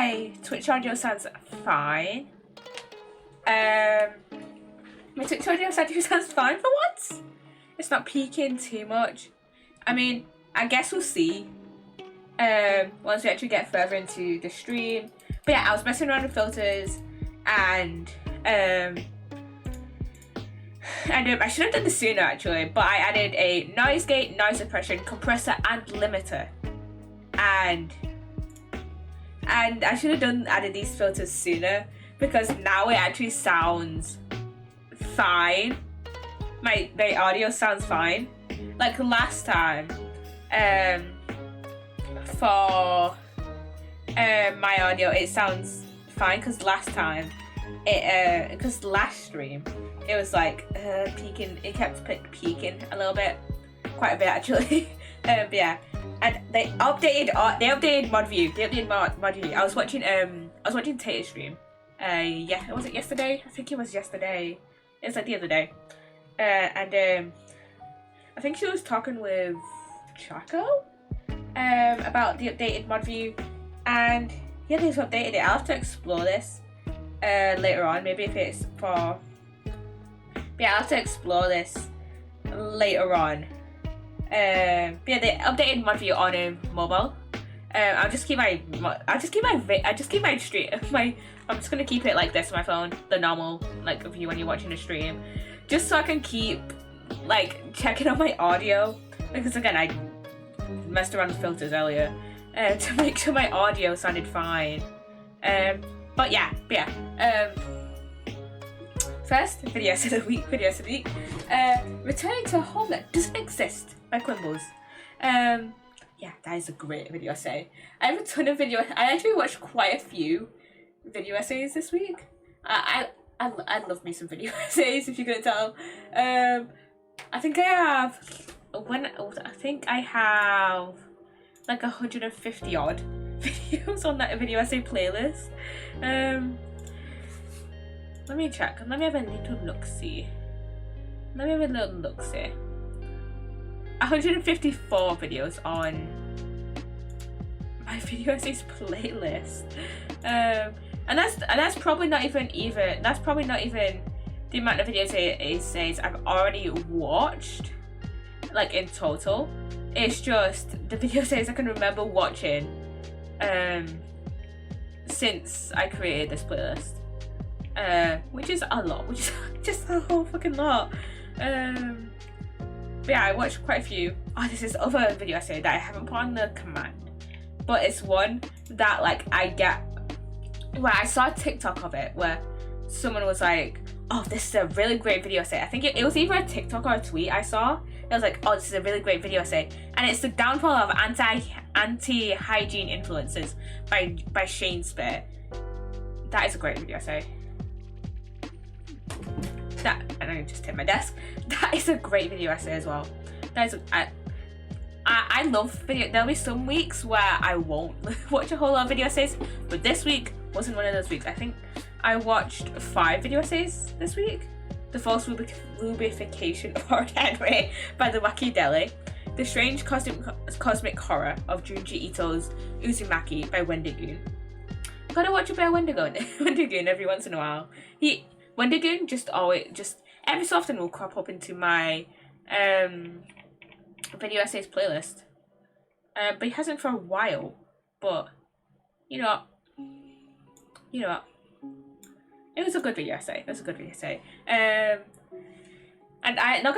my Twitch audio sounds fine. My Twitch audio sounds fine for once. It's not peaking too much. I mean, I guess we'll see. Once we actually get further into the stream. But yeah, I was messing around with filters and I should have done this sooner actually, but I added a noise gate, noise suppression, compressor, and limiter. And I should have added these filters sooner because now it actually sounds fine. My audio sounds fine. Like last time, for my audio it sounds fine because last time because last stream it was like peaking. It kept peaking a little bit, quite a bit actually. But yeah, and they updated mod view. They updated mod view. I was watching Tate's stream. Yeah, was it yesterday? I think it was yesterday. It was like the other day. And I think she was talking with Chaco about the updated mod view, and yeah, they've updated it. I'll have to explore this later on, maybe if it's for. But yeah, I'll have to explore this later on. But yeah, they updated mod view on mobile. I'm just gonna keep it like this on my phone, the normal like view when you're watching a stream, just so I can keep like checking on my audio, because again I messed around with filters earlier to make sure my audio sounded fine. But yeah. First videos of the week. Returning to a home that doesn't exist by Quimbles. Yeah, that is a great video essay. I have a ton of I actually watched quite a few video essays this week. I love me some video essays, if you couldn't tell. I think I have like 150 odd videos on that video essay playlist. Let me check. Let me have a little look-see. 154 videos on my video essays playlist. And that's probably not even the amount of video essays I've already watched, like in total. It's just the video essays I can remember watching since I created this playlist. Which is a lot, which is just a whole fucking lot. But yeah, I watched quite a few. Oh, this is other video essay that I haven't put on the command, but it's one that like where I saw a TikTok of it where someone was like, oh, this is a really great video essay. I think it was either a TikTok or a tweet I saw. It was like, oh, this is a really great video essay, and it's the downfall of anti-hygiene influences by Shane Spear. That is a great video essay. And I just hit my desk. That is a great video essay as well. I love video. There'll be some weeks where I won't watch a whole lot of video essays, but this week wasn't one of those weeks. I think I watched 5 video essays this week. The False Lubrification of Hard Headway by the Wacky Deli. The Strange Cosmic Horror of Junji Ito's Uzumaki by Wendigoon. Gotta watch a bit of Wendigoon every once in a while. Wendigoon just every so often will crop up into my video essays playlist. But he hasn't for a while. But you know what? It was a good video essay. And I'm not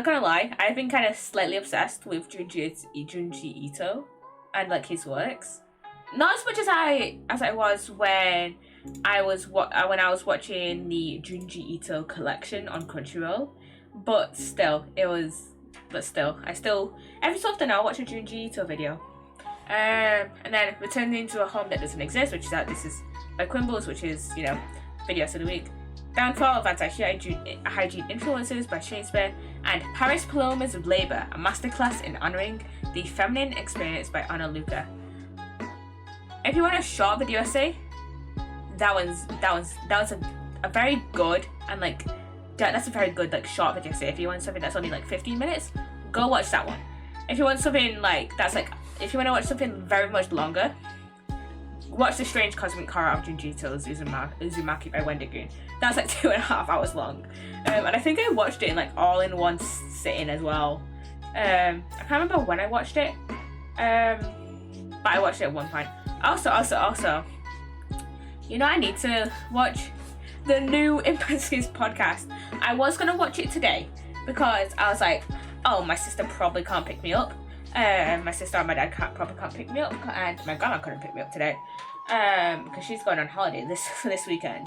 gonna lie, I've been kind of slightly obsessed with Junji Ito and like his works. Not as much as I was when I was watching the Junji Ito collection on Crunchyroll, but still, every so often I'll watch a Junji Ito video. And then Returning to a Home That Doesn't Exist, which is this is by Quimbles, which is, videos of the week. Downfall of Anti-Hygiene Influences by Shakespeare, and Paris Paloma's Labor, a masterclass in honoring the feminine experience by Ana Luca. If you want a short video essay, that was a very good and that's a very good short video essay. If you want something that's only 15 minutes, go watch that one. If you want something if you want to watch something very much longer, watched The Strange Cosmic Horror of Junjito Uzumaki by Wendy Green. That's like 2.5 hours long. And I think I watched it in like all in one sitting as well. I can't remember when I watched it. But I watched it at one point. Also, you know, I need to watch the new Psssttt podcast. I was gonna watch it today because I was like, oh, my sister probably can't pick me up. My sister and my dad probably can't pick me up, and my grandma couldn't pick me up today because she's going on holiday for this weekend.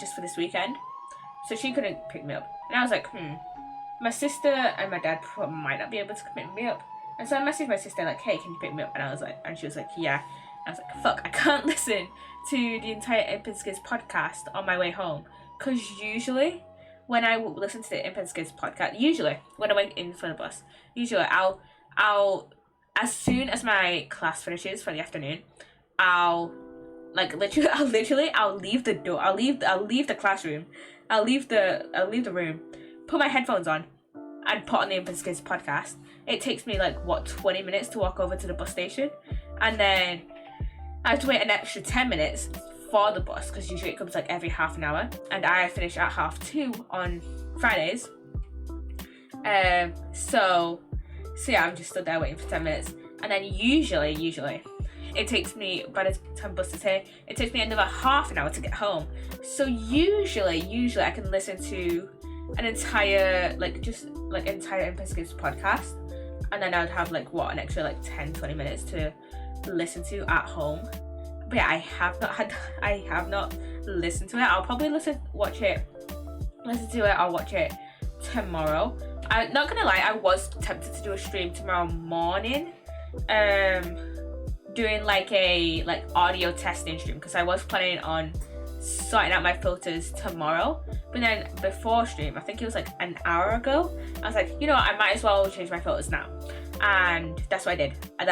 So she couldn't pick me up, and I was like, my sister and my dad might not be able to pick me up. And so I messaged my sister like, hey, can you pick me up? And she was like, yeah. I was like, fuck, I can't listen to the entire Psssttt podcast on my way home, because usually when I listen to the Psssttt podcast, usually when I wait in for the bus, usually I'll as soon as my class finishes for the afternoon, I'll leave the door, I'll leave the classroom, I'll leave the room, put my headphones on, and put on the Psssttt podcast. It takes me like 20 minutes to walk over to the bus station, and then I have to wait an extra 10 minutes for the bus because usually it comes like every half an hour, and I finish at 2:30 on Fridays. So yeah, I'm just stood there waiting for 10 minutes, and then usually it takes me, by the time bus is here, it takes me another half an hour to get home. So usually I can listen to an entire entire Psssttt podcast, and then I would have an extra 10-20 minutes to listen to at home. But yeah, I have not listened to it. I'll probably watch it I'll watch it tomorrow. I'm not gonna lie, I was tempted to do a stream tomorrow morning, doing a audio testing stream, because I was planning on sorting out my filters tomorrow. But then before stream, I think it was an hour ago, I was like, you know what, I might as well change my filters now. And that's what I did. I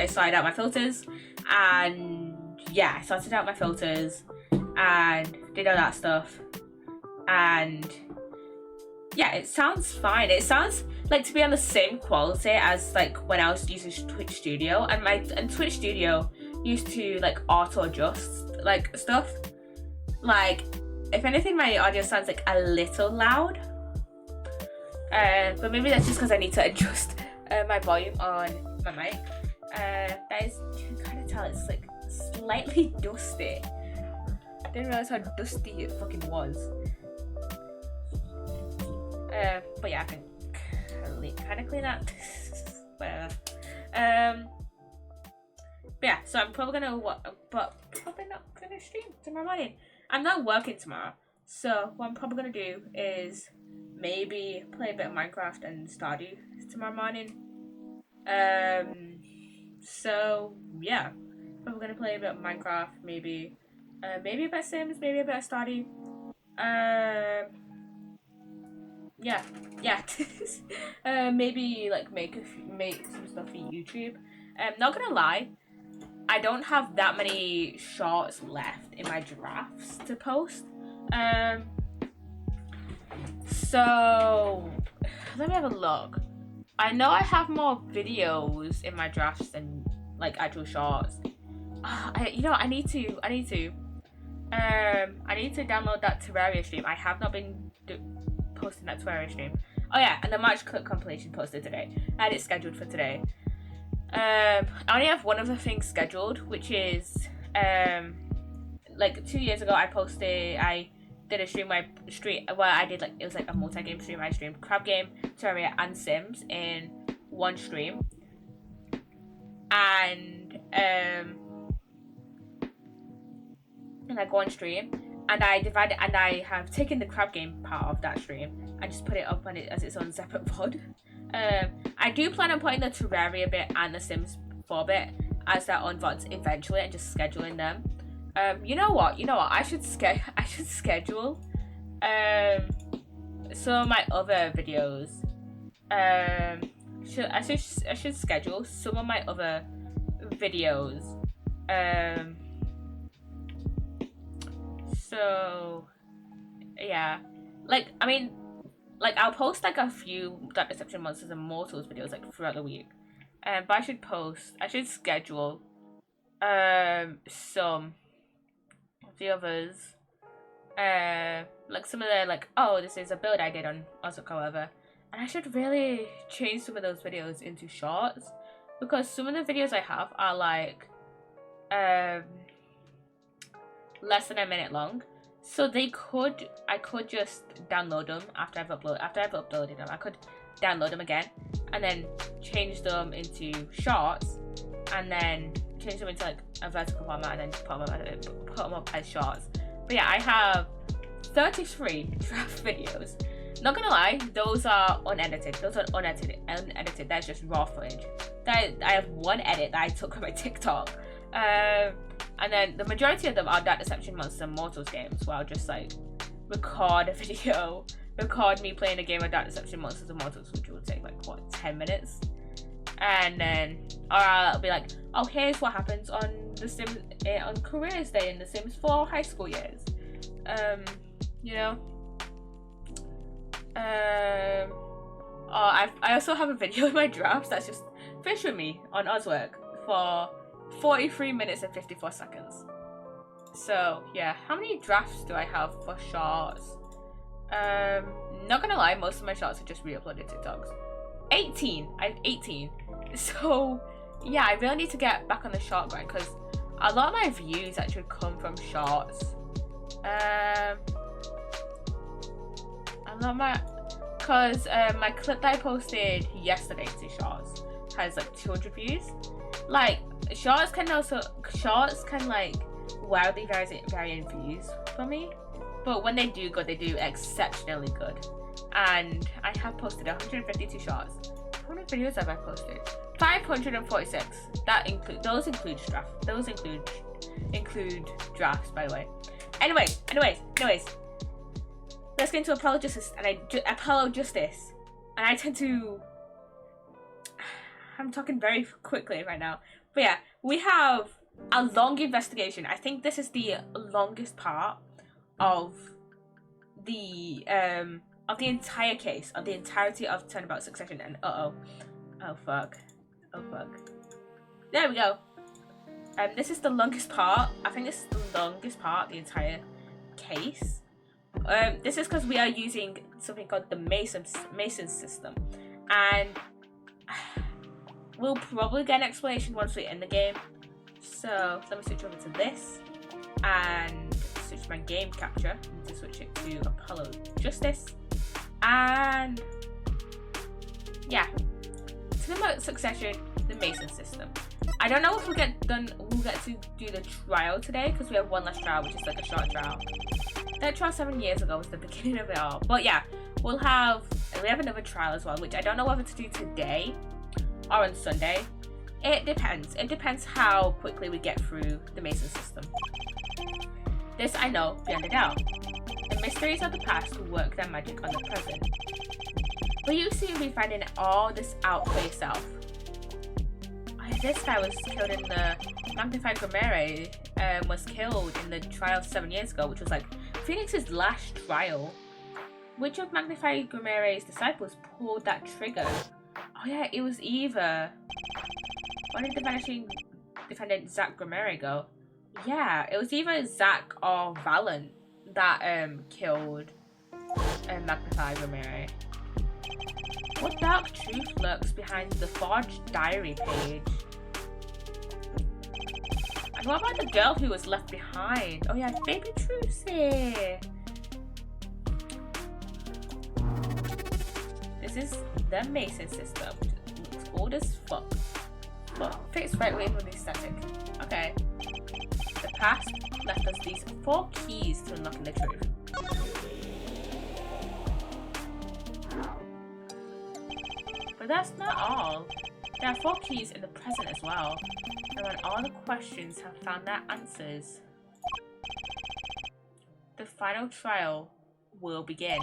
sorted out my filters, and yeah, I sorted out my filters and did all that stuff. And yeah, it sounds fine. It sounds to be on the same quality as when I was using Twitch Studio, and Twitch Studio used to auto adjust stuff. If anything, my audio sounds a little loud. But maybe that's just because I need to adjust my volume on my mic. That is, you can kind of tell it's slightly dusty. I didn't realize how dusty it fucking was. But yeah, I can kind of clean that. Whatever. But yeah, so I'm probably not gonna stream tomorrow morning. I'm not working tomorrow, so what I'm probably gonna do is maybe play a bit of Minecraft and Stardew tomorrow morning. So yeah, probably gonna play a bit of Minecraft, maybe a bit of Sims, maybe a bit of Stardew. Yeah. Maybe make some stuff for YouTube. Not gonna lie, I don't have that many shorts left in my drafts to post. So let me have a look. I know I have more videos in my drafts than actual shorts. I need to download that Terraria stream. I have not been posting that Terraria stream. Oh yeah, and the March compilation posted today. I had it scheduled for today. I only have one other thing scheduled, which is 2 years ago I did a stream where I did it was a multi-game stream. I streamed Crab Game, Terraria, and Sims in one stream. And I go on stream, and I have taken the Crab Game part of that stream and just put it up on it as its own separate VOD. I do plan on putting the Terraria bit and the Sims 4 bit as their own VODs eventually, and just scheduling them. You know what? I should schedule some of my other videos. I should schedule some of my other videos. So yeah, I'll post a few Dark Deception Monsters and Mortals videos throughout the week. But I should schedule some of the others, like some of the like, oh, this is a build I did on Oscar, however, and I should really change some of those videos into shorts, because some of the videos I have are like less than a minute long, so I could just download them after I've uploaded them. I could download them again and then change them into shorts, and then change them into like a vertical format, and then put them up as shorts. But yeah, I have 33 draft videos. Not gonna lie, those are unedited. Unedited. That's just raw footage. I have one edit that I took from my TikTok. And then the majority of them are Dark Deception, Monsters, and Mortals games, where I'll just like record a video, record me playing a game of Dark Deception, Monsters, and Mortals, which will take like what, 10 minutes, and then I'll be like, oh, here's what happens on the Sims on Careers Day in The Sims 4 high school years. You know. I also have a video of my drafts that's just featuring me on Oswork for 43 minutes and 54 seconds. So yeah, how many drafts do I have for shorts? Not gonna lie, most of my shorts are just re-uploaded TikToks. 18. I have 18. So yeah, I really need to get back on the short grind, because a lot of my views actually come from shorts. My clip that I posted yesterday to shorts has like 200 views. Like shorts can like wildly vary in views for me, but when they do good, they do exceptionally good. And I have posted 152 shorts. How many videos have I posted? 546. Those include drafts, by the way. Anyways. Let's get into Apollo Justice, and I tend to. I'm talking very quickly right now, but yeah, we have a long investigation. I think this is the longest part of the entire case, of the entirety of Turnabout Succession. And oh fuck, there we go. This is the longest part. I think this is the longest part of the entire case. This is because we are using something called the Mason system, and we'll probably get an explanation once we're in the game. So let me switch over to this and switch my game capture to switch it to Apollo Justice, and yeah, Turnabout Succession, the Mason system. I don't know if we'll get to do the trial today, because we have one last trial, which is like a short trial. That trial 7 years ago was the beginning of it all. But yeah, we have another trial as well, which I don't know whether to do today or on Sunday. It depends. It depends how quickly we get through the Mason system. This I know beyond a doubt. The mysteries of the past work their magic on the present. But you seem to be finding all this out for yourself. This guy was killed in the Magnified Grimere, was killed in the trial 7 years ago, which was like Phoenix's last trial. Which of Magnified Grimere's disciples pulled that trigger? Oh yeah, it was Eva. Where did the vanishing defendant Zach Grimere go? Yeah, it was either Zach or Valen that killed Magnified Grimere. What dark truth lurks behind the forged diary page? And what about the girl who was left behind? Oh yeah, baby Trucy. This is the Mason system. It looks old as fuck. But fits right with the aesthetic. Okay. The past left us these 4 keys to unlocking the truth. But that's not all. There are 4 keys in the present as well. And when all the questions have found their answers, the final trial will begin.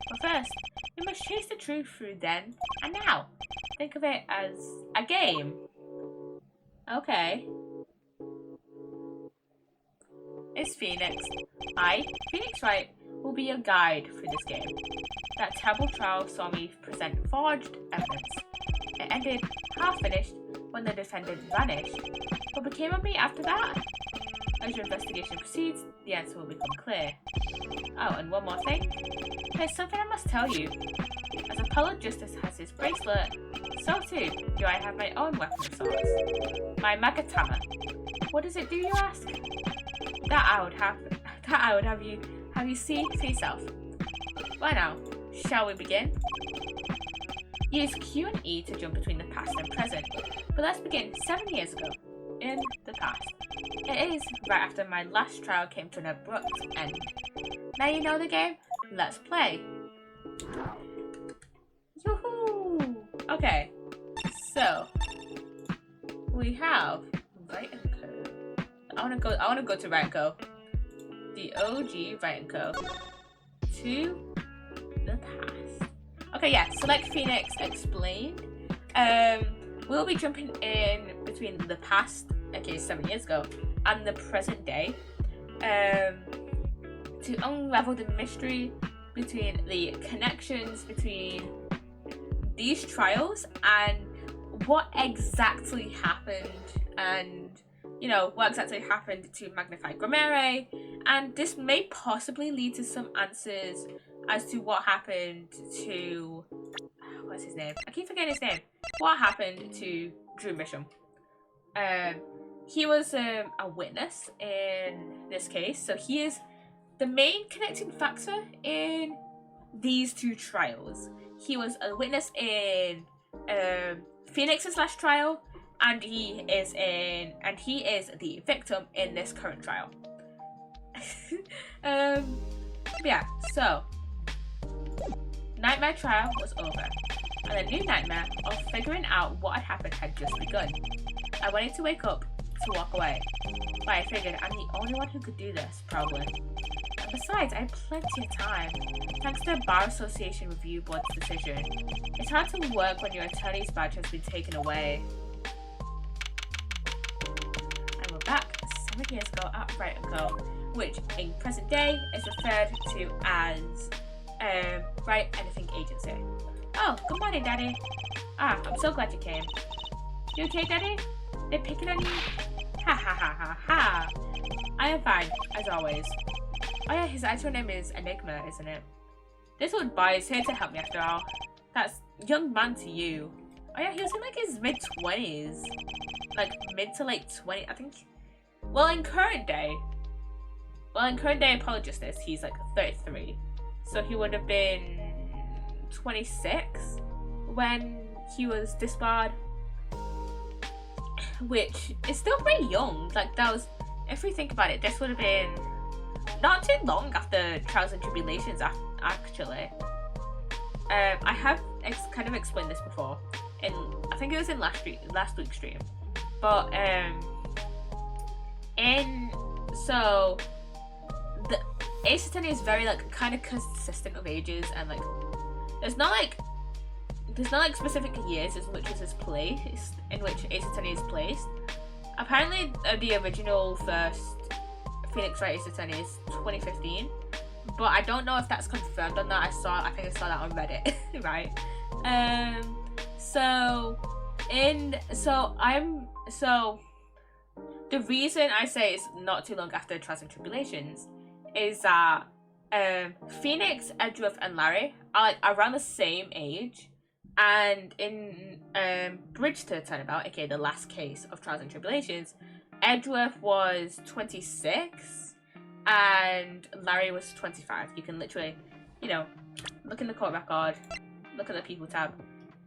But first, we must chase the truth through then and now. Think of it as a game. Okay. It's Phoenix. I, Phoenix Wright, will be your guide through this game. That terrible trial saw me present forged evidence. It ended, half finished, when the defendant vanished. What became of me after that? As your investigation proceeds, the answer will become clear. Oh, and one more thing. There's something I must tell you. As Apollo Justice has his bracelet, so too do I have my own weapon of sorts. My Magatama. What does it do, you ask? That I would have you see for yourself. Well now, shall we begin? Use Q and E to jump between the past and present, but let's begin 7 years ago, in the past. It is right after my last trial came to an abrupt end. Now you know the game? Let's play! Yoo-hoo! Okay, so we have Right and Co. I wanna go to Right and Co. The OG Right and Co. To the past. Okay, yeah, select Phoenix explained. We'll be jumping in between the past, okay, 7 years ago, and the present day, to unravel the mystery between the connections between these trials and what exactly happened, and what exactly happened to Magnify Gramere, and this may possibly lead to some answers as to what happened to what's his name? I keep forgetting his name. What happened to Drew Misham? He was a witness in this case, so he is the main connecting factor in these two trials. He was a witness in Phoenix's last trial, and he is the victim in this current trial. Yeah, so Nightmare trial was over, and a new nightmare of figuring out what had happened had just begun. I wanted to wake up to walk away, but I figured I'm the only one who could do this, probably. And besides, I had plenty of time, thanks to the Bar Association Review Board's decision. It's hard to work when your attorney's badge has been taken away. And we're back 7 years ago at Right and Co, which in present day is referred to as Right Anything Agency. Oh, good morning, Daddy. Ah, I'm so glad you came. You okay, Daddy? They're picking on you? Ha ha ha ha ha. I am fine, as always. Oh yeah, his actual name is Enigma, isn't it? This old boy is here to help me after all. That's young man to you. Oh yeah, he was in like his mid-20s. Like mid to late 20s, I think. Well, in current day Apollo Justice, he's like 33. So he would have been 26 when he was disbarred, which is still pretty young. Like, that was, if we think about it, this would have been not too long after Trials and Tribulations, actually. I have kind of explained this before, and I think it was in last week's stream, but so the Ace Attorney is very like kind of consistent of ages, and like there's not like specific years in which is placed, in which Ace Attorney is placed. Apparently the original first Phoenix Wright Ace Attorney is 2015, but I don't know if that's confirmed or not. I think I saw that on Reddit. Right. So the reason I say it's not too long after Trials and Tribulations is that Phoenix, Edgeworth, and Larry are like around the same age, and in Bridge to Turnabout, aka the last case of Trials and Tribulations, Edgeworth was 26 and Larry was 25. You can literally, look in the court record, look at the people tab,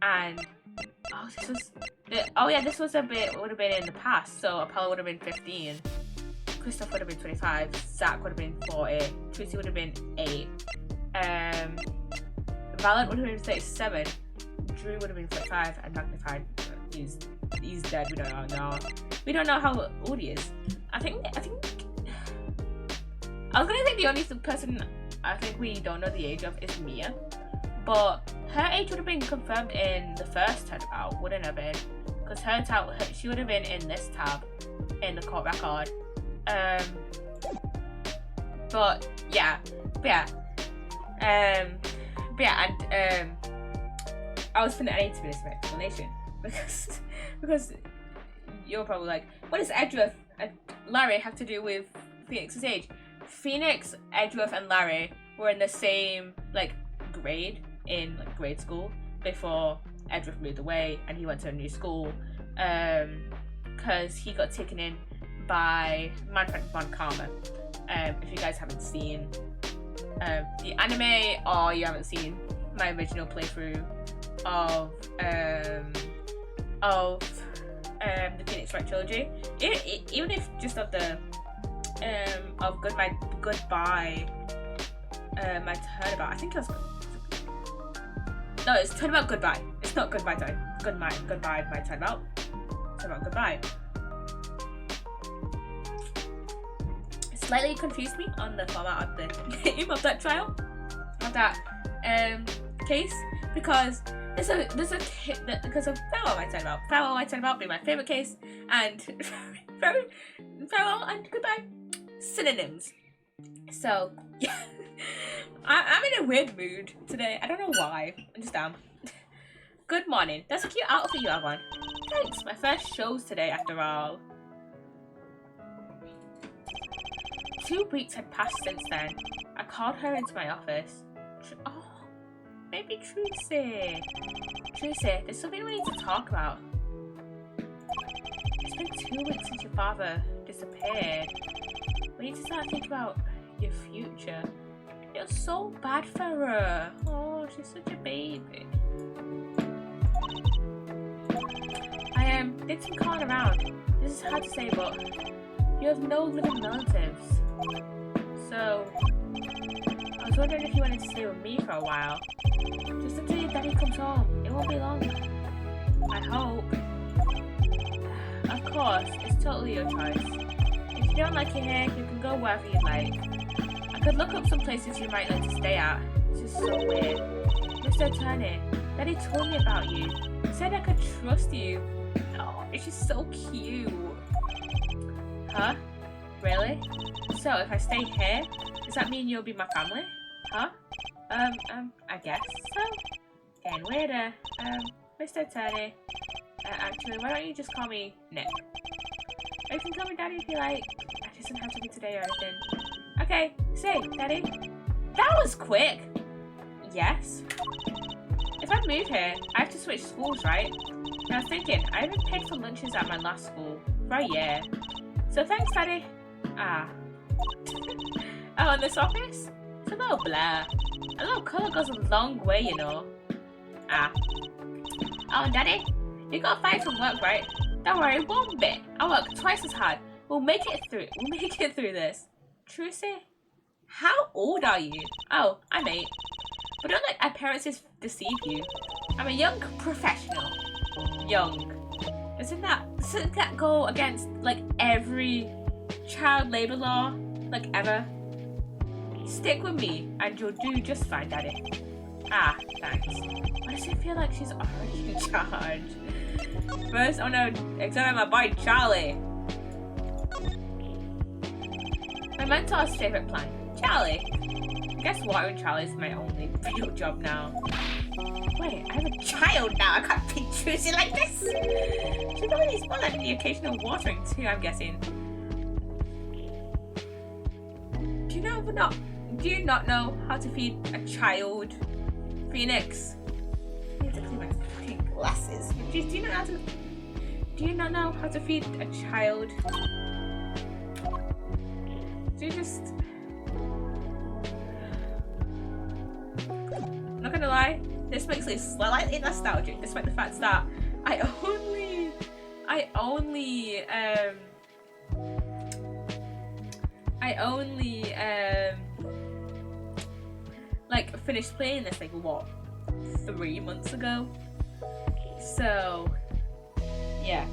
and this would have been in the past. So Apollo would have been 15, Christoph would have been 25, Zach would have been 40, Tracy would have been 8, Valent would have been 37, Drew would have been 45, and Magnified, he's dead. We don't know how old he is. I was gonna think the only person I think we don't know the age of is Mia, but her age would have been confirmed in the first turnabout, wouldn't have been, because she would have been in this tab in the court record. I was thinking I need to finish my explanation because you're probably like, what does Edgeworth and Larry have to do with Phoenix's age? Phoenix, Edgeworth, and Larry were in the same like grade in like grade school before Edgeworth moved away and he went to a new school because he got taken in by Manfred von Karma. If you guys haven't seen the anime or you haven't seen my original playthrough of the Phoenix Wright trilogy, even if just of the of Goodbye my Turnabout, I think it was no, it's Turnabout Goodbye. It's not Goodbye Time. Goodbye my Turnabout. Turnabout Goodbye. It slightly confused me on the format of the name of that trial, of that case, because there's a because of Farewell My Turnabout. Farewell My Turnabout being my favourite case, and Farewell and Goodbye synonyms. So yeah, I'm in a weird mood today. I don't know why. I just am. Good morning. That's a cute outfit you have on. Thanks. My first show's today after all. 2 weeks had passed since then. I called her into my office. Oh, baby Trucy. Trucy, there's something we need to talk about. It's been 2 weeks since your father disappeared. We need to start thinking about your future. You're so bad for her. Oh, she's such a baby. I did some calling around. This is hard to say, but you have no living relatives. So, I was wondering if you wanted to stay with me for a while. Just until your daddy comes home. It won't be long. I hope. Of course, it's totally your choice. If you don't like it here, you can go wherever you like. I could look up some places you might like to stay at. This is so weird. Mr. Attorney, Daddy told me about you. He said I could trust you. Oh, it's just so cute. Huh? Really? So, if I stay here, does that mean you'll be my family? Huh? I guess so. Getting weirder. Mr. Attorney. Actually, why don't you just call me Nick? Or you can call me Daddy if you like. It doesn't have to be today or anything. Okay, say, Daddy. That was quick! Yes? If I move here, I have to switch schools, right? And I was thinking, I haven't paid for lunches at my last school for a year. So thanks, Daddy. Ah. Oh, and this office? It's a little blur. A little colour goes a long way, you know. Ah. Oh, and Daddy? You got fired from work, right? Don't worry, one bit. I'll work twice as hard. We'll make it through. We'll make it through this. Trucy? How old are you? Oh, I'm 8. But don't let our parents deceive you. I'm a young professional. Young. Doesn't that go against like every child labour law like ever? Stick with me and you'll do just fine, Daddy. Ah, thanks. Why does it feel like she's already in charge? First, oh no, examine my boy Charlie. My mentor's favourite plant, Charlie. I guess watering Charlie is my only real job now. Wait, I have a child now. I can't be choosy like this. She probably needs more than the occasional watering too, I'm guessing. Do you not know how to feed a child? Phoenix. I need to clean my fucking glasses. Do you not know how to feed a child? Do you just... I'm not gonna lie, this makes me slightly nostalgic despite the fact that I only like finished playing this like what, 3 months ago. So yeah,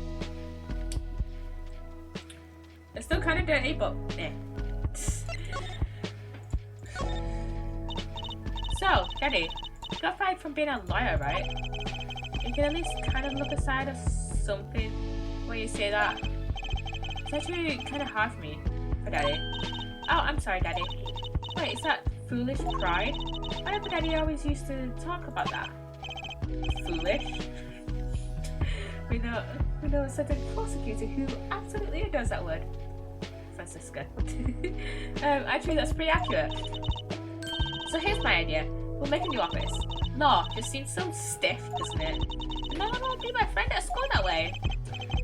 it's still kind of dirty, but eh. So, Daddy, you got fired from being a lawyer, right? You can at least kind of look aside of something when you say that. It's actually kind of hard for me, for Daddy. Oh, I'm sorry, Daddy. Wait, is that foolish pride? I remember Daddy always used to talk about that. Foolish? We know a certain prosecutor who absolutely adores that word. Francisca. Actually, that's pretty accurate. So here's my idea. We'll make a new office. No, just seems so stiff, doesn't it? No one will be my friend at school that way.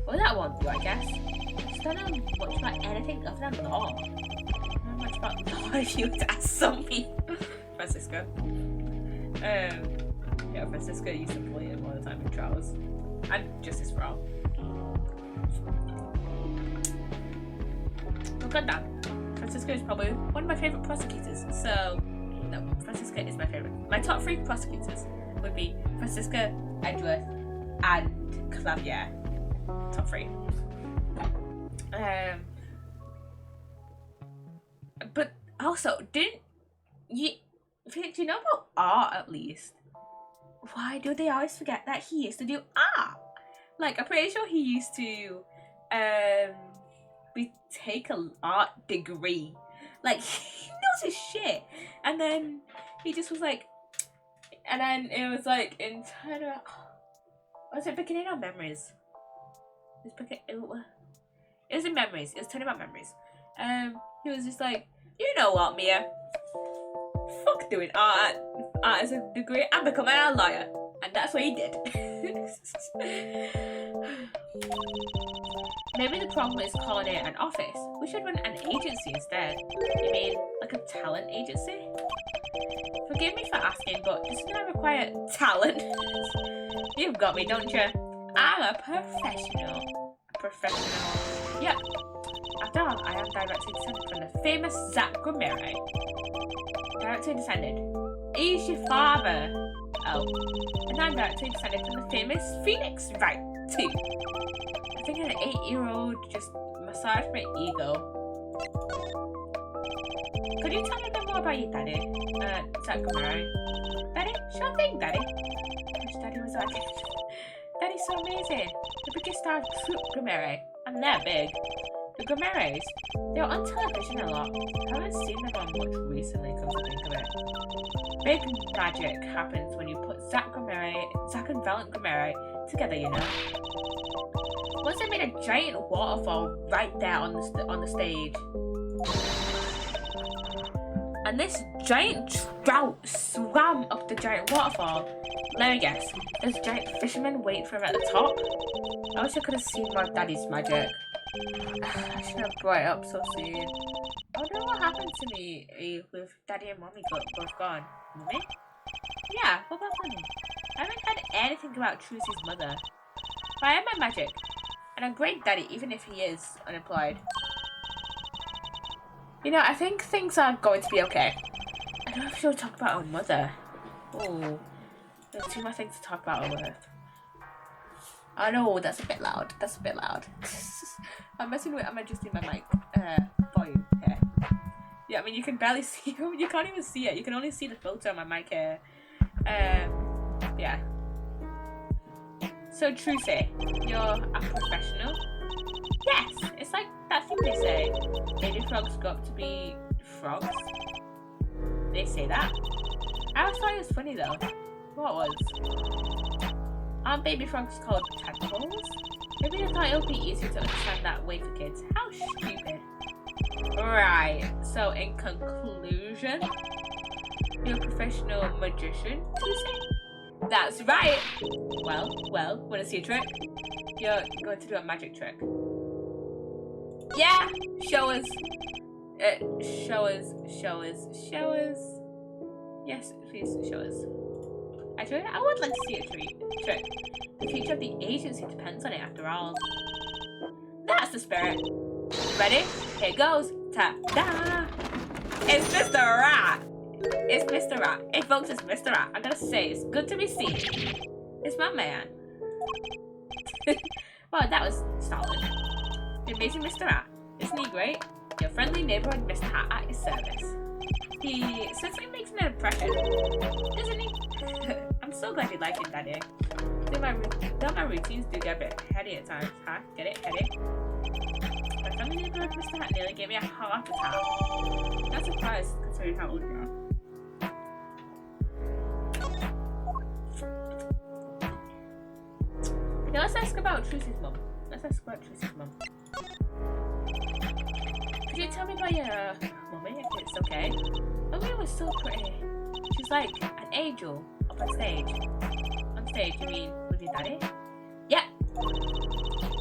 Well, that won't do, I guess. I just don't know much about anything other than law. I don't know much about law if you were to ask somebody. Francisco. Yeah, Francisco used to bully him all the time in trials. And justice for all. Oh god damn. Francisco is probably one of my favourite prosecutors. So, no, Francisco is my favourite. My top 3 prosecutors would be Francisca, Edgeworth, and Clavier. Top 3. But also, do you know about art at least? Why do they always forget that he used to do art? Like, I'm pretty sure he used to take an art degree. Like, he knows his shit. And then he just was like, and then it was like in was it beginning or memories? It was in memories. It was talking about memories. He was just like, you know what, Mia? Fuck doing art as a degree. I'm becoming a lawyer. And that's what he did. Maybe the problem is calling it an office. We should run an agency instead. You mean like a talent agency? Forgive me for asking, but doesn't that require talent? You've got me, don't you? I'm a professional. Yep. After all, I am directly descended from the famous Zach Grimere. Directly descended. He's your father. Oh. And I'm directly descended from the famous Phoenix, right, too. I think an 8-year-old just massaged my ego. Could you tell me a bit more about your daddy? Zach Grimere. Daddy? Sure thing, Daddy. I wish Daddy was like Daddy's so amazing. The biggest star of Troop Grimere. And they're big. The Grimeres, they're on television a lot. I haven't seen them on much recently, come to think of it. Big magic happens when you put Zach and Valiant Grimere together, you know. Once they made a giant waterfall right there on the stage. And this giant trout swam up the giant waterfall. Let me guess, there's a giant fisherman waiting for him at the top. I wish I could have seen my daddy's magic. I should have brought it up so soon. I wonder what happened to me with Daddy and Mommy both gone. Mommy? Yeah, what about Mommy? I haven't heard anything about Trucy's mother. But I am my magic. And a great daddy, even if he is unemployed. You know, I think things are going to be okay. I don't know if she'll talk about her mother. Oh, there's too much things to talk about on Earth. Oh no, that's a bit loud. That's a bit loud. I'm adjusting my mic volume here. Yeah, I mean you can barely see. You can't even see it. You can only see the filter on my mic here. Yeah. So Trucy, you're a professional? Yes, it's like that thing they say. Baby frogs grow up to be frogs. They say that. I always thought it was funny though. What was? Aren't baby frogs called tadpoles? Maybe I thought it would be easier to understand that way for kids. How stupid. Right, so in conclusion, you're a professional magician, Trucy? That's right! Well, wanna see a trick? You're going to do a magic trick. Yeah! Show us. Show us. Yes, please show us. Actually, I would like to see a trick. The future of the agency depends on it after all. That's the spirit. Ready? Here goes. Ta-da! It's Mr. Rat! It's Mr. Rat. Hey folks, it's Mr. Rat. I gotta say, it's good to be seen. It's my man. Well, that was solid. The amazing Mr. Rat. Isn't he great? Your friendly neighborhood Mr. Hat at his service. He certainly makes an impression, doesn't he? I'm so glad you like it, Daddy. Though my routines do get a bit heady at times, huh? Get it? Heady? My friendly neighborhood Mr. Hat nearly gave me a heart attack. Not surprised, considering how old you are. You know let's ask about Trucy's mum. Could you tell me about your mummy, if it's okay? Mummy was so pretty. She's like an angel up on stage. On stage, you mean with your daddy? Yeah.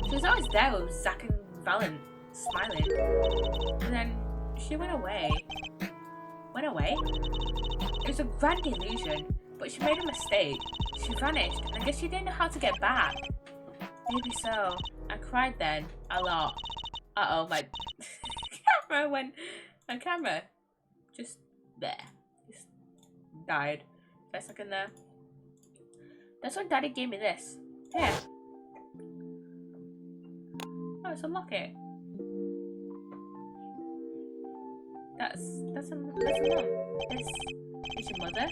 She was always there with Zach and Valen, smiling. And then she went away. Went away? It was a grand illusion, but she made a mistake. She vanished, and I guess she didn't know how to get back. Maybe so. I cried then, a lot. Uh-oh, my camera went... My camera just there. Just died for a second there. That's when Daddy gave me this. Here. Oh, it's a locket. That's a mum. This is your mother.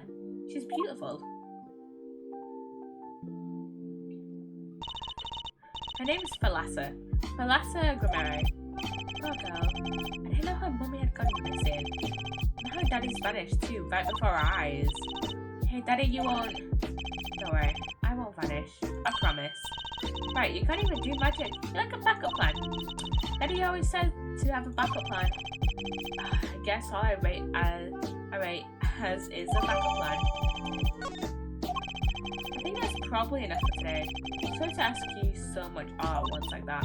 She's beautiful. Her name is Thalassa. Thalassa Gramere. Poor girl. I didn't know her mummy had gone missing. And her daddy's vanished too, right before our eyes. Hey, Daddy, you won't... Don't worry, I won't vanish. I promise. Right, you can't even do magic. You're like a backup plan. Daddy always said to have a backup plan. I guess all I rate as is a backup plan. I think that's probably enough for today. Sorry to ask you so much all at once like that.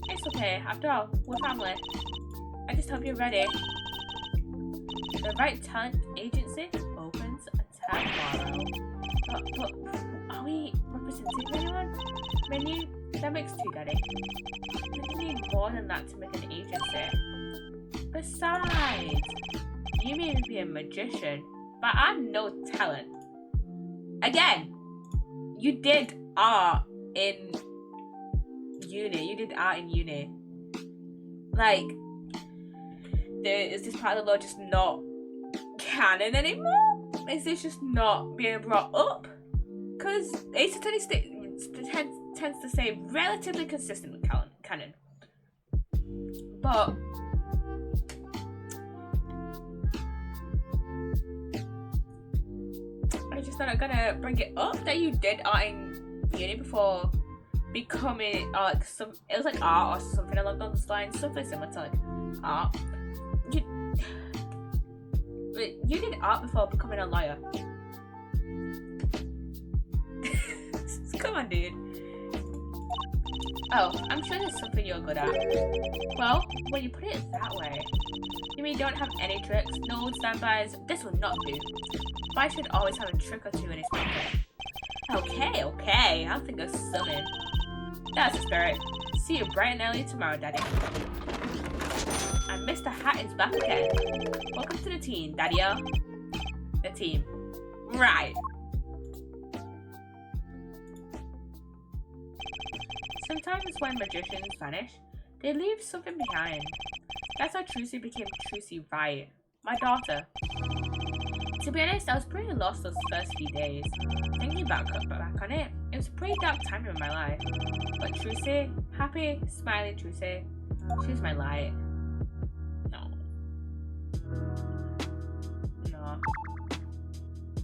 It's okay, after all, we're family. I just hope you're ready. The Right Talent Agency opens tomorrow. But are we representing anyone? Menu? That makes two, Daddy. You need more than that to make an agency. Besides, you may be a magician, but I'm no talent. Again, you did art in uni. Like, is this part of the law just not canon anymore? Is this just not being brought up? Because Ace Attorney tends to stay relatively consistent with canon. But I just thought I'm gonna bring it up that you did art in uni before becoming it was like art or something along those lines, something similar to like art. You did art before becoming a lawyer. Come on, dude. Oh, I'm sure there's something you're good at. Well, when you put it that way, you mean you don't have any tricks, no standbys? This will not do. But I should always have a trick or two in his pocket. Okay, I'll think of something. That's the spirit. See you bright and early tomorrow, Daddy. And Mr. Hat is back again. Welcome to the team, Daddy-o. The team. Right. Sometimes when magicians vanish, they leave something behind. That's how Trucy became Trucy Riot, my daughter. To be honest, I was pretty lost those first few days. Thinking back on it, it was a pretty dark time in my life. But Trucy, happy, smiling Trucy, she's my light. No.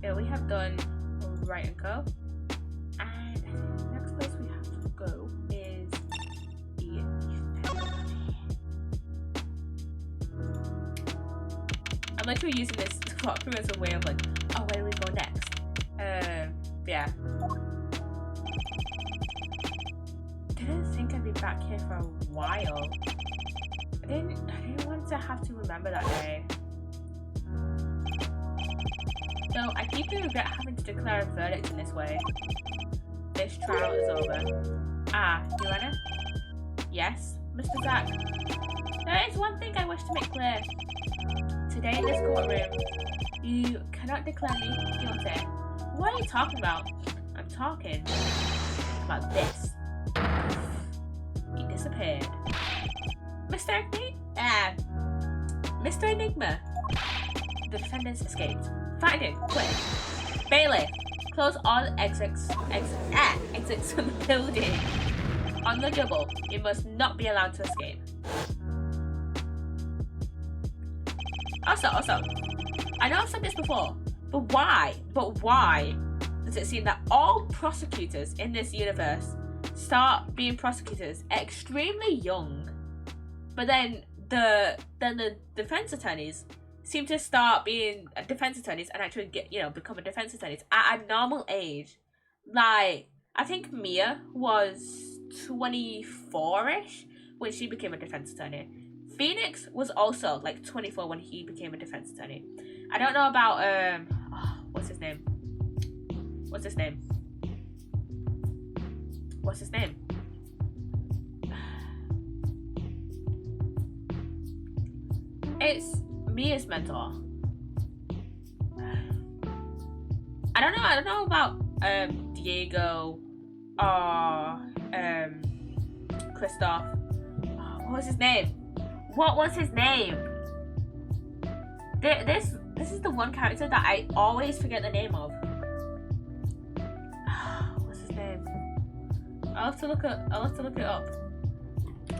Yeah, we have done Right and Go. And the next place we have to go is the I'm literally using this walkthrough as a way of like, oh, where do we go next? Yeah. Didn't think I'd be back here for a while. I didn't want to have to remember that day. So I deeply regret having to declare a verdict in this way. This trial is over. Ah, Joanna? Yes, Mr. Zach. There is one thing I wish to make clear. Today in this courtroom, you cannot declare me guilty. What are you talking about? I'm talking about this. He disappeared. Mr. Enigma. The defendants escaped. Find it, quick. Bailiff, close all exits from the building. On the double, you must not be allowed to escape. Also, I know I've said this before, but why does it seem that all prosecutors in this universe start being prosecutors extremely young, but then the defense attorneys seem to start being defense attorneys and actually get, become a defense attorneys at a normal age. Like, I think Mia was 24ish when she became a defense attorney. Phoenix was also like 24 when he became a defense attorney. I don't know about what's his name? It's Mia's mentor. I don't know about Diego or Christoph. What was his name? This is the one character that I always forget the name of. What's his name? I'll have to look it up.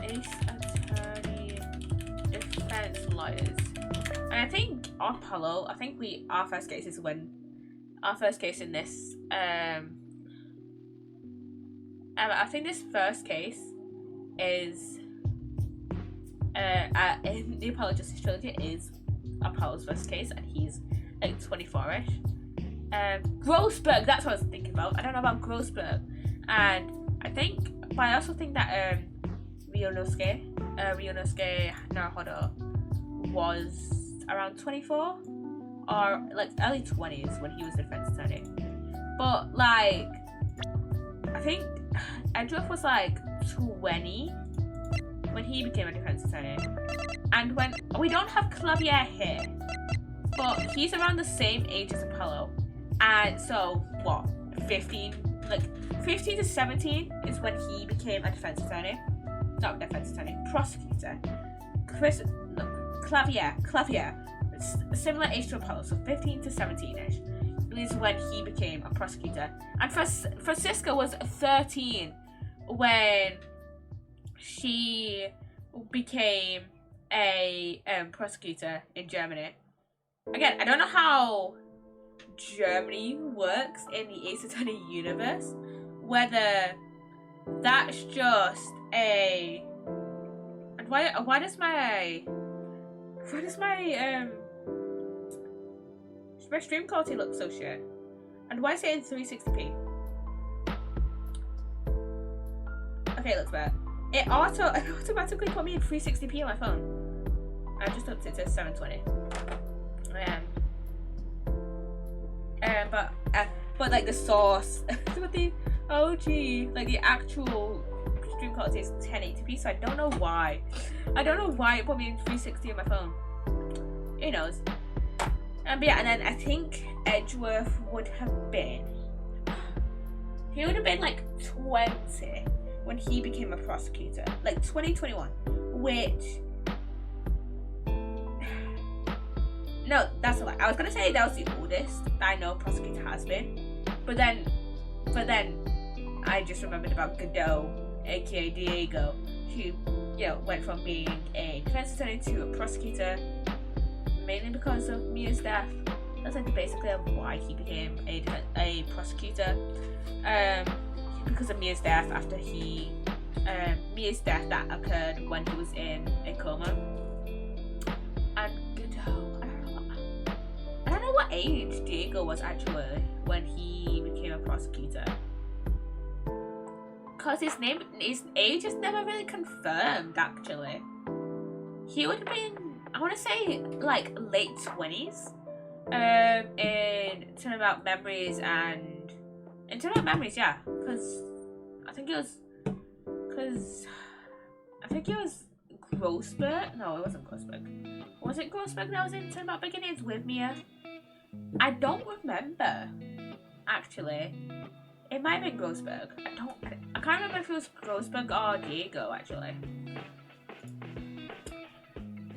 Ace Attorney Defense Lawyers. And I think Apollo, our first case in this I think this first case is in the Apollo Justice Trilogy is Apollo's first case, and he's like 24ish. Grossberg, that's what I was thinking about. I don't know about Grossberg, and I also think that Ryunosuke Naruhodo was around 24 or like early 20s when he was defense attorney. But like, I think Edgeworth was like 20 when he became a defense attorney. And when we don't have Clavier here, but he's around the same age as Apollo. And so what, 15 to 17 is when he became a defense attorney. Not defense attorney, prosecutor. Clavier, similar age to Apollo, so 15 to 17ish is when he became a prosecutor. And Francisca was 13 when she became a prosecutor in Germany. Again, I don't know how Germany works in the Ace Attorney universe, whether that's just a... And why does my stream quality look so shit? And why is it in 360p? Okay, it looks better. It automatically put me in 360p on my phone. I just upped it to 720. But like the source, but the OG, like the actual stream quality is 1080p, so I don't know why. It put me in 360 on my phone. Who knows? But yeah, and then I think Edgeworth would have been like 20 when he became a prosecutor, like 2021, which, no, that's a lie. I was gonna say that was the oldest that I know a prosecutor has been, but then I just remembered about Godot, aka Diego, who, went from being a defense attorney to a prosecutor, mainly because of Mia's death. That's like basically why he became a prosecutor. Because of Mia's death Mia's death that occurred when he was in a coma. And Godot, I don't know what age Diego was actually when he became a prosecutor. Cause his age is never really confirmed actually. He would have been, I want to say, like late 20s. In Turn About Memories, yeah, because I think it was Grossberg. No, it wasn't Grossberg. Was it Grossberg that was in Turn About Beginnings with Mia? I don't remember, actually. It might have been Grossberg. I can't remember if it was Grossberg or Diego, actually.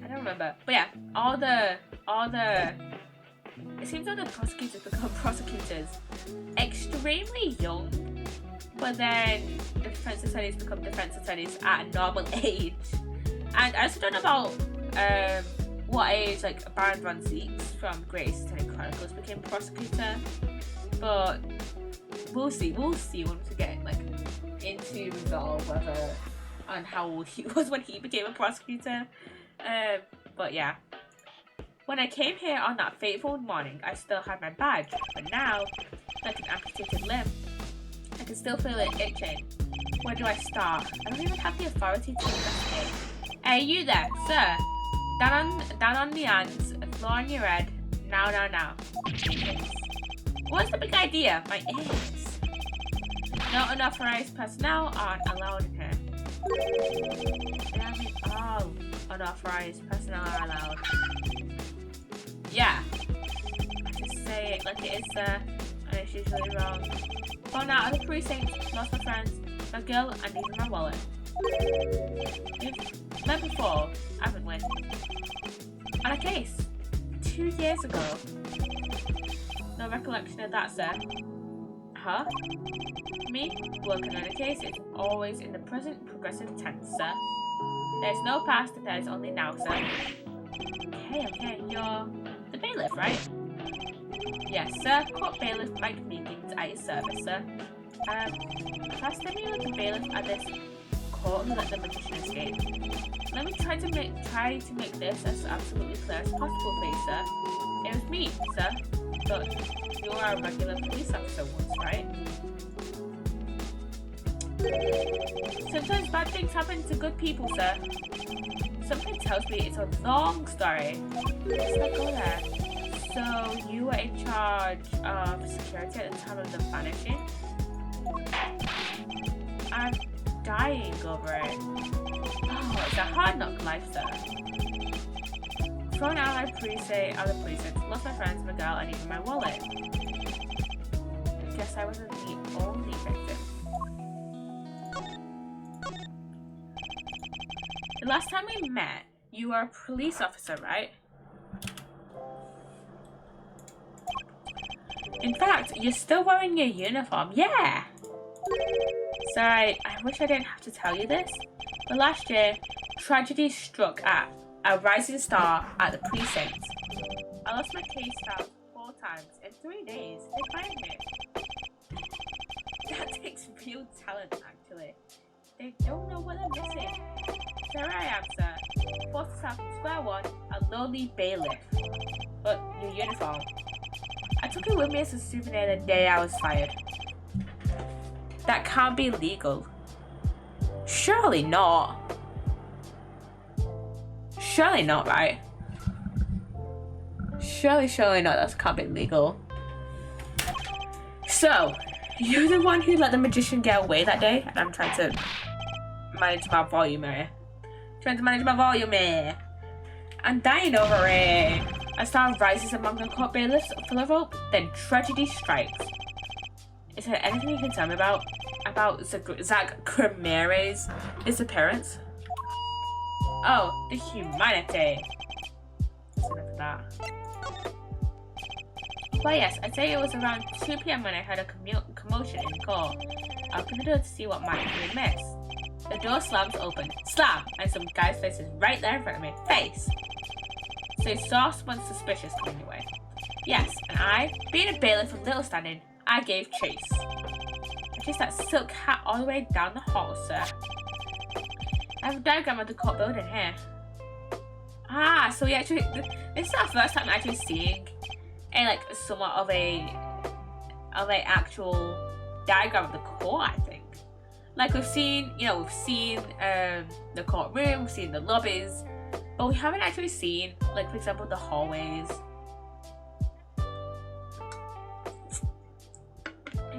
I don't remember. But yeah, all the it seems like the prosecutors become prosecutors extremely young, but then the defense attorneys become defense attorneys at a normal age. And I also don't know about what age like Baron Von Zeeks from Great Attorney Chronicles became prosecutor, but we'll see when we get into resolve whether on how he was when he became a prosecutor. But yeah. When I came here on that fateful morning, I still had my badge, but now, like an amputated limb, I can still feel it itching. Where do I start? I don't even have the authority to investigate. Hey, you there, sir? Down on the hands, floor on your head. Now. What's the big idea? My ears. No unauthorized personnel aren't allowed in here. I mean, all unauthorized personnel are allowed. Yeah. I just say it like it is, sir, and it's usually wrong. Gone out of the precinct, lost my friends, my girl, and even my wallet. You've met before, haven't we? On a case 2 years ago. No recollection of that, sir. Huh? Me? Working on a case is always in the present progressive tense, sir. There's no past, there is only now, sir. Okay, you're the bailiff, right? Yes, sir. Court bailiff Mike Meekins at your service, sir. Last time you were the bailiff at this court who let the magician escape. Let me try to make this as absolutely clear as possible, please, sir. It was me, sir. But you are a regular police officer once, right? Sometimes bad things happen to good people, sir. Something tells me it's a long story. Let's not go there. So, you were in charge of security at the time of the vanishing? I'm dying over it. Oh, it's a hard knock life, sir. Thrown out of the precinct, lost my friends, my girl, and even my wallet. I guess I wasn't the only victim. The last time we met, you were a police officer, right? In fact, you're still wearing your uniform. Yeah! Sorry, I wish I didn't have to tell you this, but last year, tragedy struck at a rising star at the precinct. I lost my case staff 4 times in 3 days. They fired me. That takes real talent, actually. They don't know what they're missing. There I am, sir. Forced to start from square one, a lowly bailiff. But your uniform. I took it with me as a souvenir the day I was fired. That can't be legal. Surely not. Surely not, right? Surely not. That can't be legal. So, you're the one who let the magician get away that day, and I'm trying to manage my volume here. I'm dying over it. A star rises among the court bailiffs for the rope, then tragedy strikes. Is there anything you can tell me about Zach Cremare's disappearance? Oh, the humanity. That's enough of that. Well, yes, I'd say it was around 2 p.m. when I heard a commotion in the court. I opened the door to see what might be amiss. The door slams open. Slam! And some guy's face is right there in front of me. Face! So you saw someone suspicious coming your way. Yes, and I, being a bailiff from Little Standing, I gave chase. I chased that silk hat all the way down the hall, sir. I have a diagram of the court building here. Ah, so we actually, this is our first time actually seeing somewhat of a actual diagram of the court, I think. Like we've seen the courtroom, we've seen the lobbies, but we haven't actually seen, like, for example, the hallways.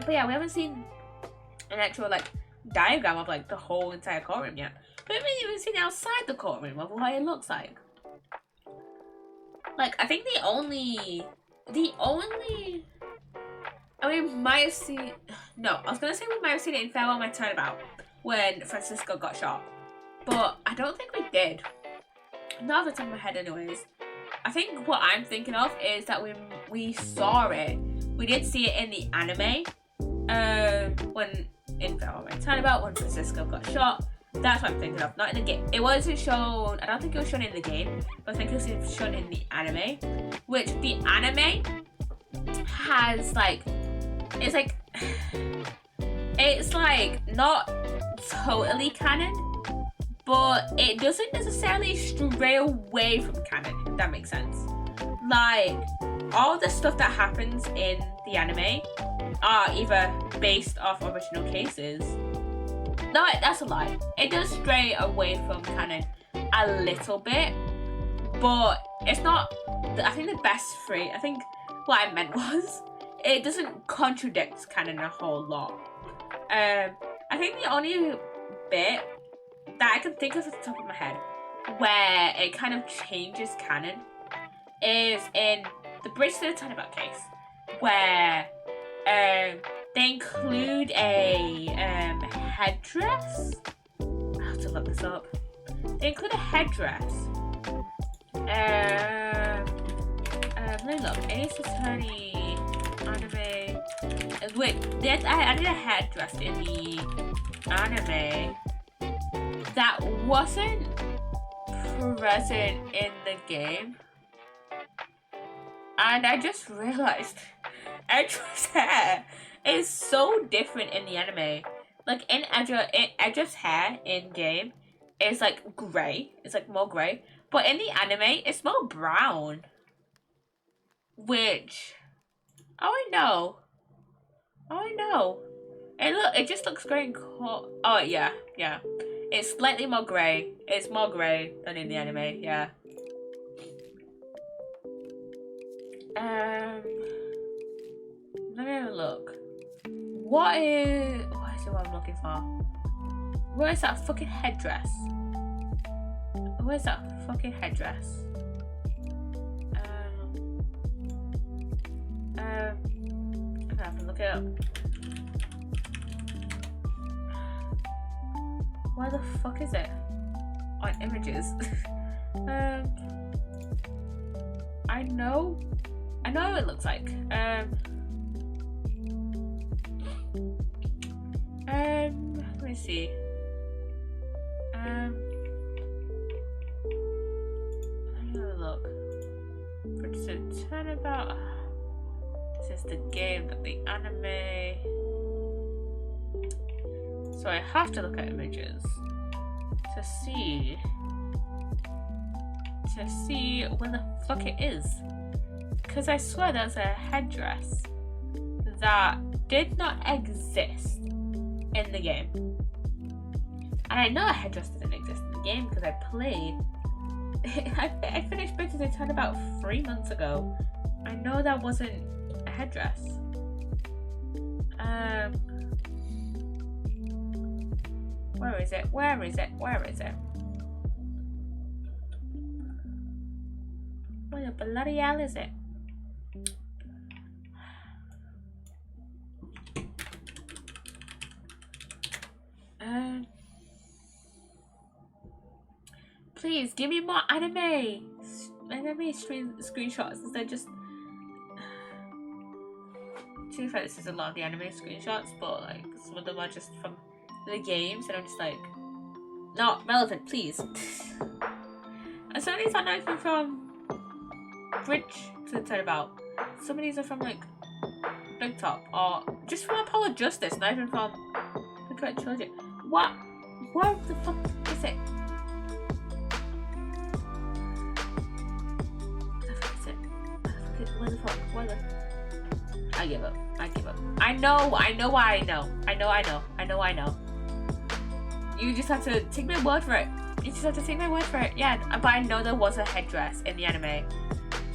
But yeah, we haven't seen an actual, like, diagram of, like, the whole entire courtroom yet. We haven't even seen outside the courtroom of what it looks like. Like, I think the only, we might have seen, no, I was going to say we might have seen it in Farewell My Turnabout when Francisco got shot. But I don't think we did. Not off the top of my head anyways. I think what I'm thinking of is that we saw it. We did see it in the anime. When in Farewell My Turnabout, when Francisco got shot. That's what I'm thinking of, not in the game. It wasn't shown, I don't think it was shown in the game, but I think it was shown in the anime. Which, the anime has, like, it's like, it's like not totally canon, but it doesn't necessarily stray away from canon, if that makes sense. Like, all the stuff that happens in the anime are either based off original cases. No, that's a lie. It does stray away from canon a little bit, but it's not. I think the best three. I think what I meant was it doesn't contradict canon a whole lot. I think the only bit that I can think of at the top of my head where it kind of changes canon is in the Bridge to the Turnabout case, where they include a headdress. I have to look this up. They include a headdress. Let me look. Ace Attorney anime. Wait, I added a headdress in the anime that wasn't present in the game. And I just realized Edge's hair is so different in the anime. Like in Edge's hair in game is like grey. It's like more grey. But in the anime, it's more brown. Which, I know. It just looks grey and cool. Oh yeah. It's slightly more grey. It's more grey than in the anime. Yeah. Let me have a look. What is it what I'm looking for? Where is that fucking headdress? Where's that fucking headdress? I'm gonna have to look it up. Where the fuck is it? On images. I know what it looks like. Let me see. Let me have a look. Bridge to Turnabout. This is the game, not the anime. So I have to look at images to see where the fuck it is. Because I swear there's a headdress that did not exist in the game. And I know a headdress didn't exist in the game because I played. I finished Bridge to Turnabout 3 months ago. I know that wasn't a headdress. Where is it? Where the bloody hell is it? Please give me more anime screenshots instead of just. To be fair, this is a lot of the anime screenshots, but like some of them are just from the games, and I'm just like, not relevant, please. And some of these are not even from Bridge to the Turnabout. Some of these are from like Big Top or just from Apollo Justice, not even from the correct trilogy. What the fuck is it? Where the I give up. I know why I know. You just have to take my word for it. Yeah, but I know there was a headdress in the anime.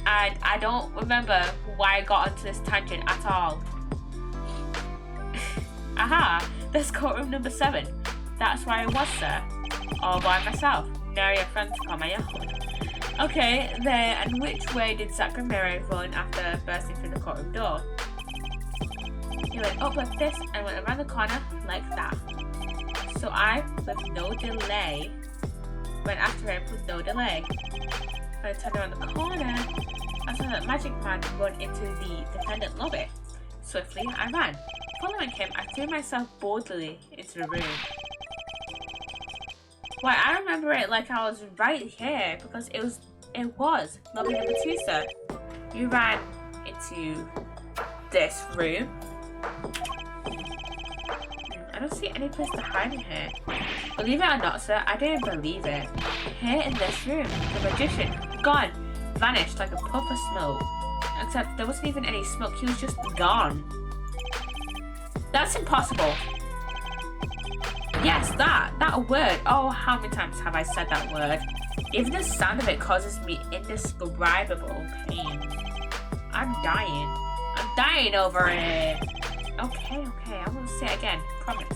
And I don't remember why I got onto this tangent at all. Aha! There's courtroom number 7. That's why I was there. All by myself. Now your friends come my own. Okay, then, and which way did Sakramiro run after bursting through the courtroom door? He went up like this and went around the corner like that. So I, with no delay, went after him with no delay. When I turned around the corner, I saw that magic man run into the defendant lobby. Swiftly, I ran. Following him, I threw myself boldly into the room. Why, I remember it like I was right here because it was lobby number 2, sir. You ran into this room. I don't see any place to hide in here. Believe it or not, sir, I didn't believe it. Here in this room, the magician, gone, vanished like a puff of smoke. Except there wasn't even any smoke, he was just gone. That's impossible. Yes, that word. Oh, how many times have I said that word? Even the sound of it causes me indescribable pain. I'm dying over it. Okay, I won't say it again, promise.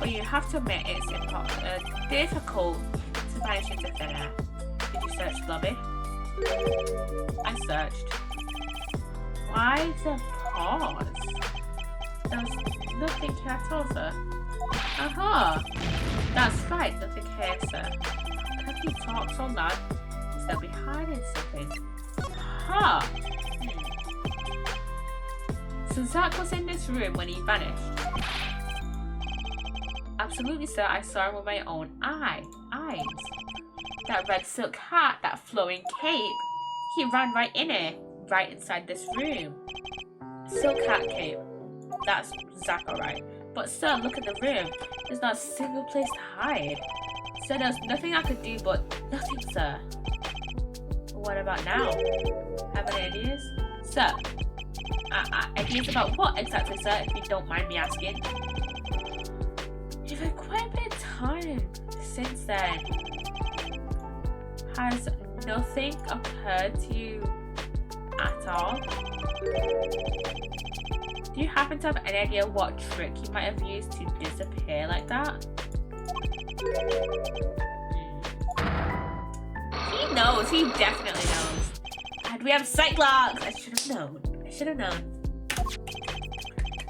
But you have to admit it's difficult to vanish into thin air. Did you search the lobby? I searched. Why the pause? There's nothing here at all, sir. That's right, nothing here, sir. How can you talk so loud? Is that be hiding something? So Zach was in this room when he vanished? Absolutely, sir. I saw him with my own eyes. That red silk hat, that flowing cape. He ran right in it, right inside this room. Silk hat cape. That's Zach, alright. But sir, look at the room. There's not a single place to hide. Sir, there's nothing I could do but nothing, sir. What about now? Have any ideas? Sir, ideas about what exactly, sir, if you don't mind me asking? You've had quite a bit of time since then. Has nothing occurred to you at all? Do you happen to have any idea what trick you might have used to disappear like that? He knows, he definitely knows. And we have Cyclops! I should have known.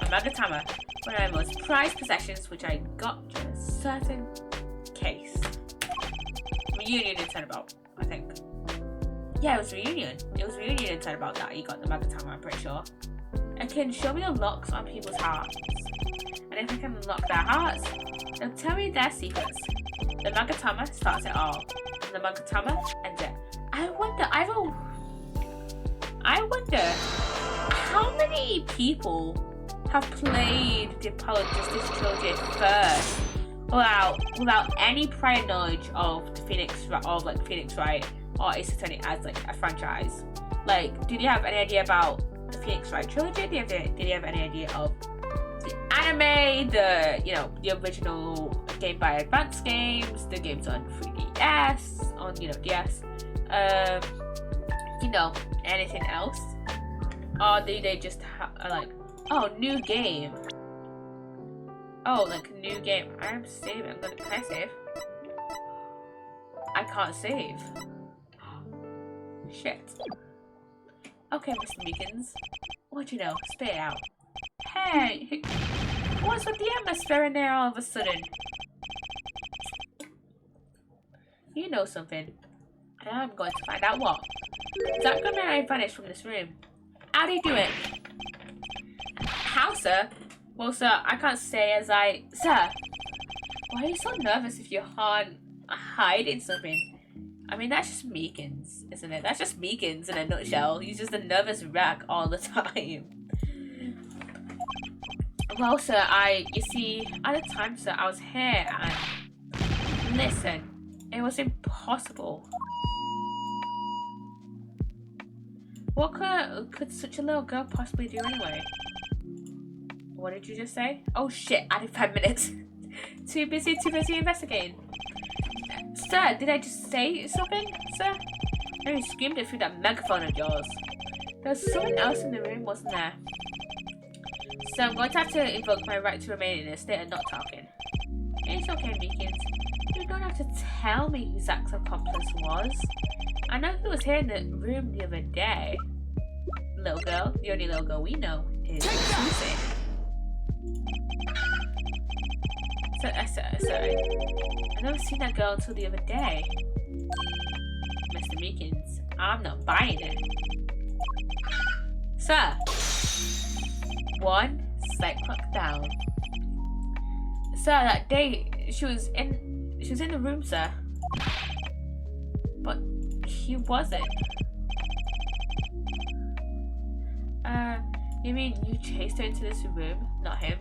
A Magatama, one of my most prized possessions, which I got in a certain case. Reunion inside about, I think. Yeah, it was Reunion. It was Reunion inside about that he got the Magatama, I'm pretty sure. It can show me the locks on people's hearts. And if I can unlock their hearts, they'll tell me their secrets. The Magatama starts it all. And the Magatama ends it. I wonder how many people have played the Apollo Justice Trilogy first without any prior knowledge of the Phoenix Wright or Ace Attorney as like a franchise. Like, did you have any idea about the Phoenix Wright trilogy? Did you have any idea of the anime, the original Game Boy Advance games, the games on 3DS, on DS, anything else? Or do they just new game? Oh, like new game. I'm saving. Can I save? I can't save. Shit. Okay, Mr. Meekins. What you know? Spit it out. Hey! What's with the atmosphere in there all of a sudden? You know something. And I'm going to find out what. Zach and I vanished from this room. How do you do it? How, sir? Well, sir, I can't say as I... Sir! Why are you so nervous if you can't hide in something? I mean, that's just Meekins, isn't it? That's just Meekins in a nutshell. He's just a nervous wreck all the time. Well, sir, you see, at the time, sir, I was here and... Listen, it was impossible. What could such a little girl possibly do anyway? What did you just say? Oh shit, added 5 minutes. Too busy investigating. Sir, did I just say something, sir? No, you screamed it through that megaphone of yours. There was someone else in the room, wasn't there? So I'm going to have to invoke my right to remain in a state of not talking. It's okay, Meekins. You don't have to tell me who Zach's accomplice was. I know he was here in the room the other day. Little girl, the only little girl we know is Susie. Sorry. I never seen that girl until the other day. Mr. Meekins, I'm not buying it. Sir! One slight clock down. Sir, that day she was in the room, sir. But he wasn't. You mean you chased her into this room, not him?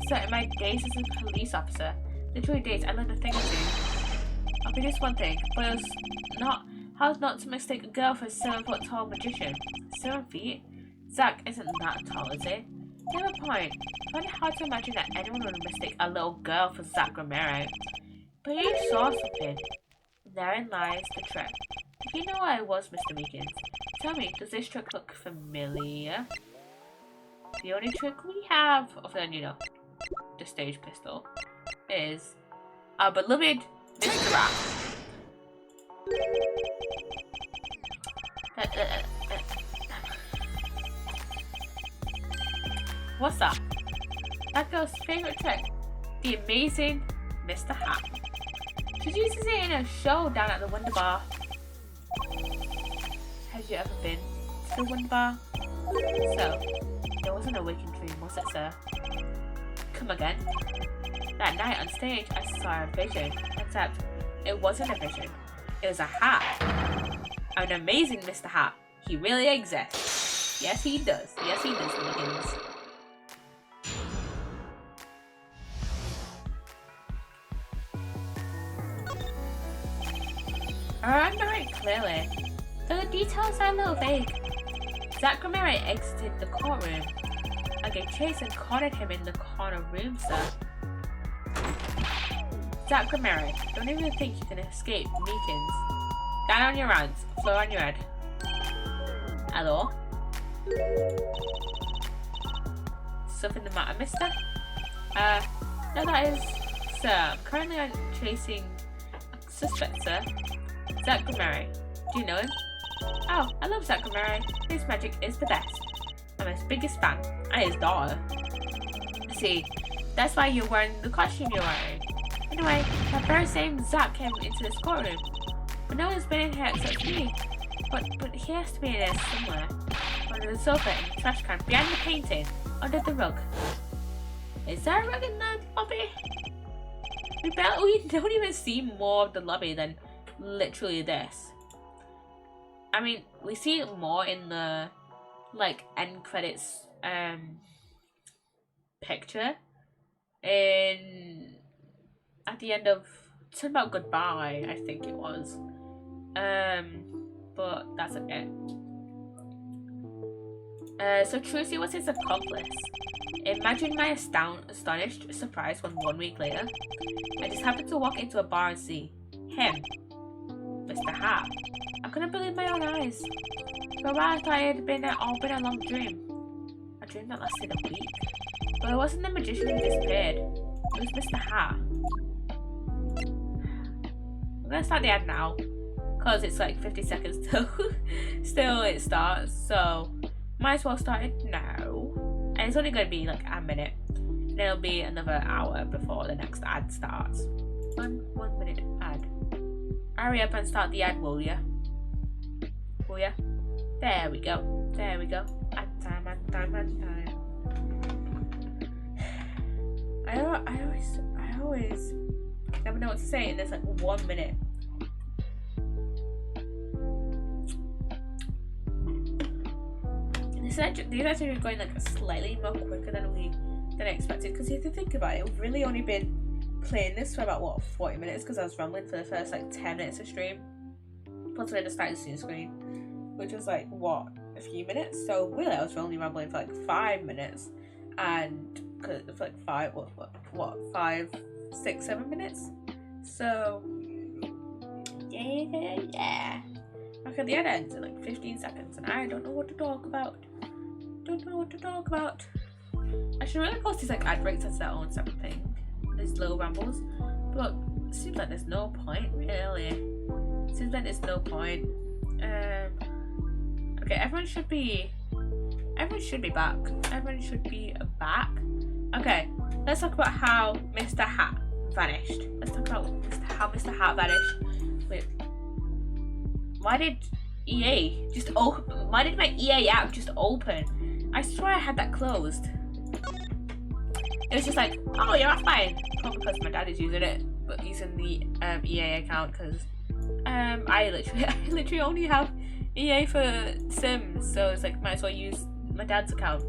So in my days as a police officer, literally days, I learned a thing or two. I'll be just one thing, but it was not how not to mistake a girl for a 7-foot tall magician. 7 feet? Zack isn't that tall, is he? Never point. I find it hard to imagine that anyone would mistake a little girl for Zack Romero. But you saw something. Therein lies the trick. If you know what I was, Mr. Meekins, tell me, does this trick look familiar? The only trick we have, other than, you know, the stage pistol, is our beloved Mr. Rat. What's that? That girl's favourite trick. The amazing Mr. Hat. She uses it in a show down at the Wonder Bar. Have you ever been to the Wonder Bar? So, it wasn't a waking dream, was it, sir? Come again? That night on stage, I saw a vision. Except, it wasn't a vision. It was a hat. An amazing Mr. Hat. He really exists. Yes, he does. Yes, he does, Meekins. I remember it clearly, though the details are a little vague. Zack Romero exited the courtroom. I gave chase and cornered him in the corner room, sir. Zack Romero, don't even think you can escape Meekins. Down on your hands, floor on your head. Hello? Something the matter, mister? No, that is... Sir, I'm currently chasing a suspect, sir. Zack Romero. Do you know him? Oh, I love Zack Romero. His magic is the best. I'm his biggest fan. And his daughter. See, that's why you're wearing the costume you're wearing. Anyway, that very same Zack came into this courtroom. But no one's been in here except me. But he has to be in here somewhere. Under the sofa, in the trash can, behind the painting, under the rug. Is there a rug in the lobby? We don't even see more of the lobby than literally this. I mean, we see it more in the like end credits picture in at the end of something about goodbye, I think it was. But that's okay. So Trucy was his accomplice. Imagine my astonished surprise when 1 week later, I just happened to walk into a bar and see him, Mr. Hat. I couldn't believe my own eyes. For a while I thought it had all been a long dream. A dream that lasted a week. But it wasn't the magician who disappeared. It was Mr. Hat. I'm gonna start the ad now, because it's like 50 seconds till it starts, so might as well start it now. And it's only gonna be like a minute. And it'll be another hour before the next ad starts. 1 minute ad. Hurry up and start the ad, will ya? Will ya? There we go. There we go. Ad time, ad time, ad time. I always never know what to say in this like 1 minute. These actually are going like slightly more quicker than I expected, because you have to think about it. I've really only been playing this for about what 40 minutes, because I was rambling for the first like 10 minutes of stream. Plus when I started seeing screen, which was like what, a few minutes. So really I was only rambling for like 5 minutes, and for like 5, 6, 7 minutes. So yeah. Okay, the ad ends in like 15 seconds, and I don't know what to talk about. I should really post these like ad breaks as their own separate thing. These little rambles, but it seems like there's no point really. Seems like there's no point. Okay, everyone should be back. Everyone should be back. Okay, let's talk about how Mr. Hat vanished. Let's talk about how Mr. Hat vanished. Wait, why did EA just open? Why did my EA app just open? I swear I had that closed. It was just like, oh, you're fine. Probably because my dad is using it, but using the EA account, because I literally only have EA for Sims, so it's like might as well use my dad's account.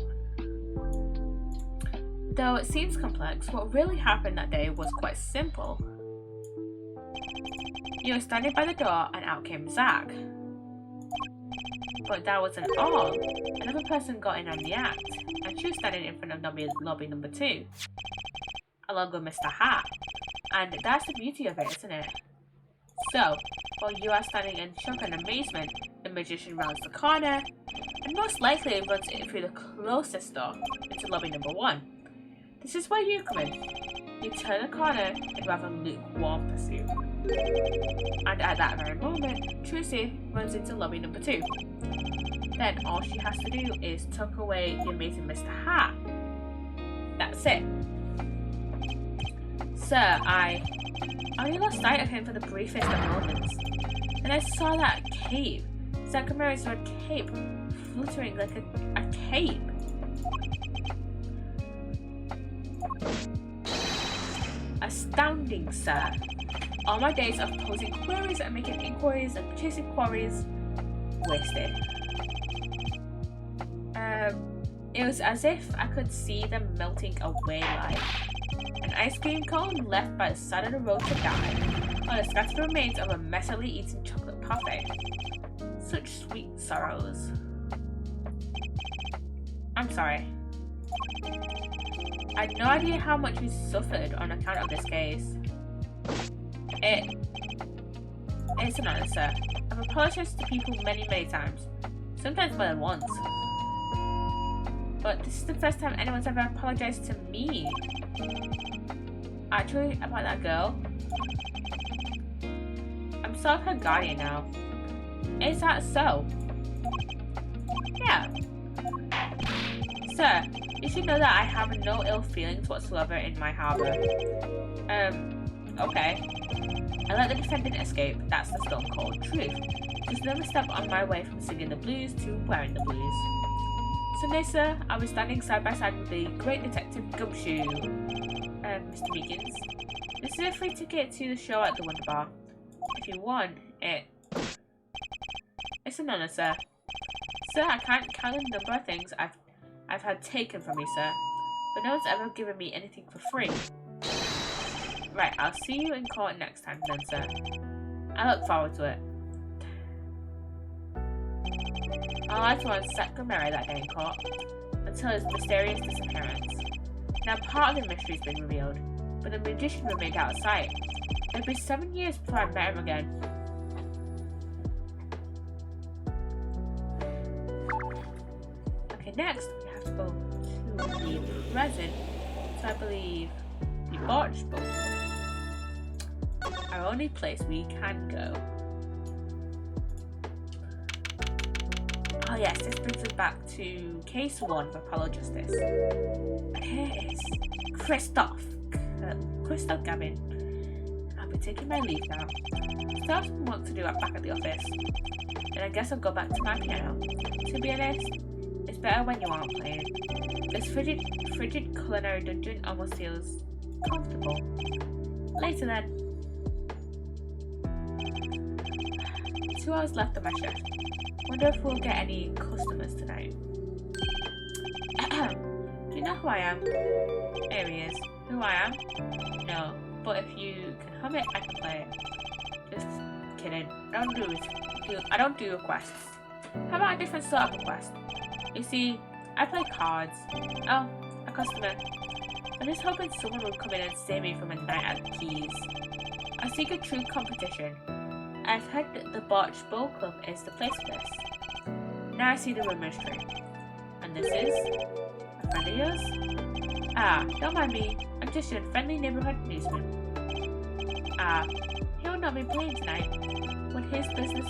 Though it seems complex, what really happened that day was quite simple. You were standing by the door and out came Zach. But that wasn't all. Another person got in on the act, and she was standing in front of lobby number 2, along with Mr. Hat. And that's the beauty of it, isn't it? So, while you are standing in shock and amazement, the magician rounds the corner, and most likely runs it through the closest door into lobby number 1. This is where you come in. You turn the corner in rather lukewarm pursuit. And at that very moment, Tracy runs into lobby number 2. Then all she has to do is tuck away the amazing Mr. Hat. That's it. Sir, I only lost sight of him for the briefest of moments. Then I saw that cape, Zachariah's red cape, fluttering like a cape. Astounding, sir. All my days of posing queries and making inquiries and chasing quarries wasted. It was as if I could see them melting away like an ice cream cone left by the side of the road to die, or the scattered remains of a messily eaten chocolate parfait. Such sweet sorrows. I'm sorry. I had no idea how much you suffered on account of this case. It's an honor, sir. I've apologized to people many times. Sometimes more than once. But this is the first time anyone's ever apologized to me. Actually, about that girl. I'm sort of her guardian now. Is that so? Yeah. Sir, you should know that I have no ill feelings whatsoever in my harbor. Okay. I let the defendant escape, that's the stone cold truth. Just never step on my way from singing the blues to wearing the blues. Sunday, sir, I'll be standing side by side with the great detective Gumshoe. Mr. Meekins. This is a free ticket to the show at the Wonder Bar. If you want it. It's an honor, sir. Sir, I can't count the number of things I've had taken from me, sir. But no one's ever given me anything for free. Right, I'll see you in court next time then, sir. I look forward to it. All I saw was Zach Mary that day in court, until his mysterious disappearance. Now part of the mystery's been revealed, but the magician remained out of sight. It'd be 7 years before I met him again. Okay, next we have to go to the present, so I believe the Borch Bowl. Our only place we can go. Oh yes, this brings us back to case 1 of Apollo Justice. And here is Christoph Gavin. I'll be taking my leave now. Still have some work to do back at the office. And I guess I'll go back to my piano. To be honest, it's better when you aren't playing. This frigid culinary dungeon almost feels comfortable. Later then. 2 hours left on my shift. Wonder if we'll get any customers tonight. Do you know who I am? Here he is. Who I am? No, but if you can hum it, I can play it. Just kidding. I don't do requests. How about a different sort of request? You see, I play cards. Oh, a customer. I'm just hoping someone will come in and save me from a night at the Keys. I seek a true competition. I've heard that the Borch Bowl Club is the place for this. Now I see the rumors true. And this is? A friend of yours? Ah, don't mind me. I'm just your friendly neighborhood newsman. Ah, he will not be playing tonight. When his business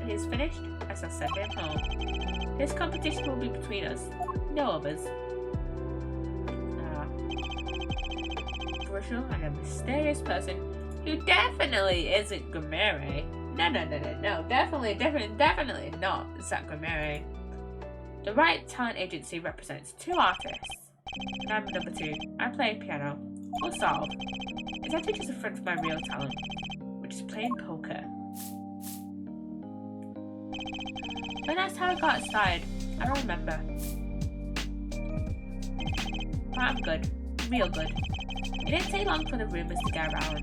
is finished, I shall send him home. This competition will be between us. No others. Ah. Brutal and a mysterious person who definitely isn't Grimere. No. Definitely not Zach Grimere. The Right Talent Agency represents 2 artists. And I'm number 2. I play piano. Or solve. It's actually just a front for my real talent, which is playing poker. But that's how I got started. I don't remember. But I'm good. Real good. It didn't take long for the rumors to get around.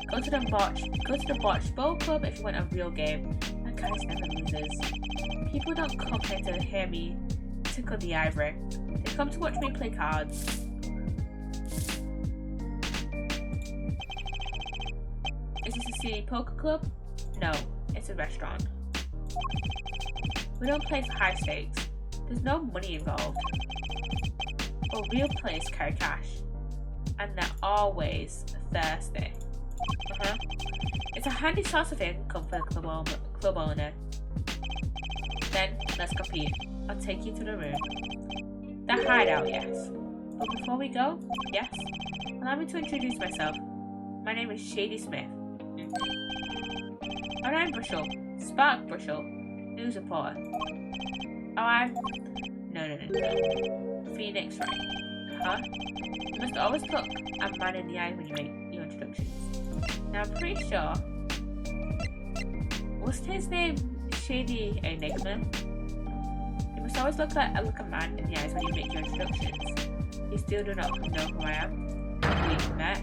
Go to the botched bowl club if you want a real game. That guy's never loses. People don't come here to hear me tickle the ivory. They come to watch me play cards. Is this a city poker club? No, it's a restaurant. We don't play for high stakes. There's no money involved. But real players carry cash. And they're always thirsty. It's a handy source of income for the club owner. Then, let's compete. I'll take you to the room. The hideout, yes. But before we go, yes, allow me to introduce myself. My name is Shady Smith. I'm Brushel, Spark Brushel, news reporter. Oh, I'm... No. Phoenix, right? Huh? You must always look a man in the eye when you make your introductions. Now, I'm pretty sure... What's his name? Shady Enigma? You must always look a man in the eyes when you make your introductions. You still do not know who I am? We've met.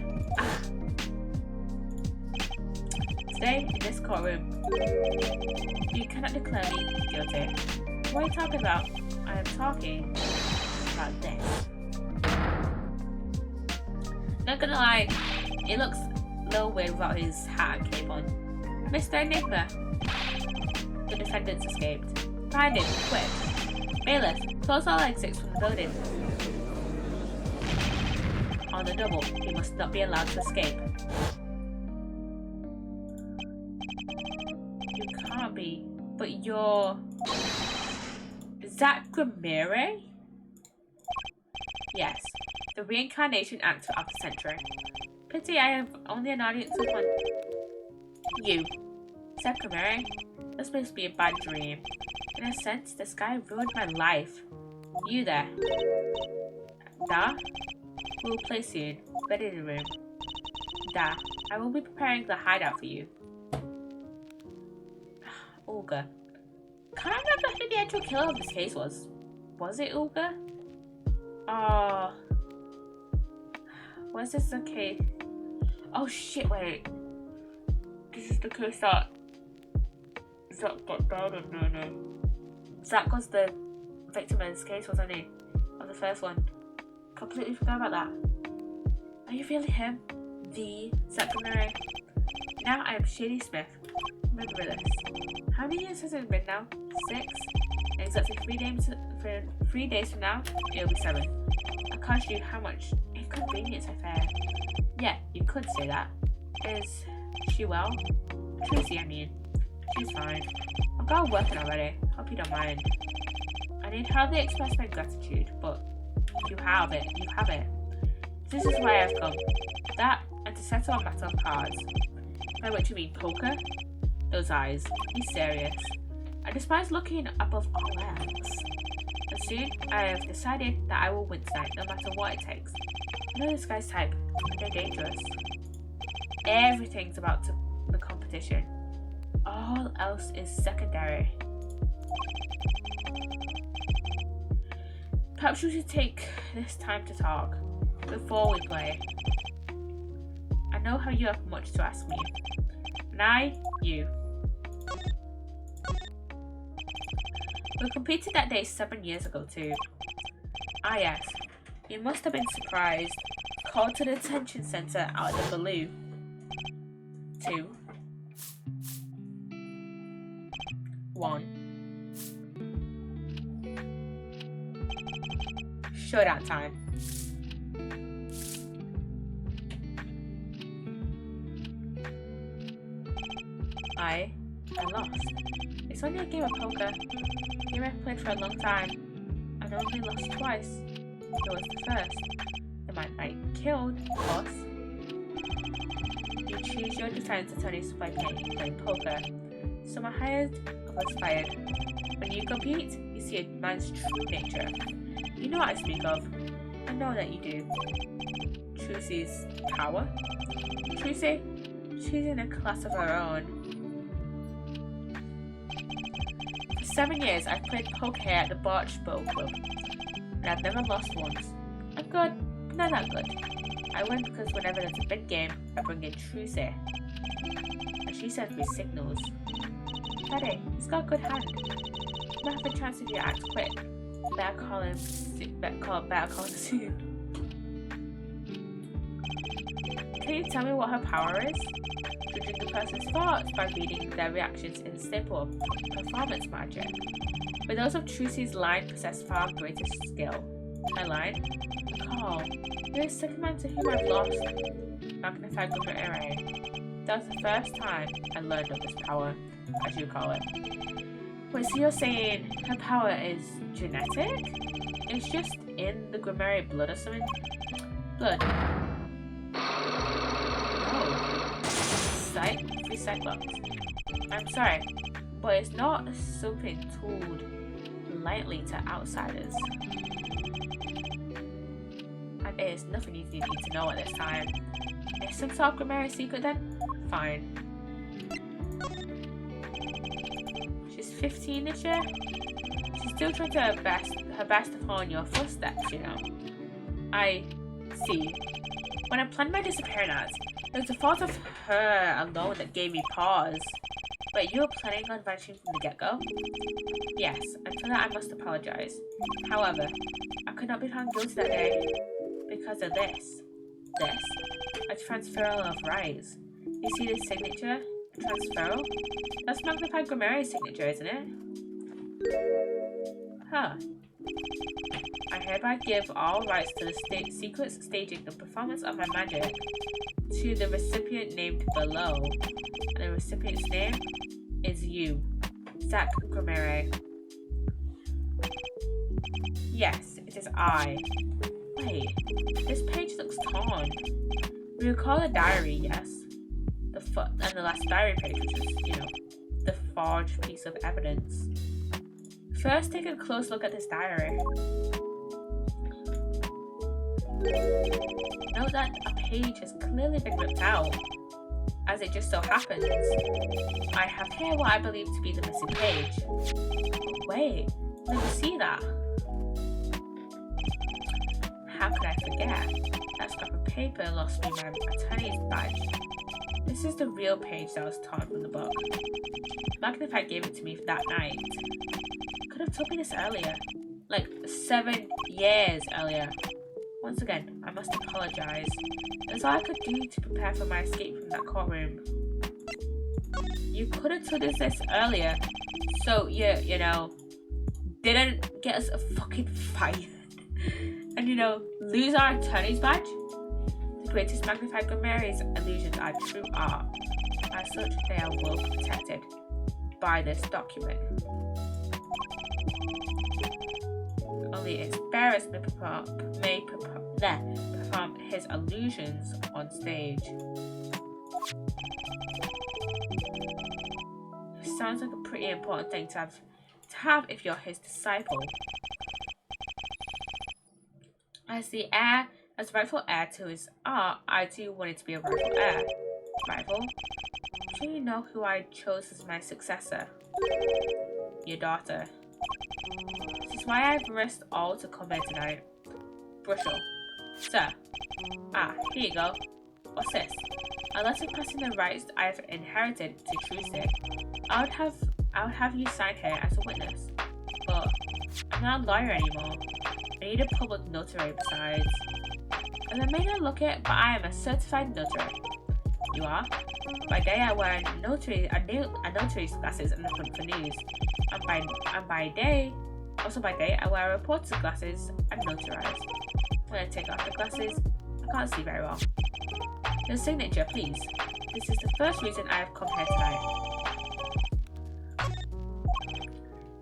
Today, in this courtroom, you cannot declare me guilty. What are you talking about? I am talking about this. Not gonna lie, it looks a little weird without his hat and cape on. Mr. Enigma. The defendants escaped. Find him, quick. Bailiff, close all exits from the building. On the double, he must not be allowed to escape. You can't be, but you're... Zach Gramere? Yes, the reincarnation actor of the century. Pity I have only an audience of one. You. Zach Gramere? This must be a bad dream. In a sense, this guy ruined my life. You there. Da? We will play soon. Ready in the room. Da. I will be preparing the hideout for you. Olga. Can't remember who the actual killer of this case was. Was it Olga? Oh. Was this the case? Oh shit, wait. This is the case that Zach got down. No. Zach was the victim in this case, wasn't he? Of the first one. Completely forgot about that. Are you really him? The Zach Gramere? Now I am Shady Smith. Remember this. How many years has it been now? 6? And exactly 3 days from now, it'll be 7. I can't show you how much inconvenience I fear. Yeah, you could say that. Is she well? Tracy, I mean. She's fine. I've got her working already. Hope you don't mind. I need hardly express my gratitude, but you have it. This is why I've come. That, and to settle a matter of cards. By which you mean poker? Those eyes. Be serious. I despise looking above all else. And soon, I have decided that I will win tonight, no matter what it takes. I know this guy's type. They're dangerous. Everything's about the competition. All else is secondary. Perhaps we should take this time to talk before we play. I know how you have much to ask me. And I, you. We competed that day 7 years ago too. Ah yes, you must have been surprised. Called to the detention centre out of the blue. 2. 1. Showdown time. I lost. It's only a game of poker. A game I've played for a long time. I've only lost twice. It was the first. The man I killed, of course. You choose your defense attorneys by playing poker. Some are hired, others fired. When you compete, you see a man's true nature. You know what I speak of. I know that you do. Trucy's power? Trucy? She's in a class of her own. For 7 years, I've played poker here at the Barch Bowl Club, and I've never lost once. I'm good. not that good. I win because whenever there's a big game, I bring in Trucy. And she sends me signals. Daddy, he's got a good hand. Might have a chance if you act quick. Better call him soon. Can you tell me what her power is? Judging the person's thoughts by reading their reactions in simple performance magic. But those of Trucy's line possess far greater skill. Her line? Call. You're the second man to whom I've lost. Magnified Gummer. That was the first time I learned of this power, as you call it. Wait, so you're saying her power is genetic? It's just in the Grimmeri blood or something? Blood. Oh. Free Cyclops. I'm sorry, but it's not something told lightly to outsiders. And it is nothing you need to know at this time. It's some sort of Grimmeri secret then? Fine. She's 15 this year. She's still trying to her best to follow in your footsteps, you know. I see. When I planned my disappearance, it was the thought of her alone that gave me pause. But you were planning on vanishing from the get-go? Yes, and for that I must apologize. However, I could not be found guilty that day because of this. This? A transferal of rights. You see this signature? A transferal? That's Magnified Grimmeri's signature, isn't it? Huh. I hereby give all rights to the secret staging and performance of my magic to the recipient named below. And the recipient's name is you, Zach Grimmeri. Yes, it is I. Wait, this page looks torn. We recall a diary, yes. And the last diary page, which is, you know, the forged piece of evidence. First, take a close look at this diary. Note that a page has clearly been ripped out, as it just so happens. I have here what I believe to be the missing page. Wait, let me see that. How could I forget? That scrap of paper lost me my attorney's badge. This is the real page that was torn from the book. Magnified gave it to me that night. Could have told me this earlier. Like 7 years earlier. Once again, I must apologize. That's all I could do to prepare for my escape from that courtroom. You could have told us this earlier, so you know, didn't get us fucking fired. And you know, lose our attorney's badge? The greatest Magnified Grimmeri's illusions are true art. As such, they are well protected by this document. Only its bearers may perform his illusions on stage. Sounds like a pretty important thing to have if you're his disciple. As rightful heir to his art, I too wanted to be a rightful heir. Rival? Do you know who I chose as my successor? Your daughter. This is why I've risked all to come here tonight. Brushel. Sir. Ah, here you go. What's this? A letter passing the rights I've inherited to Trucy. I would have you sign here as a witness. But I'm not a lawyer anymore. I need a public notary besides. And I may not look it, but I am a certified notary. You are? By day I wear notary's glasses and the front for news. And by day I wear reporter's glasses and notarize. When I take off the glasses, I can't see very well. Your signature, please. This is the first reason I have come here tonight.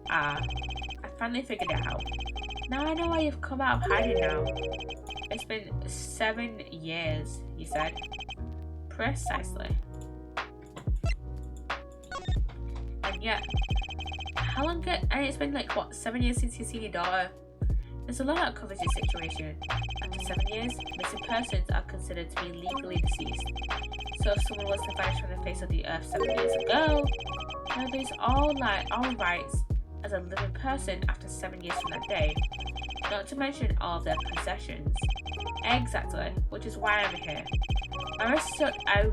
Ah, I finally figured it out. Now I know why you've come out of hiding now. It's been 7 years, you said. Precisely. And yet, and it's been like, what, 7 years since you've seen your daughter? There's a lot that covers your situation. After 7 years, missing persons are considered to be legally deceased. So if someone was to vanish from the face of the earth 7 years ago, they'll lose all rights as a living person after 7 years from that day, not to mention all of their possessions. Exactly, which is why I'm here. I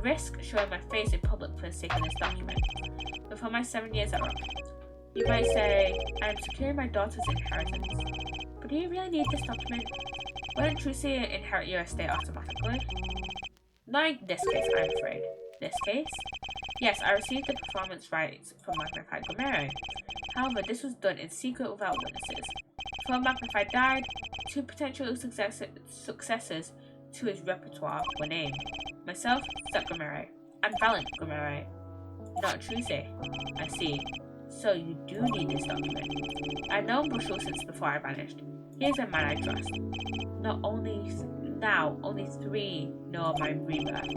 risk showing my face in public for the sake of this document, before my 7 years are up. You might say, I am securing my daughter's inheritance. But do you really need this document? Wouldn't Trucy inherit your estate automatically? Not in this case, I'm afraid. This case? Yes, I received the performance rights from Magnified Gomeri. However, this was done in secret without witnesses. Before Magnified died, 2 potential successors to his repertoire were named. Myself, Psssttt Gomeri, and Valiant Gomeri. Not Trucy. I see. So you do need this document. I've known Bushel since before I vanished. He is a man I trust. Only 3 know of my rebirth.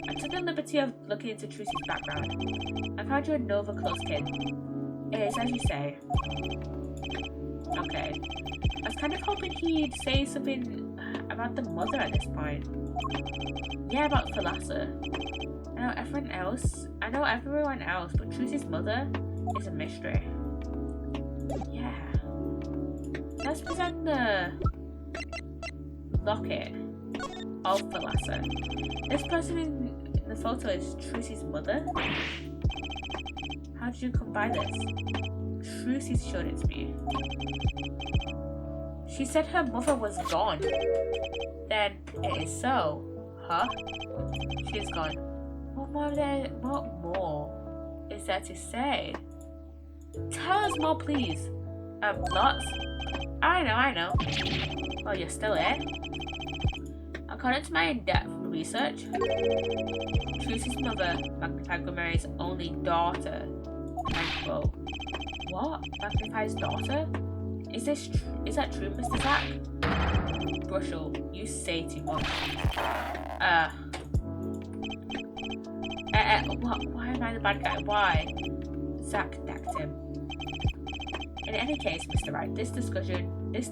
I took the liberty of looking into Trucy's background. I found you a Nova close kid. It is as you say. Okay. I was kind of hoping he'd say something about the mother at this point. Yeah, about Thalassa. I know everyone else, but Trucy's mother is a mystery. Yeah. Let's present the locket of Thalassa. This person in the photo is Trucy's mother. How did you come by this? Trucy showed it to me. She said her mother was gone. Then it is so. Huh? She is gone. What more is there to say? Tell us more, please. Lots? I know. Oh, you're still here? According to my in-depth research, Trucy's mother, Magnified Gomeri's only daughter. Quote. What? Magnified's daughter? Is that true, Mr. Zack? Bushel, you say too much. Why am I the bad guy? Why? Zack decked him. In any case, Mr. Wright, this discussion is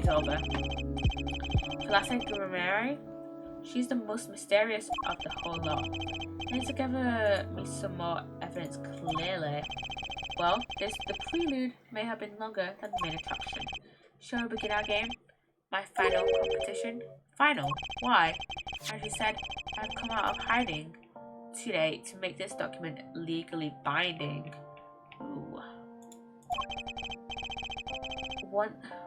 over. Thalassa Gomeri, she's the most mysterious of the whole lot. I need to gather me some more evidence clearly. Well, the prelude may have been longer than the main attraction. Shall we begin our game? My final competition? Final? Why? As you said, I've come out of hiding today to make this document legally binding. Ooh.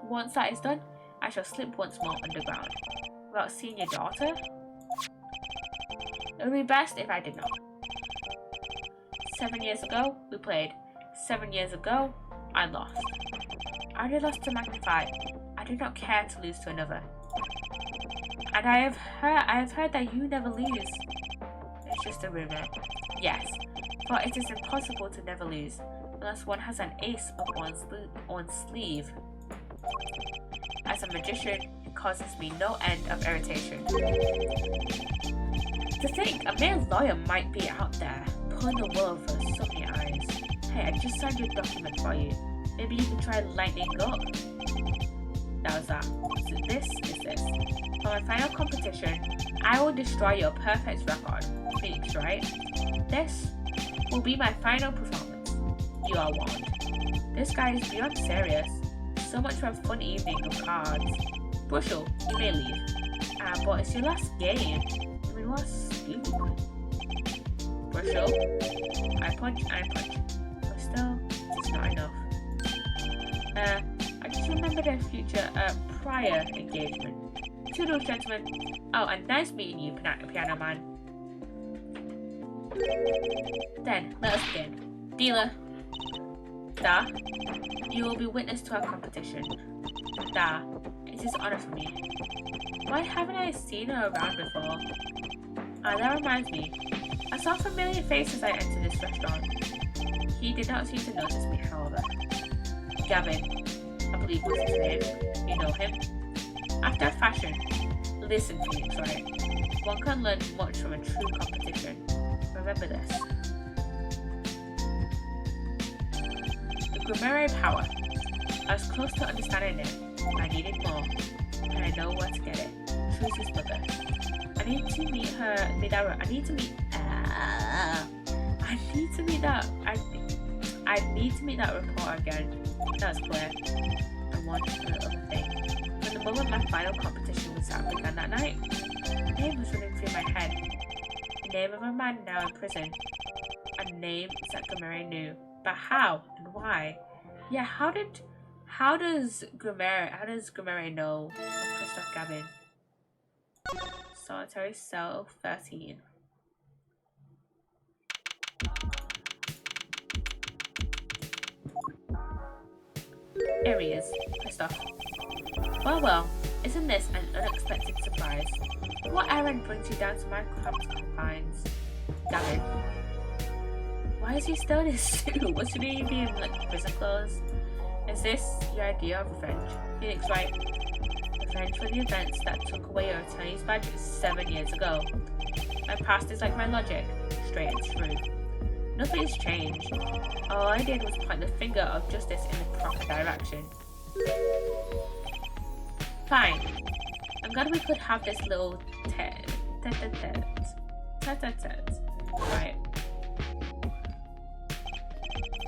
Once that is done, I shall slip once more underground. Without seeing your daughter? It would be best if I did not. 7 years ago, we played. 7 years ago, I lost. I already lost to Magnify. I do not care to lose to another. And I have heard that you never lose. It's just a rumor. Yes, for it is impossible to never lose, unless one has an ace up one's sleeve. As a magician, it causes me no end of irritation. To think, a mere lawyer might be out there, pulling the wool over so many eyes. Hey, I just signed your document for you. Maybe you can try lightening up. That was that. So this is this. For my final competition, I will destroy your perfect record. Phoenix, right? This will be my final performance. You are warned. This guy is beyond serious. So much for a fun evening of cards. Bushel, you may leave. But it's your last game. I mean, what's stupid? Bushel, I punch. But still, it's not enough. I just remembered a future, prior engagement. Toodles, gentlemen. Oh, and nice meeting you, Piano Man. Then, let us begin. Dealer. Da. You will be witness to our competition. Da. It is an honor for me. Why haven't I seen her around before? That reminds me. I saw familiar faces as I entered this restaurant. He did not seem to notice me, however. Gavin, I believe was his name. You know him? After a fashion. Listen, Phoenix, right? One can learn much from a true competition. Remember this. The Gomeri power. I was close to understanding it. I needed more. And I know where to get it. Trucy's mother. I need to meet her. I need to meet that. I need to meet that reporter again. That's clear. And one other thing. From the moment my final competition with Zach began that night, a name was running through my head. The name of a man now in prison. A name Zach Gomere knew. But how and why? Yeah, how does Gomere know of Christoph Gavin? Solitary cell 13. Here he is, Christoph. Well, isn't this an unexpected surprise? What errand brings you down to my cramped confines? Gavin. Why is he still in his suit? Shouldn't he be in like prison clothes? Is this your idea of revenge? Phoenix, right? Revenge for the events that took away your attorney's badge 7 years ago. My past is like my logic, straight and true. Nothing's changed. All I did was point the finger of justice in the proper direction. Fine. I'm glad we could have this little tete-a-tete. Right.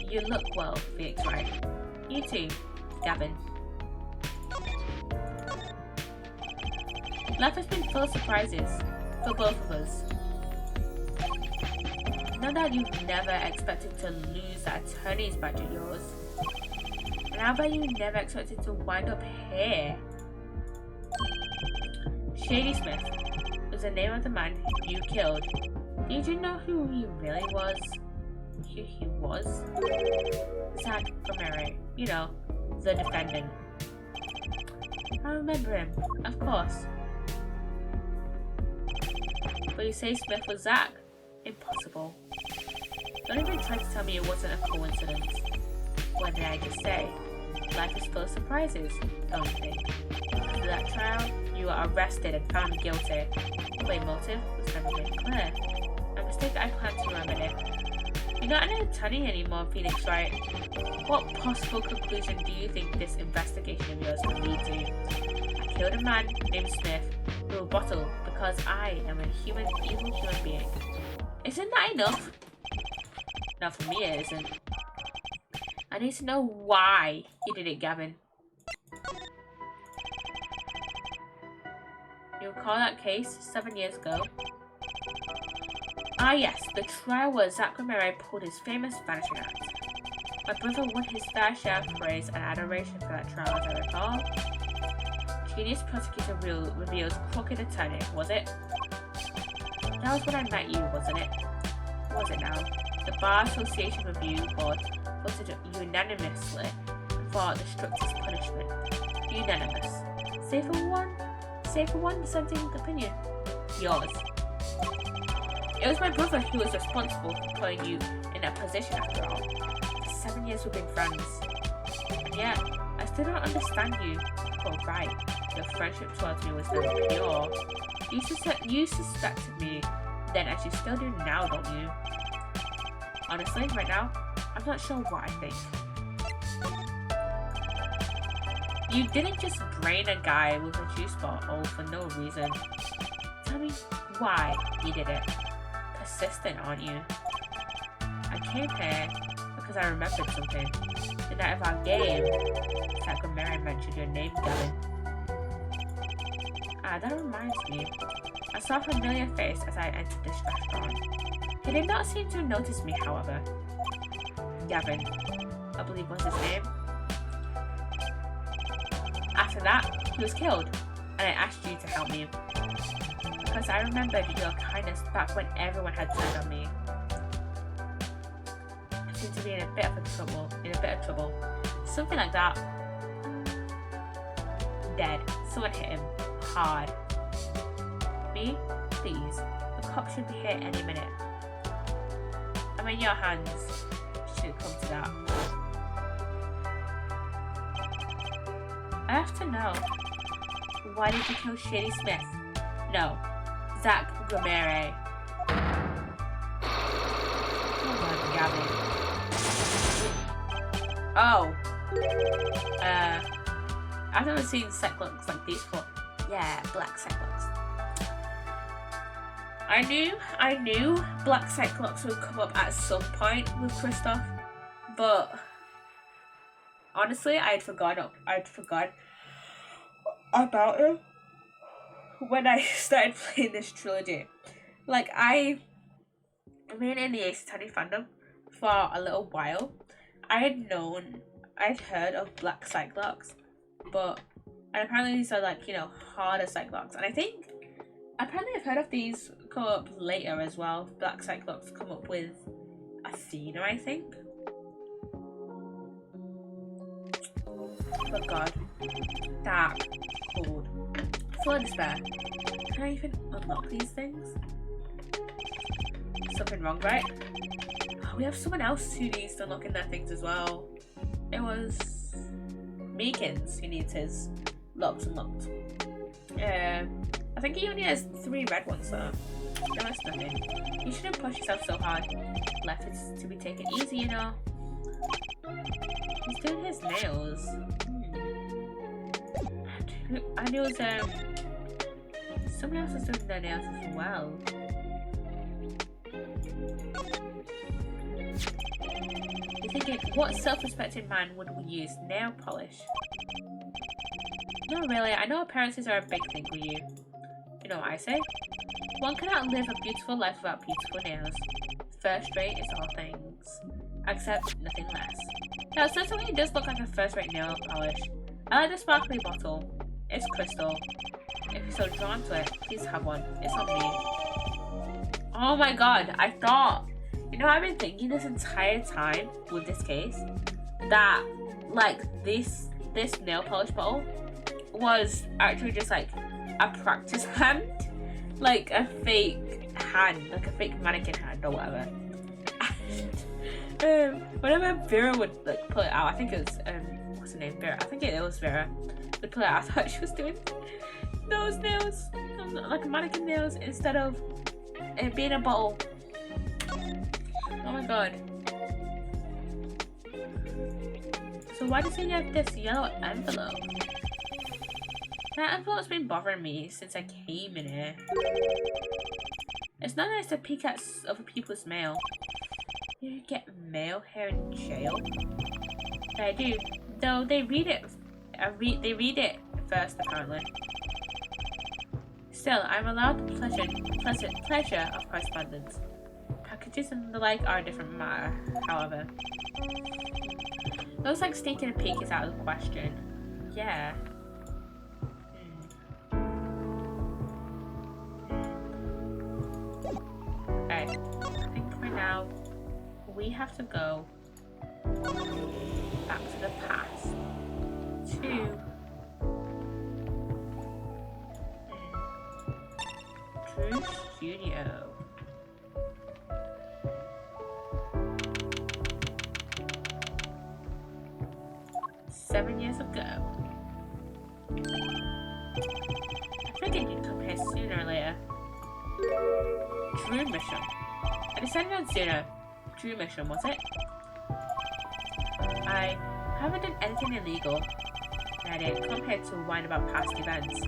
You look well, Phoenix, right? You too, Gavin. Life has been full of surprises for both of us. Know that you've never expected to lose that attorney's badge of yours. And I bet you never expected to wind up here. Shady Smith was the name of the man you killed. Did you know who he really was? Who he was? Zach Gomere, you know, the defendant. I remember him, of course. But you say Smith was Zach? Impossible. Don't even try to tell me it wasn't a coincidence. What did I just say? Life is full of surprises, don't you think? After that trial, you were arrested and found guilty. But motive was never made clear. A mistake that I plan to remedy. You're not an attorney anymore, Phoenix, right? What possible conclusion do you think this investigation of yours will lead to? I killed a man named Smith through a bottle because I am a evil human being. Isn't that enough? Not for me, it isn't. I need to know why you did it, Gavin. You recall that case 7 years ago? Ah yes, the trial where Zach Gomere pulled his famous vanishing act. My brother won his fair share of praise and adoration for that trial, as I recall. Genius prosecutor reveals crooked attorney, was it? That was when I met you, wasn't it? What was it now? The Bar Association Review Board voted unanimously for the strictest punishment. Unanimous. Save for one dissenting opinion. Yours. It was my brother who was responsible for putting you in that position after all. For 7 years we've been friends. And yet, I still don't understand you. But right, your friendship towards me was never pure. You suspected me then as you still do now, don't you? Honestly, right now, I'm not sure what I think. You didn't just brain a guy with a juice bottle for no reason. Tell me why you did it. Persistent, aren't you? I came here because I remembered something. The night of our game, Zach Gomere mentioned your name, Gavin. Ah, that reminds me. I saw a familiar face as I entered this restaurant. He did not seem to notice me, however. Gavin, I believe was his name. After that, he was killed, and I asked you to help me. Because I remembered your kindness back when everyone had turned on me. I seem to be in a bit of trouble. Something like that. Dead. Someone hit him. Hard. Me? Please. The cops should be here any minute. I'm in your hands. Should it come to that. I have to know. Why did you kill Shady Smith? No. Zach Gomere. Come on, Gavin. Oh. I've never seen cyclones like these before. Yeah, black cyclones. I knew black cyclones would come up at some point with Christoph. But honestly, I'd forgot about it when I started playing this trilogy. Like, I've been in the Psssttt fandom for a little while. I'd heard of Black Cyclops, but and apparently these are like, harder Cyclops. And I think apparently I've heard of these come up later as well. Black Cyclops come up with Athena, I think. Oh god. Dark. Cold. Full of despair. Can I even unlock these things? Something wrong, right? Oh, we have someone else who needs to unlock in their things as well. It was Meekins who needs his locks unlocked. I think he only has 3 red ones though. No, that's nothing. You shouldn't push yourself so hard. Life is to be taken easy, you know. He's doing his nails. I knew it was someone else was doing their nails as well. You're thinking, what self-respecting man would use nail polish? No, really, I know appearances are a big thing for you. You know what I say? One cannot live a beautiful life without beautiful nails. First rate is all things, except nothing less. Now, certainly it does look like a first-rate nail polish. I like the sparkly bottle. It's crystal. If you're so drawn to it, please have one. It's on me. Oh my god, I thought... I've been thinking this entire time with this case that, like, this nail polish bottle was actually just, like, a practice hand. Like, a fake hand. Like, a fake mannequin hand or whatever. And, whenever Vera would, like, pull it out, I think it was, what's her name? Vera. I think it was Vera. Would pull it out, I thought she was doing those nails. Like, mannequin nails instead of it being a bottle. Oh my god. So why does he have this yellow envelope? That envelope's been bothering me since I came in here. It's not nice to peek at other people's mail. You get mail here in jail? I do. Though they read it. They read it first, apparently. Still, I'm allowed the pleasure of correspondence. Packages and the like are a different matter, however. Looks like sneaking a peek is out of the question. Yeah. Okay, I think for now, we have to go back to the past. To... True Studio. Seven years ago. I figured you'd come here sooner or later. Drew mission. I decided on sooner. Drew mission, was it? I haven't done anything illegal. I didn't come here to whine about past events.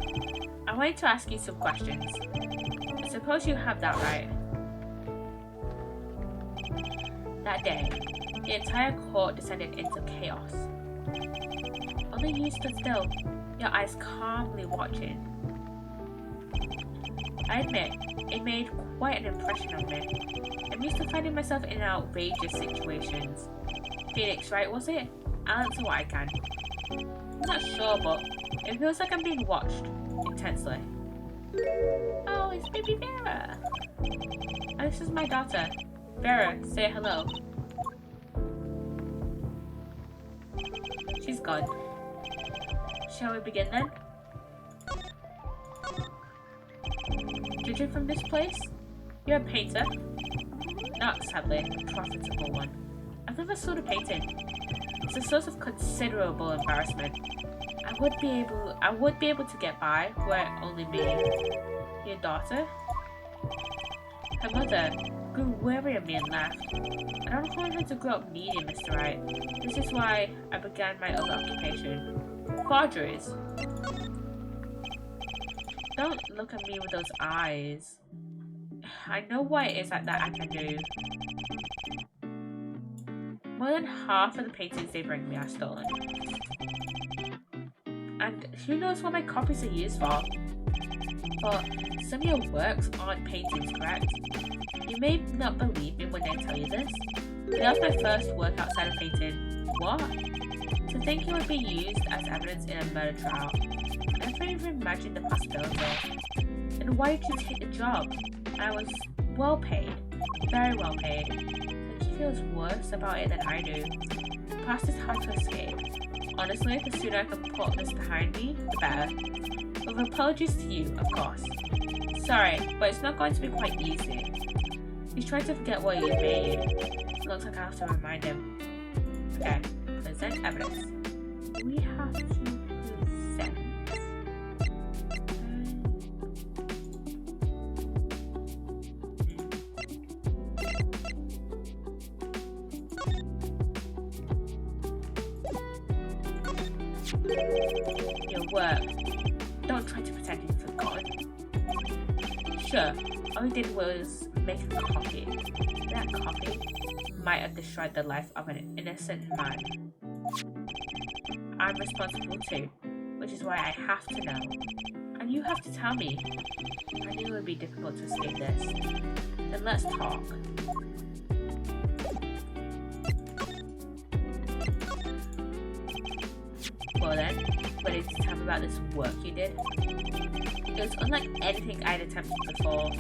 I wanted to ask you some questions. I suppose you have that right. That day, the entire court descended into chaos. Only you stood still, your eyes calmly watching. I admit, it made quite an impression on me. I'm used to finding myself in outrageous situations. Phoenix, right, was it? I'll answer what I can. I'm not sure, but it feels like I'm being watched intensely. Oh, it's baby Vera. Oh, this is my daughter. Vera, say hello. She's gone. Shall we begin then? Judging from this place, you're a painter. Not, sadly, a profitable one. I've never sold a painting. It's a source of considerable embarrassment. I would be able to get by were it only me. Your daughter? Her mother grew weary of me and laughed. I don't want her to grow up needy, Mr. Wright. This is why I began my other occupation. Forgeries. Don't look at me with those eyes. I know what it is that I can do. More than half of the paintings they bring me are stolen. And who knows what my copies are used for? But some of your works aren't paintings, correct? You may not believe me when I tell you this, but that was my first work outside of painting. What? To think it would be used as evidence in a murder trial. I never even imagined the possibility. And why did you take the job? I was well paid. Very well paid. He feels worse about it than I do. The past is hard to escape. Honestly, the sooner I can put this behind me, the better. With apologies to you, of course. Sorry, but it's not going to be quite easy. He's trying to forget what he made. Looks like I have to remind him. Okay, present evidence. We have to present. Your work. Don't try to pretend you've forgotten. Sure, all we did was make a copy. That copy might have destroyed the life of an innocent man. I'm responsible too, which is why I have to know. And you have to tell me. I knew it would be difficult to escape this. Then let's talk. Well then, ready to tell me about this work you did? It was unlike anything I'd attempted before.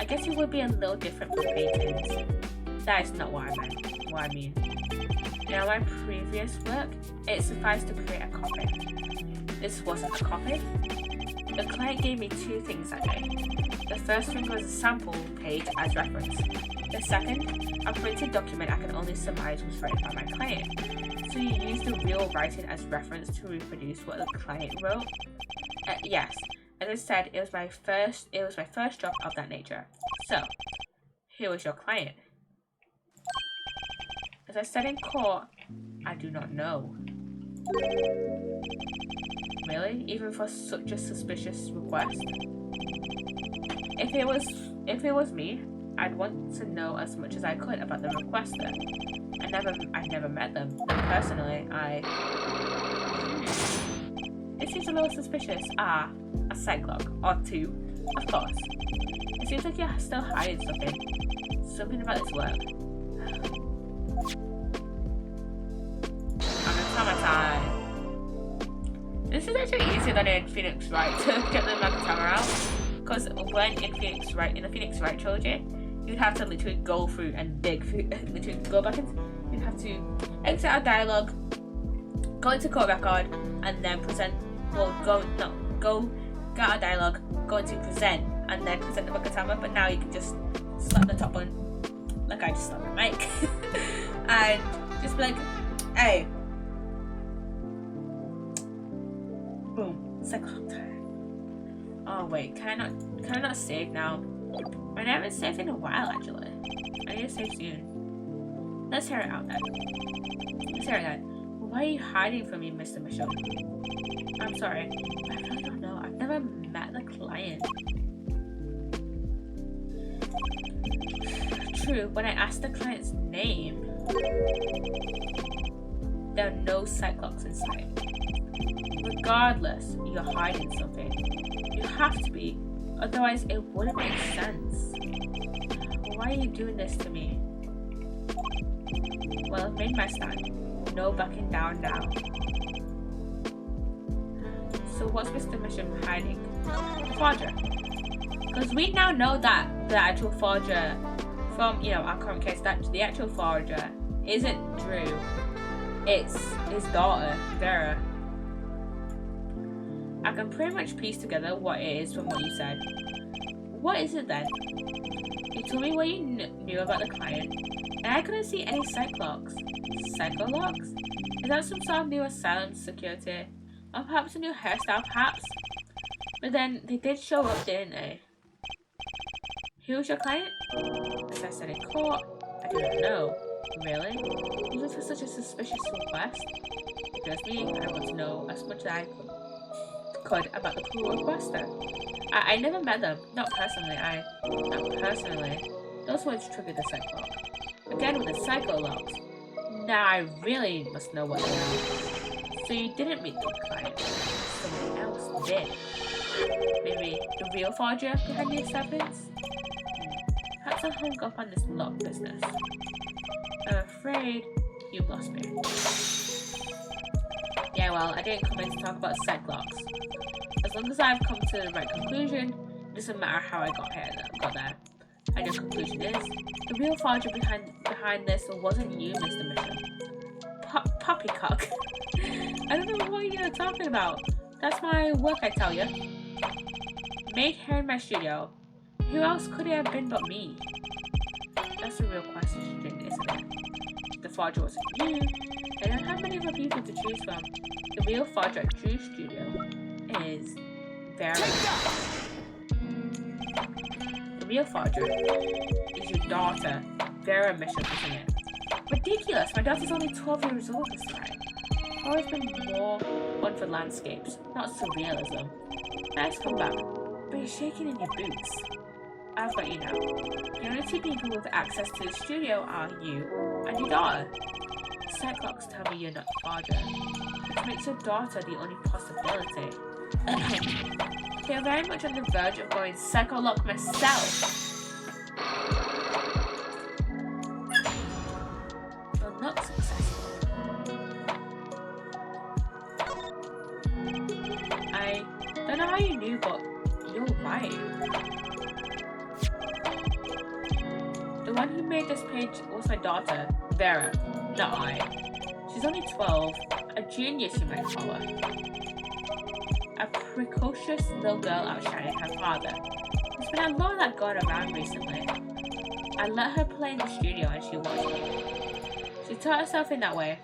I guess it would be a little different from paintings. That is not what I meant. What I mean. In my previous work, it sufficed to create a copy. This wasn't a copy. The client gave me two things that day. The first thing was a sample page as reference. The second, a printed document I can only surmise was written by my client. So you used the real writing as reference to reproduce what the client wrote? Yes. As I said, it was my first job of that nature. So, here was your client. As I said in court, I do not know. Really? Even for such a suspicious request? If it was me, I'd want to know as much as I could about the requester. I never met them. Personally, It seems a little suspicious. A cyclock. Or two. Of course. It seems like you're still hiding something. Something about this work. Time. This is actually easier than in Phoenix Wright to get the Magatama out. Because when in the Phoenix Wright trilogy, you'd have to literally go through and dig through, literally go back and you'd have to exit our dialogue, go into court record, and then present, go get our dialogue, go into present, and then present the Magatama. But now you can just slap the top button, like I just slapped the mic, and just be like, hey. Boom. Cyclock time. Oh wait, can I not save now? I haven't saved in a while actually. I need to save soon. Let's hear it out then. Why are you hiding from me, Mr. Michelle? I'm sorry, but I really don't know. I've never met the client. True, when I asked the client's name, there are no Cyclocks in sight. Regardless, you're hiding something. You have to be, otherwise it wouldn't make sense. Why are you doing this to me? Well, I've made my stand. No backing down now. So what's Mr. Mission hiding? Forger. Because we now know that the actual forger from, our current case, that the actual forger isn't Drew. It's his daughter, Vera. I can pretty much piece together what it is from what you said. What is it then? You told me what you knew about the client, and I couldn't see any Cyclocks. Cyclocks? Is that some sort of new asylum security? Or perhaps a new hairstyle, perhaps? But then, they did show up, didn't they? Who was your client? As I said in court, I do not know. Really? Even for such a suspicious request? Because me, I want to know as much as I could about the poor requester. I never met them. Not personally. Not personally. Those words triggered the Cyclock. Again with the Psycho locks. Now I really must know what they are. So you didn't meet the client. Someone else did. Maybe the real forger behind these evidence? Perhaps I hung up on this lock business. I'm afraid you've lost me. Yeah, well, I didn't come in to talk about set locks. As long as I've come to the right conclusion, it doesn't matter how I got there. And your conclusion is, the real forger behind this wasn't you, Mr. Mission. Poppycock. I don't know what you're talking about. That's my work, I tell you. Made here in my studio. Who else could it have been but me? That's the real question, isn't it? The forger wasn't you. I don't have many other people to choose from. The real forger at Drew's studio is Vera. The real forger is your daughter, Vera Mission, isn't it? Ridiculous! My daughter's only 12 years old this time. I've always been more one for landscapes, not surrealism. Nice comeback, but you're shaking in your boots. I've got you now. The only two people with access to the studio are you and your daughter. Cyclops tell me you're not the father, which makes your daughter the only possibility. You're very much on the verge of going psycho-lock myself. You're not successful. I don't know how you knew, but you're right. The one who made this page was my daughter, Vera, not I. She's only 12, a genius you might call her. A precocious little girl outshining her father. There's been a lot of that going around recently. I let her play in the studio and she watched me. She taught herself in that way.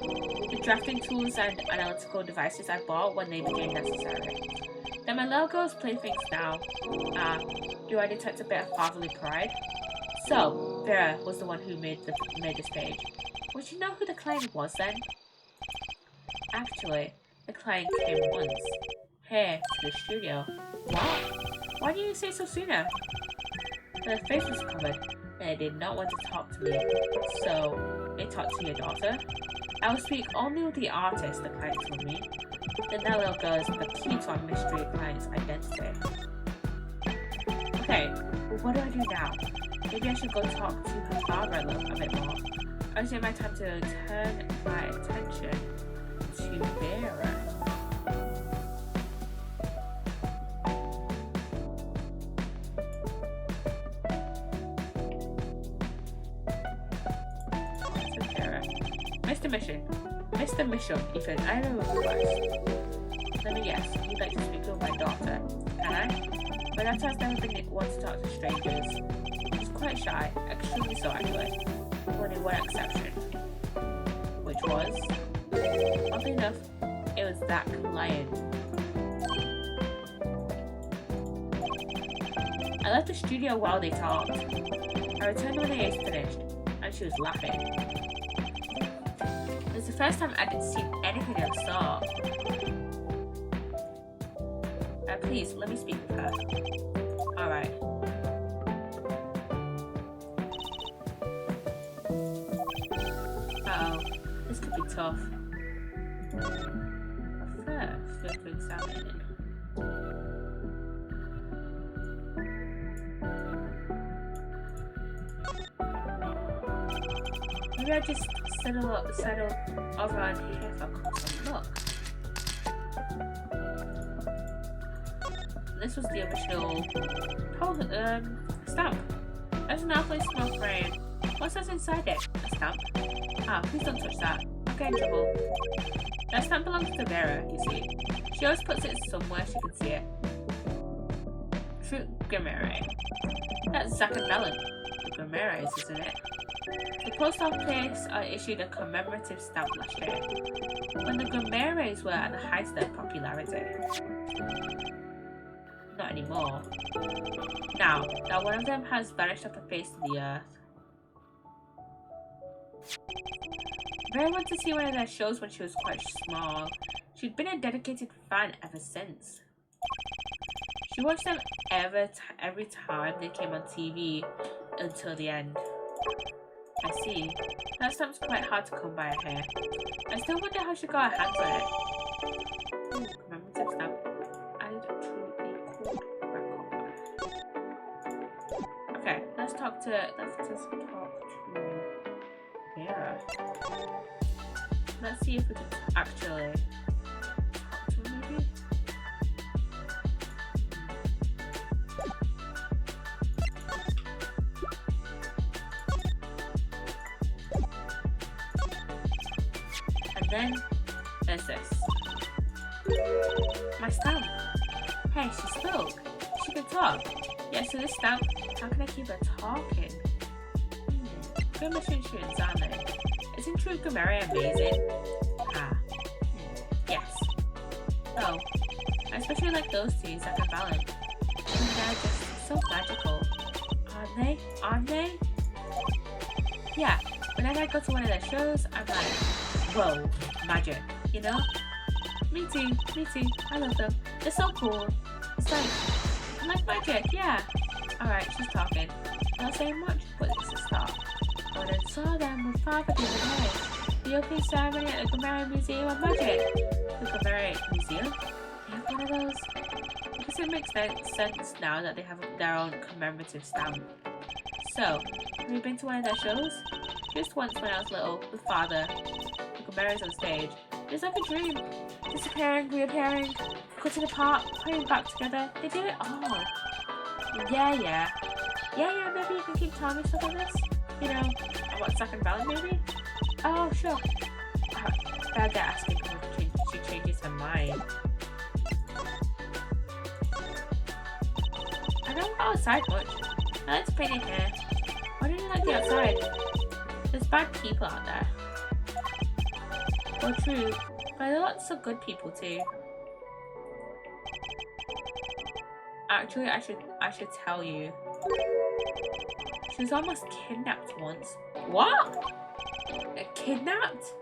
The drafting tools and analytical devices I bought when they became necessary. Then my little girl's playthings now. Do I detect a bit of fatherly pride? So, Vera was the one who made this page. Would you know who the client was then? Actually, the client came once. Here, to the studio. What? Why didn't you say so sooner? Their face was covered, and they did not want to talk to me. So, they talked to your daughter? I will speak only with the artist, the client told me. Then that little girl is the key to our mystery client's identity. Okay, well, what do I do now? Maybe I should go talk to her father a bit more. I was in my time to turn my attention to Vera. Mr. Mission, Ethan, I know who it was. Let me guess, you'd like to speak with my daughter, can I? My daughter has never been one to talk to strangers. She's quite shy, extremely so actually. Only one exception. Which was? Oddly enough, it was that client. I left the studio while they talked. I returned when they had finished, and she was laughing. It's the first time I'd seen anything I saw. Please, let me speak with her. Alright. Uh-oh, this could be tough. First, we have to examine. Maybe I just settle over on here for a closer look. This was the original stamp. There's an awfully small frame. What's that inside it? A stamp? Ah, please don't touch that. I'll get in trouble. That stamp belongs to Vera, you see. She always puts it somewhere she can see it. Fruit Grimmere. That's Zachabellum. The Grimmeres, isn't it? The post office issued a commemorative stamp last year, when the Grimmeres were at the height of their popularity. Not anymore. Now that one of them has vanished off the face of the earth. Vera went to see one of their shows when she was quite small. She'd been a dedicated fan ever since. She watched them every time they came on TV until the end. I see. That stamp's quite hard to come by here. I still wonder how she got her hands on it. Commemorative stamp. Added to the court record. Okay, let's talk to Vera. Let's see if we can actually talk to her maybe. And then there's this. My stamp. Hey, she spoke. She can talk. Yeah, so this stamp, how can I keep her talking? Good machines, aren't they? Isn't True Gumeri amazing? Yes. Oh, I especially like those two, Zack and Balin. And they're just so magical. Aren't they? Aren't they? Yeah, whenever I go to one of their shows, I'm like, whoa, magic, you know? Me too, I love them. They're so cool. It's like magic, yeah. Alright, she's talking. Not saying much, but it's a start. I went and saw them with Father the other day. The opening ceremony at the Gumeri Museum of Magic. The Gumeri Museum? They have one of those? Because it makes sense now that they have their own commemorative stamp. So, have you been to one of their shows? Just once when I was little, with Father. The Gumeri's on stage. It's like a dream. Disappearing, reappearing, cutting apart, putting back together. They do it all. Yeah, maybe you can keep telling me stuff like this. You know, about Zack and Balin maybe? Oh, sure. Bad get asking if she changes her mind. I don't go outside much. I like to paint in here. Why don't you like the outside? There's bad people out there. Well, true, but there are lots of good people too. Actually, I should tell you. She was almost kidnapped once. What? Kidnapped?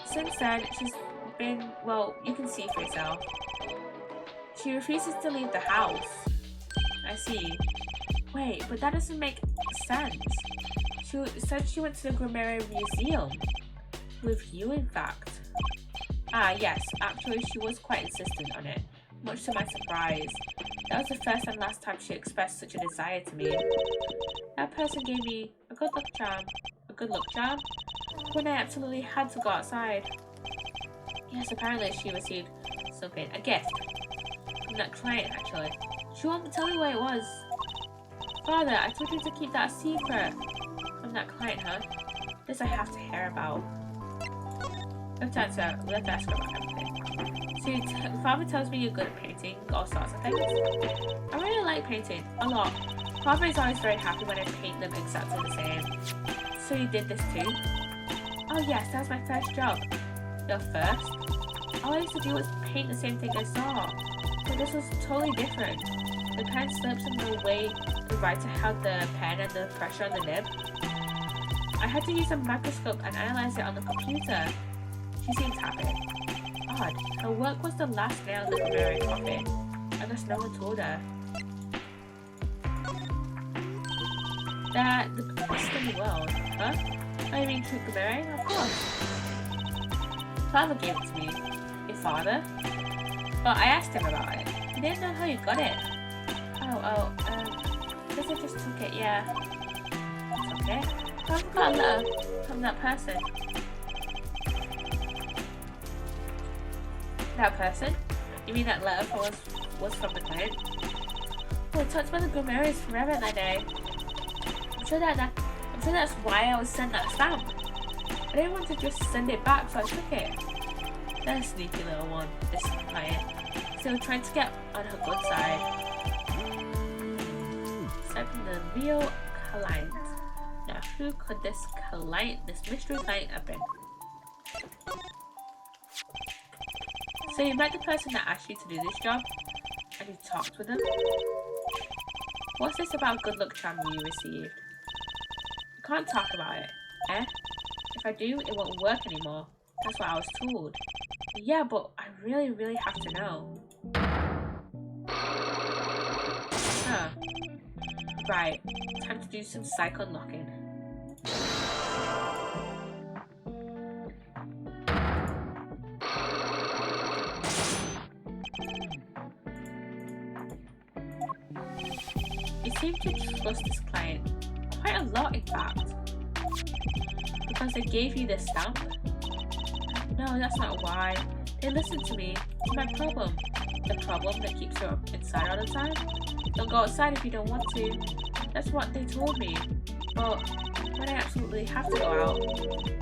Since then, she's been, well, you can see for yourself. She refuses to leave the house. I see. Wait, but that doesn't make sense. She said she went to the Gumeri Museum. With you, in fact. Yes, actually she was quite insistent on it, much to my surprise. That was the first and last time she expressed such a desire to me. That person gave me a good luck charm. A good luck charm? When I absolutely had to go outside. Yes, apparently she received something, a gift. From that client, actually. She won't tell me what it was. Father, I told you to keep that a secret. From that client, huh? This I have to hear about. Let's ask her about everything. So Father tells me you're good at painting all sorts of things. I really like painting, a lot. Father is always very happy when I paint them exactly the same. So you did this too? Oh yes, that was my first job. Your first? All I used to do was paint the same thing I saw. But this was totally different. The pen slips and the way the writer held the pen and the pressure on the nib. I had to use a microscope and analyze it on the computer. She seemed happy. Odd, her work was the last nail in the Gumeri coffin. I guess no one told her. The best in the world, huh? Oh, you mean True Gumeri? Of course. Father gave it to me. Your father? Well, I asked him about it. He didn't know how you got it. I guess I just took it, yeah. It's okay. I've got a letter from that person. That person? You mean that letter was from the client? Oh, it talks about the Gumeris forever that day. I'm sure that's why I was sent that stamp. I didn't want to just send it back, so I took it. That sneaky little one, this client. So trying to get on her good side. Aside from the real client. Now, who could this mystery client have been? So you met the person that asked you to do this job, and you talked with them? What's this about good luck charm you received? I can't talk about it, eh? If I do, it won't work anymore. That's what I was told. Yeah, but I really have to know. Huh. Right, time to do some psych unlocking. seem to trust this client quite a lot, in fact. Because they gave you this stamp? No, that's not why. They listened to me. It's my problem. The problem that keeps you inside all the time? Don't go outside if you don't want to. That's what they told me. But when I absolutely have to go out,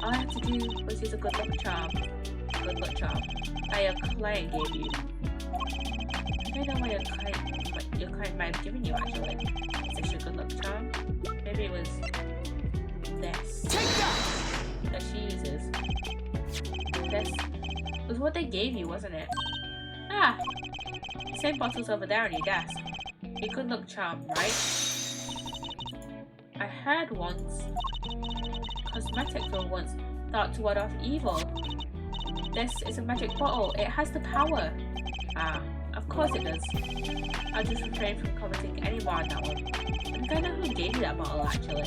all I have to do was use a good luck charm. Good luck charm that your client gave you. I don't know what your client might have given you actually. Is this your good luck charm? Maybe it was this that she uses. This was what they gave you, wasn't it? Ah! Same bottle's over there on your desk. Your good luck charm, right? I heard once cosmetics were once thought to ward off evil. This is a magic bottle. It has the power. Ah, of course it does. I'll just refrain from commenting any more on that one. I think I know who gave you that bottle actually.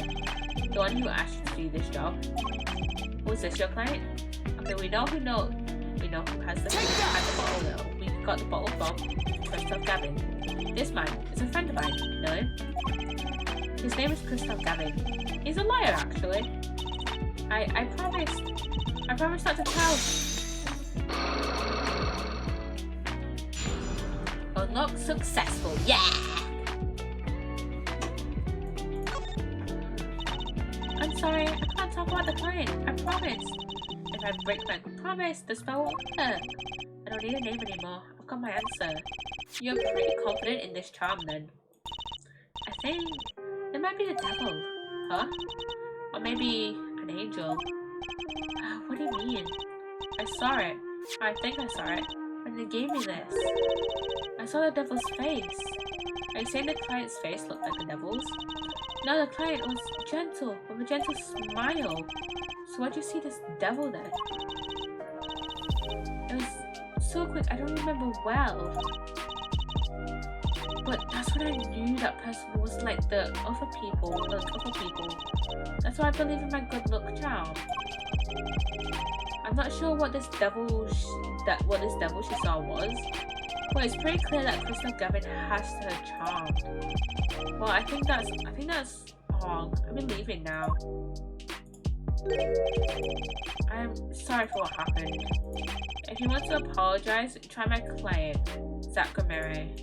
The one who asked you to do this job. Was this your client? Okay, we know who has the bottle though. We got the bottle from Christoph Gavin. This man is a friend of mine. Know him? His name is Christoph Gavin. He's a liar actually. I promised not to tell. Unlock successful, yeah! I'm sorry, I can't talk about the client, I promise. If I break my promise, the spell won't work. I don't need a name anymore, I've got my answer. You're pretty confident in this charm then. I think it might be the devil, huh? Or maybe an angel. What do you mean? I saw it. I think I saw it when they gave me this. I saw the devil's face. Are you saying the client's face looked like the devil's? No, the client was gentle, with a gentle smile. So why'd you see this devil then? It was so quick, I don't remember well. But that's when I knew that person was like the other people, That's why I believe in my good luck charm. I'm not sure what this devil she saw was, but it's pretty clear that Christoph Gavin has her charm. Well, I think that's wrong. I'm leaving now. I'm sorry for what happened. If you want to apologize, try my client, Zachary.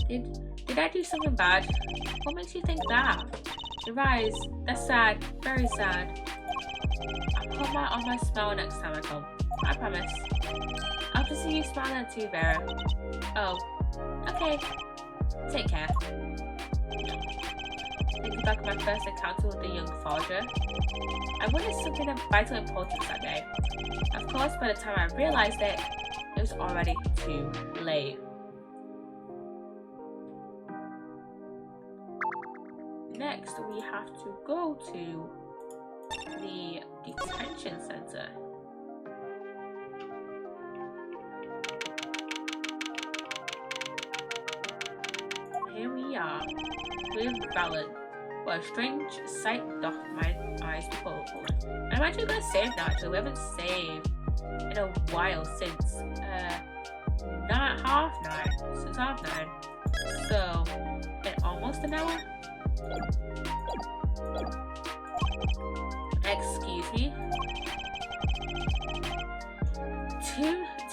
Did I do something bad? What makes you think that? Your eyes, that's sad, very sad. I'll put on my smile next time I come. I promise. I'll just see you smiling too, Vera. Oh, okay. Take care. Thinking back on my first encounter with the young forger, I witnessed something of vital importance that day. Of course, by the time I realized it, it was already too late. Next, we have to go to the detention center. Here we are, with Valen. What a strange sight doth mine eyes behold. I'm actually gonna save now, actually. We haven't saved in a while since since half nine. So in almost an hour. Excuse me.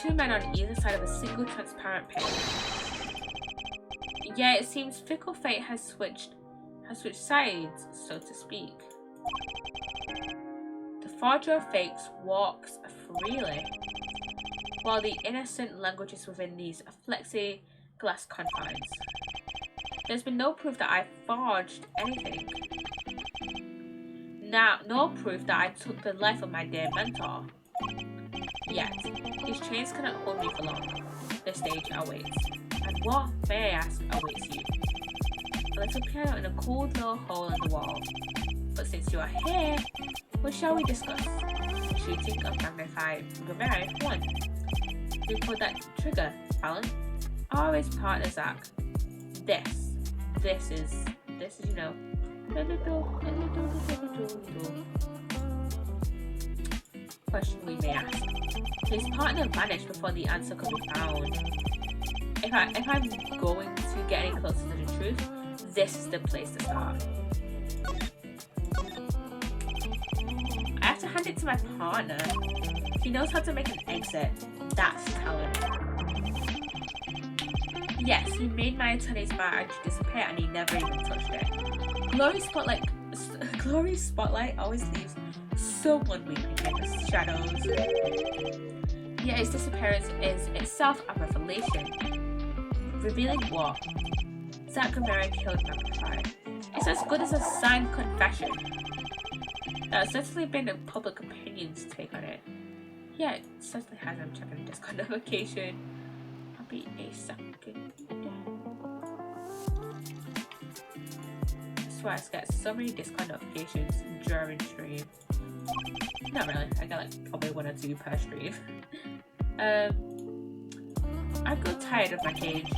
Two men on either side of a single transparent pane. Yeah, it seems fickle fate has switched sides, so to speak. The forger of fakes walks freely, while the innocent languages within these plexiglass confines. There's been no proof that I forged anything. Now, no proof that I took the life of my dear mentor. Yet, these chains cannot hold me for long. The stage awaits. And what, may I ask, awaits you? A little piano in a cool little hole in the wall. But since you are here, what shall we discuss? Shooting of magnified 1. Who pulled that trigger, Alan? Always partner Zach. This is, you know. Question we may ask. His partner vanished before the answer could be found. if I'm going to get any closer to the truth, this is the place to start. I have to hand it to my partner. He knows how to make an exit. That's talent. Yes, he made my attorney's badge disappear and he never even touched it. Glory's spotlight always leaves someone weeping in the shadows. Yet his disappearance is itself a revelation. Revealing what? Zack and Mary killed Magnify. It's as good as a signed confession. There's certainly been a public opinion's take on it. Yeah, it certainly has. I'm checking Discord notification. I'll be a second. I swear I get so many Discord notifications during stream. Not really, I get like probably 1 or 2 per stream. I got tired of my cage.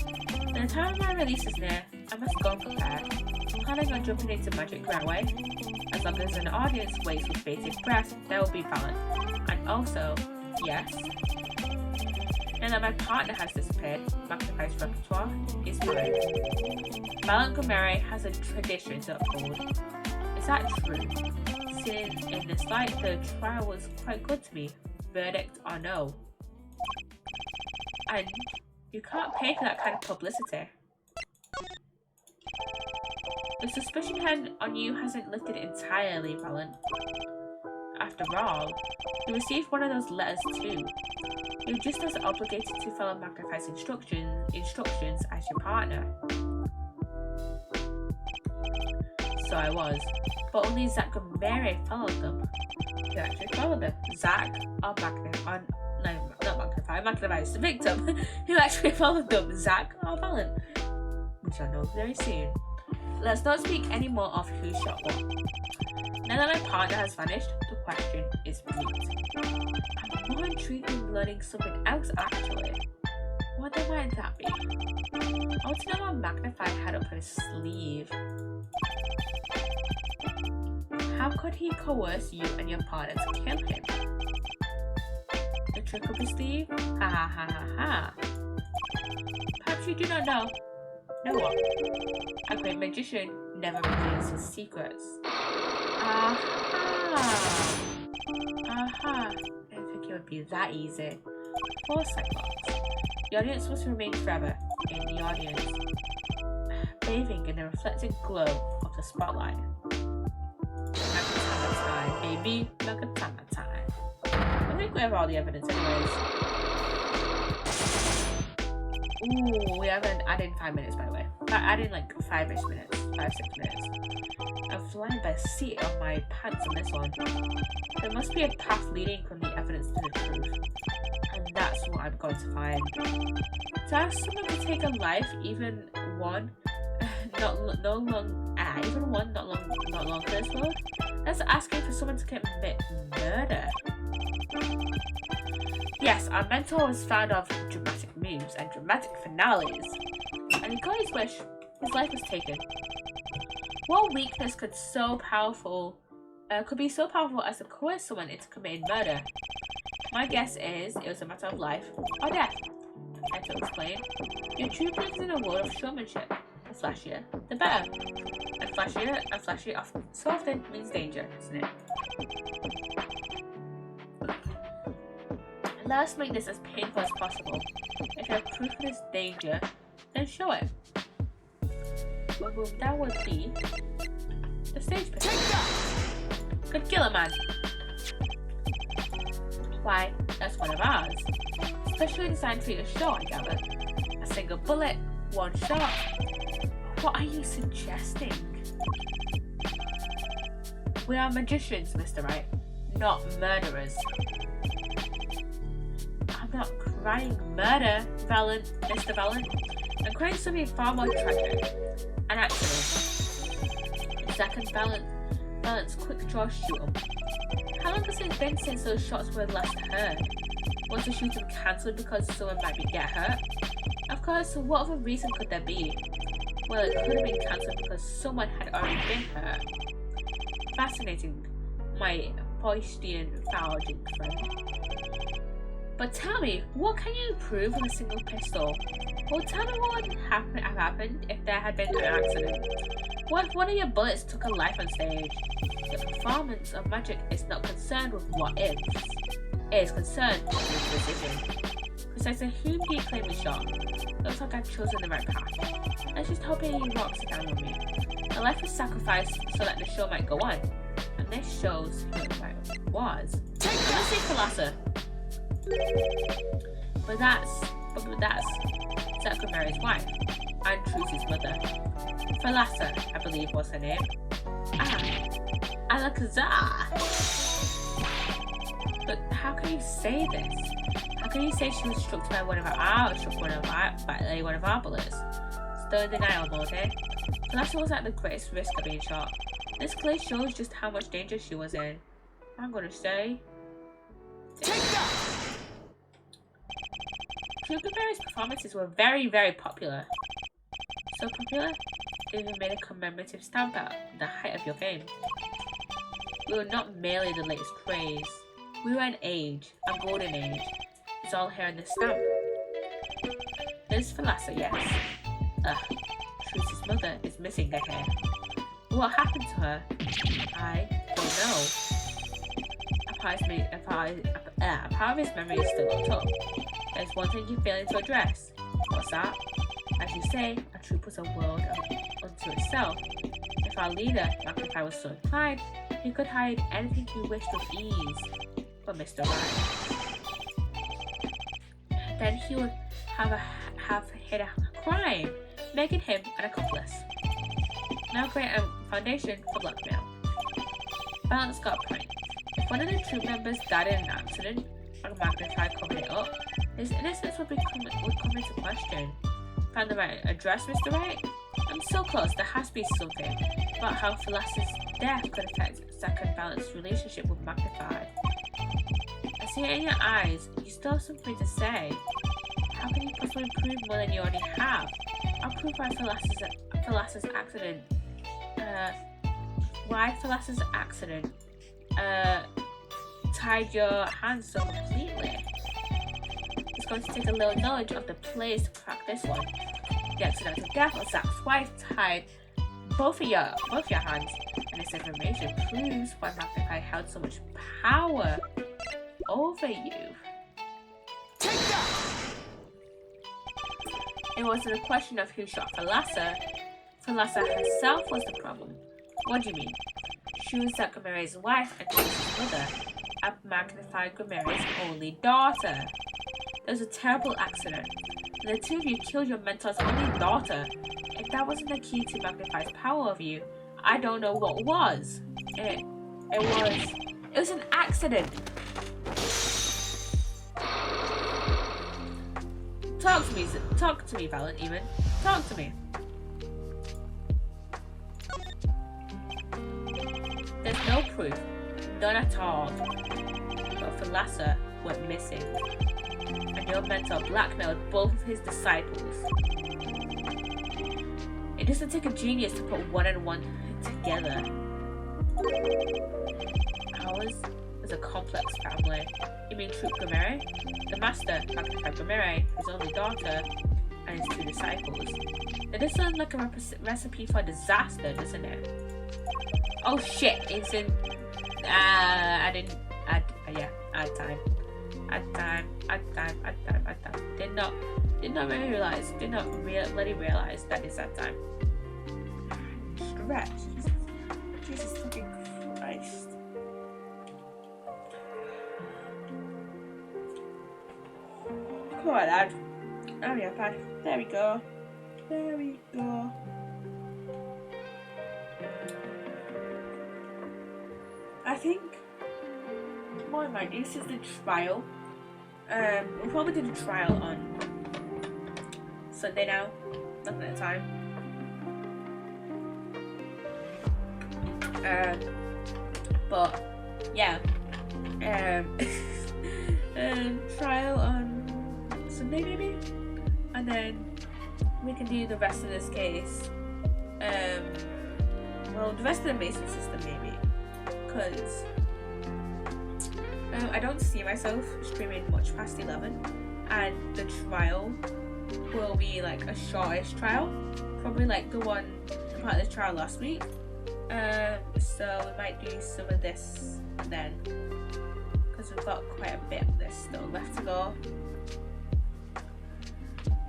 By the time my release is near, I must go and prepare. Planning on jumping into magic right away. As long as an audience waits with bated breath, there will be balance. And also, yes, now that my partner has disappeared, Magnify's repertoire is mine. Montgomery has a tradition to uphold. Is that true? Seeing in this light, the trial was quite good to me. Verdict or no? And you can't pay for that kind of publicity. The suspicion on you hasn't lifted entirely, Valen. After all, you received one of those letters too. You're just as obligated to follow Magnify's instructions as your partner. So I was, but only Zack and Mary followed them. Who actually followed them? Zack or Magnify? No, not Magnify. Magnify is the victim. Who actually followed them? Zack or Valen? We shall know very soon. Let's not speak any more of who shot what. Now that my partner has vanished, the question is moot. I'm more intrigued in learning something else actually. What might that be? I want to know what Magnify had up his sleeve. How could he coerce you and your partner to kill him? The trick up his sleeve? Ha ha ha ha ha. Perhaps you do not know. Know what? A great magician never reveals his secrets. Aha! Aha! I didn't think it would be that easy. Poor Cyclops. The audience must remain forever in the audience, bathing in the reflected glow of the spotlight. Magatama time, baby. Magatama time. I think we have all the evidence anyways. Ooh, we haven't added 5 minutes by the way. Adding like 5-ish minutes, 5-6 minutes. I'm flying by the seat of my pants on this one. There must be a path leading from the evidence to the truth. And that's what I'm going to find. To ask someone to take a life, even one, not long for this world, that's asking for someone to commit murder. Yes, our mentor was fond of dramatic moves and dramatic finales. And he got his wish. His life was taken. What weakness could be so powerful as to coerce someone into committing murder? My guess is it was a matter of life or death. I had to explain. Your true is in a world of showmanship. The flashier, the better. And flashy so often means danger, isn't it? Let's make this as painful as possible. If you have proof of this danger, then show it. What move that would be the stage picture. Could kill a man. Why, that's one of ours. Especially designed for your show, I gather. A single bullet, one shot. What are you suggesting? We are magicians, Mr. Wright, not murderers. I'm not crying murder, Mr. Valen. I'm crying something far more tragic. And actually, Zack and Valen's quick draw shoot 'em. How long has it been since those shots were last heard? Was the shooting cancelled because someone might get hurt? Of course, what other reason could there be? Well, it could have been cancelled because someone had already been hurt. – Fascinating, my Faustian friend. But tell me, what can you prove with a single pistol? Well, tell me what would have happened if there had been an accident. What if one of your bullets took a life on stage? The performance of magic is not concerned with what ifs. It is concerned with precision. Precisely whom do you claim we shot? Looks like I've chosen the right path. Let's just hope he walks it down with me. A life was sacrificed so that the show might go on. And this shows who it was. Let's see Psssttt. But that's Mary's wife, and Trucy's mother. Psssttt, I believe was her name. Alakazar. But how can you say this? How can you say she was struck by one of our bullets? Still in denial mode, eh? Psssttt was at the greatest risk of being shot. This clearly shows just how much danger she was in. I'm gonna say... Take that! Mary's performances were very, very popular. So popular, they even made a commemorative stamp at the height of your fame. We were not merely the latest craze. We were an age, a golden age. It's all here in this stamp. There's Psssttt, yes. Trucy's mother is missing her hair. What happened to her? I don't know. A part of his memory is still locked up. There's one thing you're failing to address. What's that? As you say, a troop was a world unto itself. If our leader, Magnify, was so inclined, he could hide anything he wished with ease. But Mr. Right. Then he would have hid a crime, making him an accomplice. Now create a foundation for blackmail. Balance got a point. If one of the troop members died in an accident, and Magnify covered it up, his innocence would come into question. Found the right address, Mr. Right? I'm so close, there has to be something about how Psst's death could affect Second Balance relationship with Magnify. I see it in your eyes, you still have something to say. How can you possibly prove more than you already have? I'll prove why Psst's accident tied your hands so completely. It's going to take a little knowledge of the plays to crack this one. The accidental death of Zack's wife tied both your hands, and this information proves why Magnify held so much power over you. Take that! It wasn't a question of who shot Psssttt. Psssttt herself was the problem. What do you mean? She was Zack Grimeri's wife and Trucy's mother, and Magnify Grimeri's only daughter. There was a terrible accident, and the two of you killed your mentor's only daughter. If that wasn't the key to Magnify's power over you, I don't know what was. It was an accident. Talk to me, Valen, even. Talk to me. There's no proof, none at all. But Psssttt went missing, and your mentor blackmailed both of his disciples. It doesn't take a genius to put one and one together. Ours is a complex family. You mean Troop Grimeri? The master, Magnify Grimeri, his only daughter, and his two disciples. It does sound like a recipe for disaster, doesn't it? Oh shit, it's in... I had time. Did not really realize that it's that time. Stretch. Jesus fucking Christ. Come on, lad. Oh yeah, pad. There we go. I think more like this is the trial. We'll probably do the trial on Sunday now. Nothing at a time. But yeah. Trial on Sunday maybe? And then we can do the rest of this case. Well, the rest of the Mason system maybe. Because I don't see myself streaming much past 11, and the trial will be like a shortish trial, probably like the one part of the trial last week. So we might do some of this then, because we've got quite a bit of this still left to go.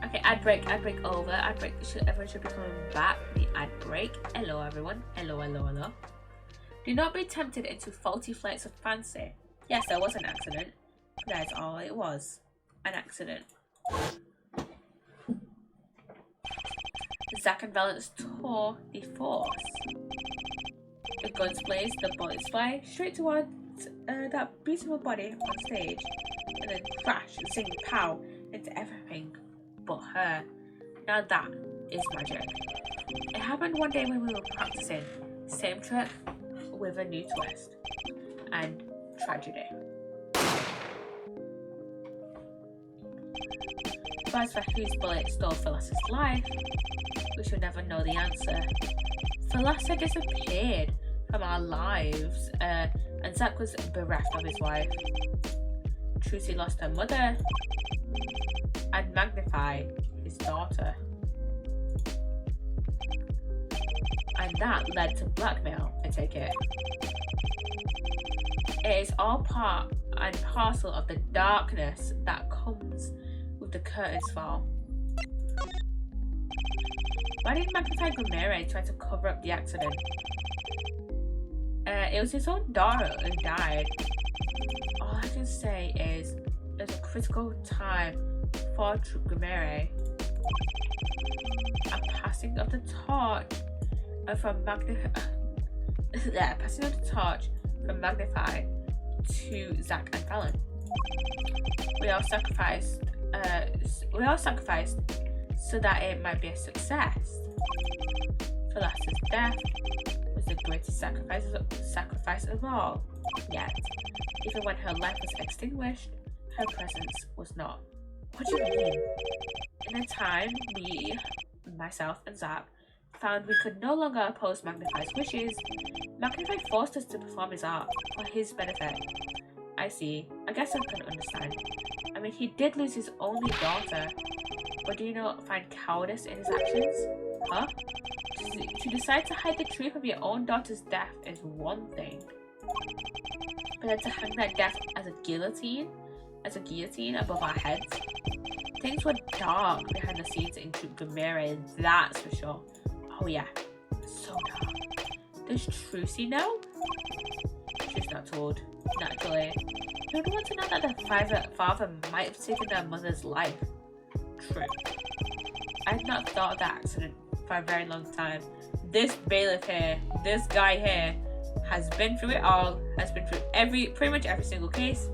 Okay, ad break over. Everyone should be coming back. The ad break. Hello everyone. Hello. Do not be tempted into faulty flights of fancy. Yes, there was an accident. That's all it was. An accident. Zack and Valence tore the force. The guns blaze, the bullets fly straight towards that beautiful body on stage, and then crash, zing, pow into everything but her. Now that is magic. It happened one day when we were practicing. Same trick with a new twist. And tragedy. But as for whose bullet stole Phyllis's life, we should never know the answer. Phyllis had disappeared from our lives, and Zack was bereft of his wife. Trucy lost her mother, and Magnify his daughter. And that led to blackmail, I take it. It is all part and parcel of the darkness that comes with the curtains fall. Why did Magnify Grimere try to cover up the accident? It was his own daughter who died. All I can say is it was a critical time for Grimere. A passing of the torch from Magnify to Zack and Fallon. We all sacrificed so that it might be a success. Phyllis's death was the greatest sacrifice of all. Yet, even when her life was extinguished, her presence was not. What do you mean? In a time, we, myself and Zack, found we could no longer oppose Magnify's wishes, Magnify forced us to perform his art for his benefit. I see. I guess I can understand. I mean, he did lose his only daughter, but do you not find cowardice in his actions? Huh? To decide to hide the truth of your own daughter's death is one thing, but then to hang that death as a guillotine above our heads? Things were dark behind the scenes in Grimere, that's for sure. Oh yeah, so dark. Does Trucy know? She's not told. Naturally. Who would want to know that their father might have taken their mother's life? True. I've not thought of that accident for a very long time. This bailiff here, this guy here, has been through it all, has been through pretty much every single case,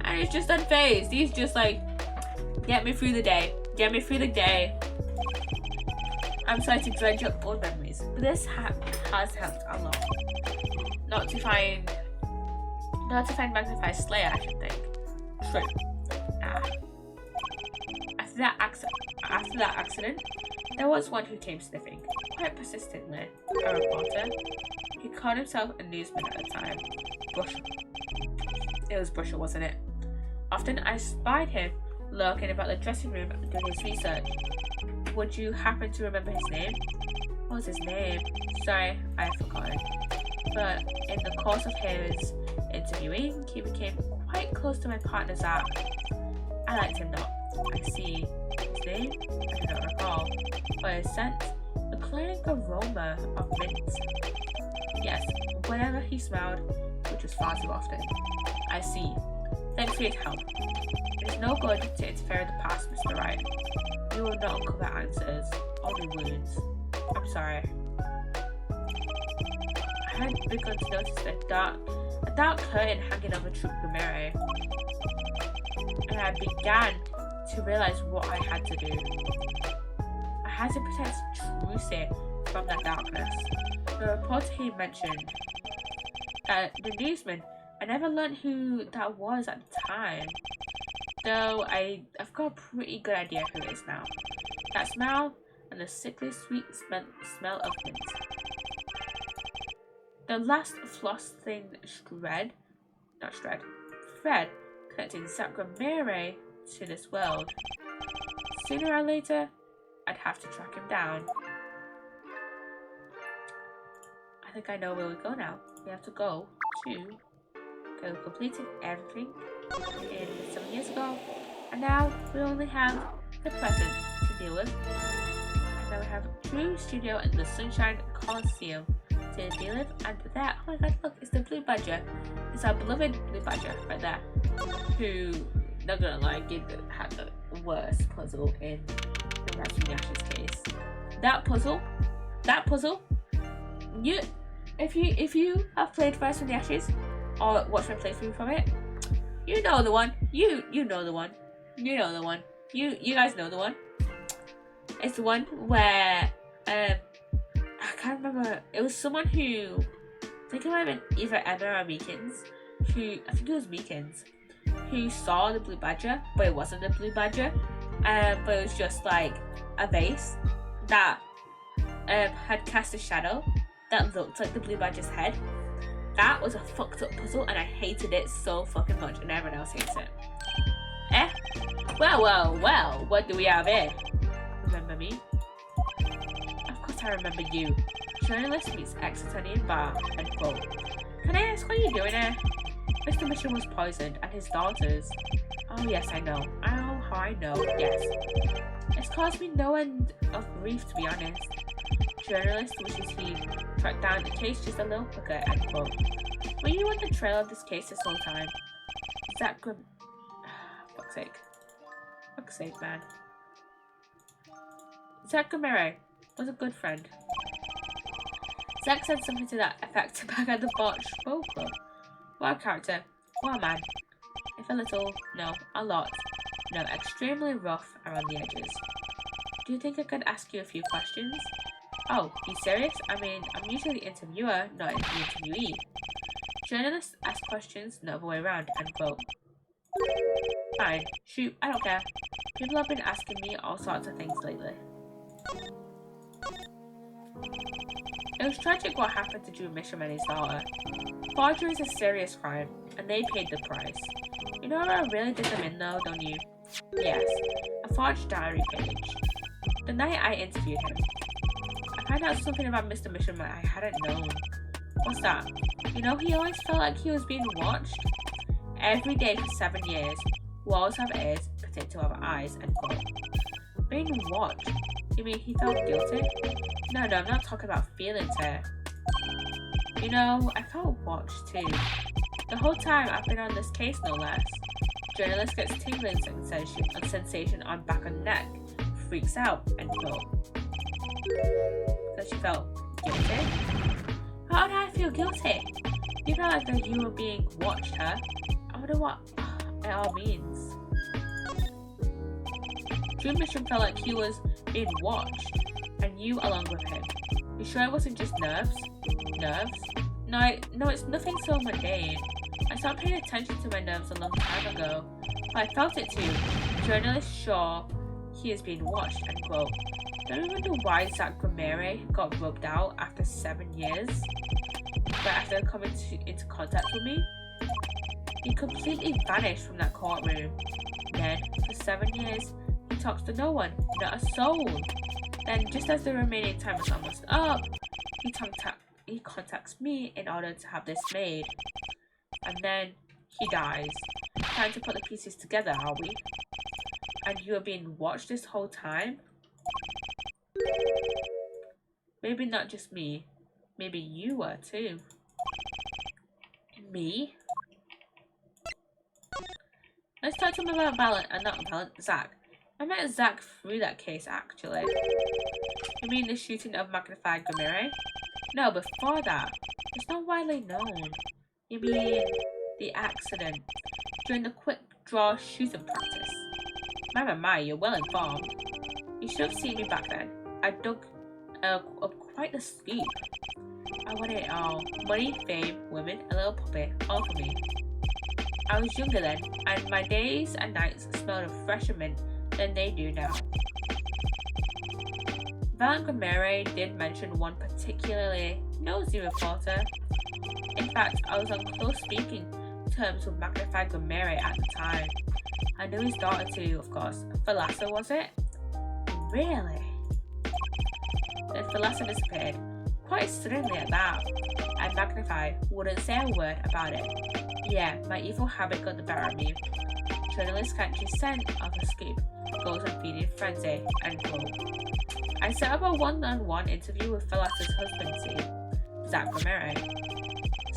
and it's just unfazed. He's just like, get me through the day. Get me through the day. I'm sorry to dredge up old memories, but this has helped a lot. Not to find Magnify's Slayer, I should think. True. After that accident, there was one who came sniffing, quite persistently. A reporter. He called himself a newsman at the time. Brusher. It was Brusher, wasn't it? Often I spied him lurking about the dressing room doing his research. Would you happen to remember his name? What was his name? Sorry, I've forgotten. But in the course of his interviewing, he became quite close to my partner Zack. I liked him not. I see. His name? I do not recall. But his scent? The cloying aroma of mint. Yes, whenever he smiled, which was far too often. I see. Thanks for your help. It is no good to interfere in the past, Mr. Wright. You will not uncover answers, only wounds. I'm sorry. I had begun to notice a dark curtain hanging over Grimere, and I began to realize what I had to do. I had to protect Trucy from that darkness. The reporter he mentioned, the newsman, I never learned who that was at the time, though I've got a pretty good idea who it is now. That smell and the sickly sweet smell of mint. The last floss thing Fred connecting Zachary to this world. Sooner or later, I'd have to track him down. I think I know where we go now. We have to go to... Okay, we completed everything in 7 years ago. And now we only have the present to deal with. And now we have True Studio and the Sunshine Coliseum to deal with. And there, oh my god, look, it's the Blue Badger. It's our beloved Blue Badger right there. Who, not gonna lie, had the worst puzzle in the Rise from the Ashes case. That puzzle, if you have played Rise from the Ashes or watched my playthrough from it, you know the one. You know the one. You know the one. You guys know the one. It's the one where I can't remember. It was someone who, I think it might have been either Emma or Meekins. I think it was Meekins, who saw the Blue Badger, but it wasn't the Blue Badger. But it was just like a vase that had cast a shadow that looked like the Blue Badger's head. That was a fucked up puzzle and I hated it so fucking much and everyone else hates it. Well, what do we have here? Remember me? Of course I remember you. Journalist meets ex-Italian bar and quote. Can I ask what you're doing here? Mr. Mission was poisoned and his daughters. Oh yes, I know. Oh, how I know, yes. It's caused me no end of grief, to be honest. Journalist wishes he tracked down the case just a little quicker, end quote. Were you on the trail of this case this whole time? Zach fuck's sake. Fuck's sake, man. Zach Gamere was a good friend. Zach said something to that effect back at the botched boat club. What a character. What a man. If a little, no, a lot, no, extremely rough around the edges. Do you think I could ask you a few questions? Oh, you serious? I mean, I'm usually the interviewer, not the interviewee. Journalists ask questions, not the way around, end quote. Fine. Shoot, I don't care. People have been asking me all sorts of things lately. It was tragic what happened to Drew Misham and his daughter. Forgery is a serious crime, and they paid the price. You know what really did them in though, don't you? Yes, a forged diary page. The night I interviewed him, I found out something about Mr. Misham that I hadn't known. What's that? You know, he always felt like he was being watched. Every day for 7 years. Walls have ears, pretend to have eyes, and quote. Being watched? You mean he felt guilty? No, I'm not talking about feelings here. You know, I felt watched too. The whole time I've been on this case, no less. Journalist gets tingling sensation on back and neck. Freaks out, end quote. So she felt guilty? How did I feel guilty? You felt like that you were being watched, huh? I wonder what it all means. Drew Mission felt like he was being watched, and you along with him. You sure it wasn't just nerves? Nerves? No, it's nothing so mundane. I stopped paying attention to my nerves a long time ago, but I felt it too. Journalist sure he is being watched, end quote. Don't you wonder why Zach Gamere got rubbed out after 7 years? But after coming into contact with me? He completely vanished from that courtroom. Then, for 7 years, he talks to no one, not a soul. Then, just as the remaining time is almost up, he contacts me in order to have this made. And then, he dies. Trying to put the pieces together, are we? And you are being watched this whole time? Maybe not just me. Maybe you were too. Me? Let's talk to him about Zach. I met Zach through that case, actually. You mean the shooting of Magnified Gamere? No, before that. It's not widely known. You mean the accident during the quick draw shooting practice? My, you're well informed. You should have seen me back then. I dug up quite the scoop. I wanted it all. Money, fame, women, a little puppy, all for me. I was younger then, and my days and nights smelled of fresher mint than they do now. Valen Gamere did mention one particularly nosy reporter. In fact, I was on close speaking terms with Magnified Gomere at the time. I knew his daughter too, of course. Thalassa, was it? Really? Then Thalassa disappeared. Quite suddenly at that. And Magnified wouldn't say a word about it. Yeah, my evil habit got the better of me. Journalists can't just send off a scoop. Goes on feeding frenzy and quote. I set up a one-on-one interview with Thalassa's husband, Zach Gomere.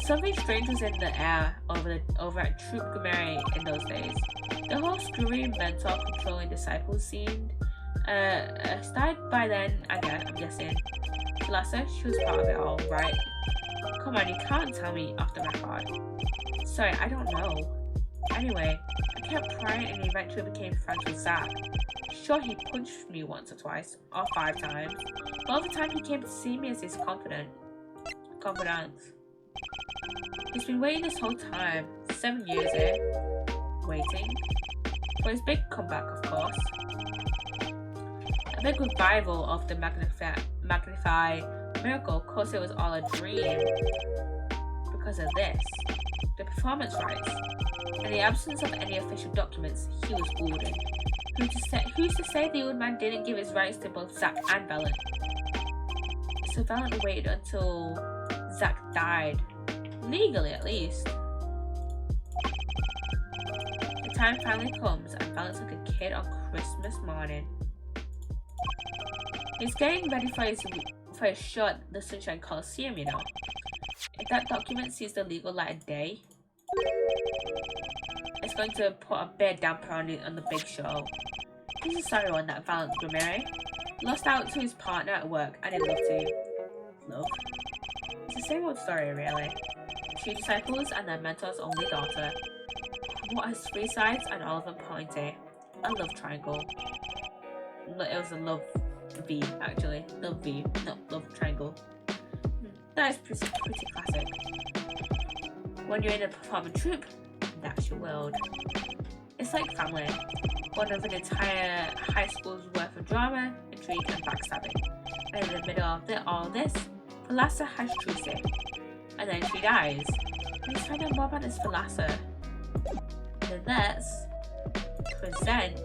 Something strange was in the air over at Troop Gomere in those days. The whole screwy mentor controlling disciples seemed started by then again, I'm guessing. Thalassa, she was part of it all, right? Come on, you can't tell me off the record. Sorry, I don't know. Anyway, I kept prying and eventually became friends with Zach. Sure, he punched me once or twice, or 5 times, but all the time he came to see me as his confidant. He's been waiting this whole time, 7 years waiting, for his big comeback, of course. A big revival of the Magnify miracle. Of course, it was all a dream. Because of this, the performance rights. In the absence of any official documents, he was ordered. Who's to say the old man didn't give his rights to both Zack and Valen? So Valen waited until Zack died. Legally, at least. The time finally comes and Valen took a kid on Christmas morning. He's getting ready for his shot, the Sunshine Coliseum, you know. If that document sees the legal light of day, it's going to put a big damper on the big show. He's a sorry one, that Valen Gomere. Lost out to his partner at work, and he'd love to. Love? It's the same old story, really. 2 disciples and their mentor's only daughter. What has 3 sides and all of them pointy? A love triangle. It was a love V, actually. Love V, not love triangle. That is pretty classic. When you're in a performing troupe, that's your world. It's like family. One of an entire high school's worth of drama, intrigue, and backstabbing. And in the middle of all this, Thalassa has Trucy. And then she dies. Let's find out more about this Thalassa. And then let's present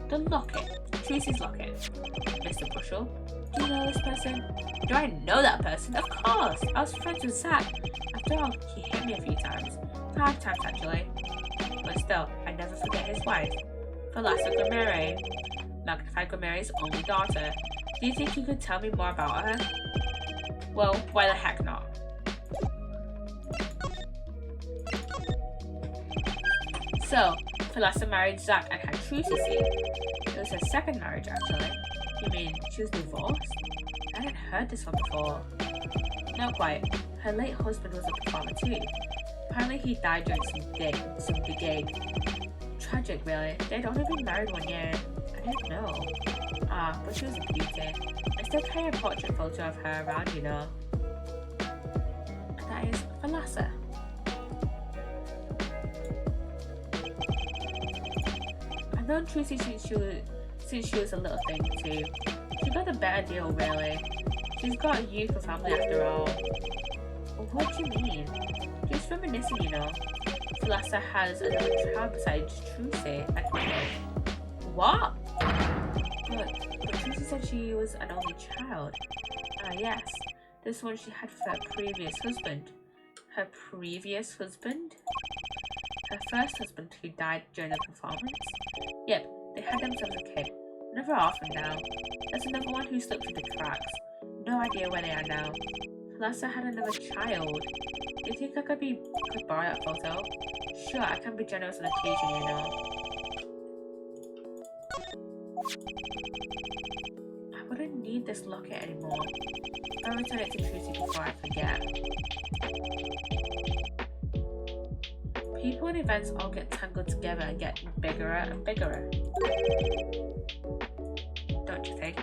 the locket. Trucy's locket. Mr. Bushel, do you know this person? Do I know that person? Of course! I was friends with Zach. After all, he hit me a few times. 5 times actually. But still, I never forget his wife. Thalassa Gomere. Magnified Gomere's only daughter. Do you think you could tell me more about her? Well, why the heck not? So, Thalassa married Zach and had Trucy. It was her second marriage, actually. You mean she was divorced? I hadn't heard this one before. Not quite. Her late husband was a performer too. Apparently he died during some gig. Tragic, really. They'd only been married 1 year. I didn't know. But she was a beauty. I still carry a portrait photo of her around, you know. And that is Thalassa. I've known Trucy since she was a little thing too. She got a better deal, really. She's got a youth and family after all. What do you mean? Just reminiscing, you know. Thalassa has another child besides Trucy. What? But Trucy said she was an only child. Yes. This one she had for her previous husband. Her previous husband? Her first husband who died during the performance? Yep, they had themselves a kid. Never orphaned now. There's another one who slipped through the cracks. No idea where they are now. Thalassa had another child. Do you think I could borrow that photo? Sure, I can be generous on occasion, you know. I wouldn't need this locket anymore. I'll return it to Trucy before I forget. People and events all get tangled together and get bigger and bigger. Don't you think?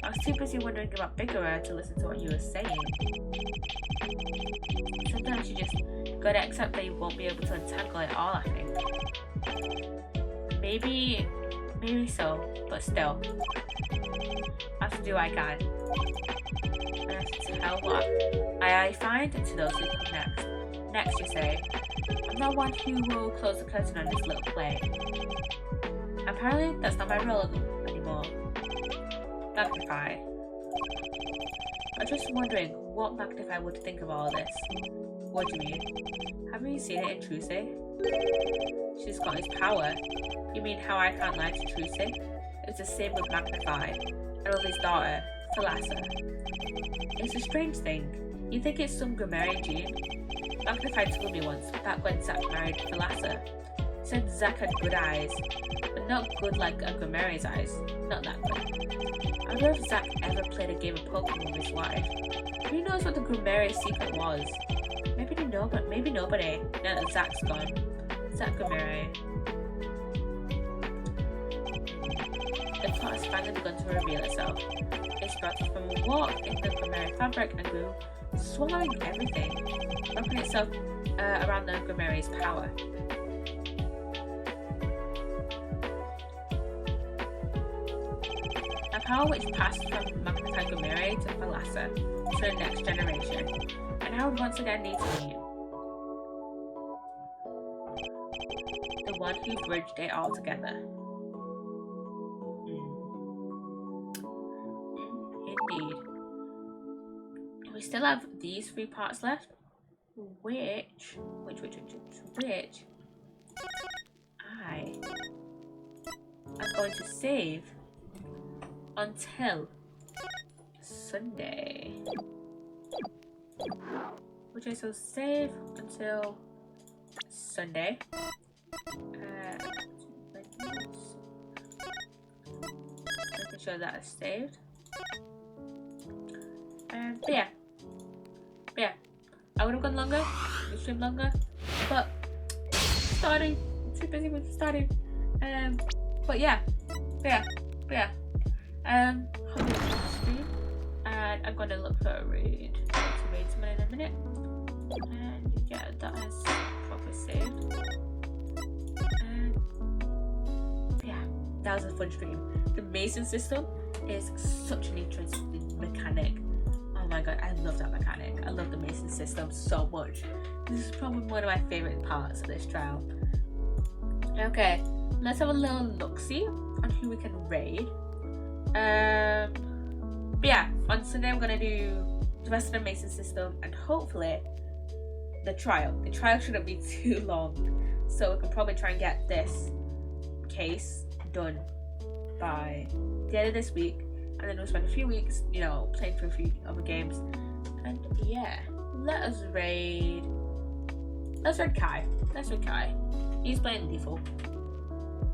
I was too busy wondering about bigger to listen to what you were saying. Sometimes you just gotta accept that you won't be able to untangle it all, I think. Maybe so, but still. I have to do what I can. And I can tell what I find to those who come next. Next, you say, I'm not one who will close the curtain on this little play. Apparently, that's not my role anymore. Magnify. I'm just wondering what Magnify would think of all this. What do you mean? Haven't you seen it in Trucy? She's got his power. You mean how I can't lie to Trucy? It's the same with Magnify, and with his daughter, Thalassa. It's a strange thing. You think it's some grammarian gene? Magnify told me once, back when Zack married Thalassa. He said Zack had good eyes, but not good like a grammarian's eyes. Not that good. I wonder if Zack ever played a game of Pokemon with his wife. Who knows what the grammarian's secret was? Maybe nobody. Now that Zack's gone. Zack Grammarian. The plot has finally begun to reveal itself. It sprouted from a walk in the grammarian fabric and grew, swallowing everything, wrapping itself around the grammarian's power. A power which passed from Magnify Grammarian to Thalassa to the next generation, and I would once again need to meet the one who bridged it all together. Indeed. We still have these 3 parts left, which I am going to save until Sunday. Which I shall save until Sunday. Making sure that it's saved. But yeah, I would have gone longer, stream longer, but starting, I'm too busy with starting. But yeah. Hope you enjoyed the stream, and I'm gonna look for a raid. To raid someone in a minute, and yeah, that is properly saved. Yeah, that was a fun stream. The Mason system is such an interesting mechanic. Oh my god, I love that mechanic. I love the Mason system so much. This is probably one of my favorite parts of this trial. Okay, let's have a little look-see on who we can raid. But yeah, on Sunday I'm gonna do the rest of the Mason system and hopefully the trial. The trial shouldn't be too long, so we can probably try and get this case done by the end of this week, and then we'll spend a few weeks, you know, playing through a few other games. And yeah, let's raid Kai. Let's raid Kai. He's playing lethal.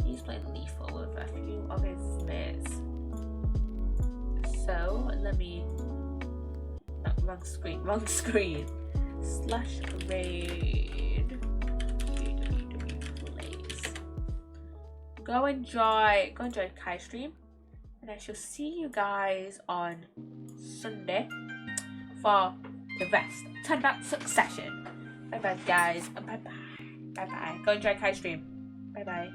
With a few of his mates. So let me wrong screen. /raid. Please. Go enjoy Kai's stream, and I shall see you guys on Sunday for the rest. Turn back Succession. Bye bye guys. Bye bye. Go enjoy Kai's stream. Bye bye.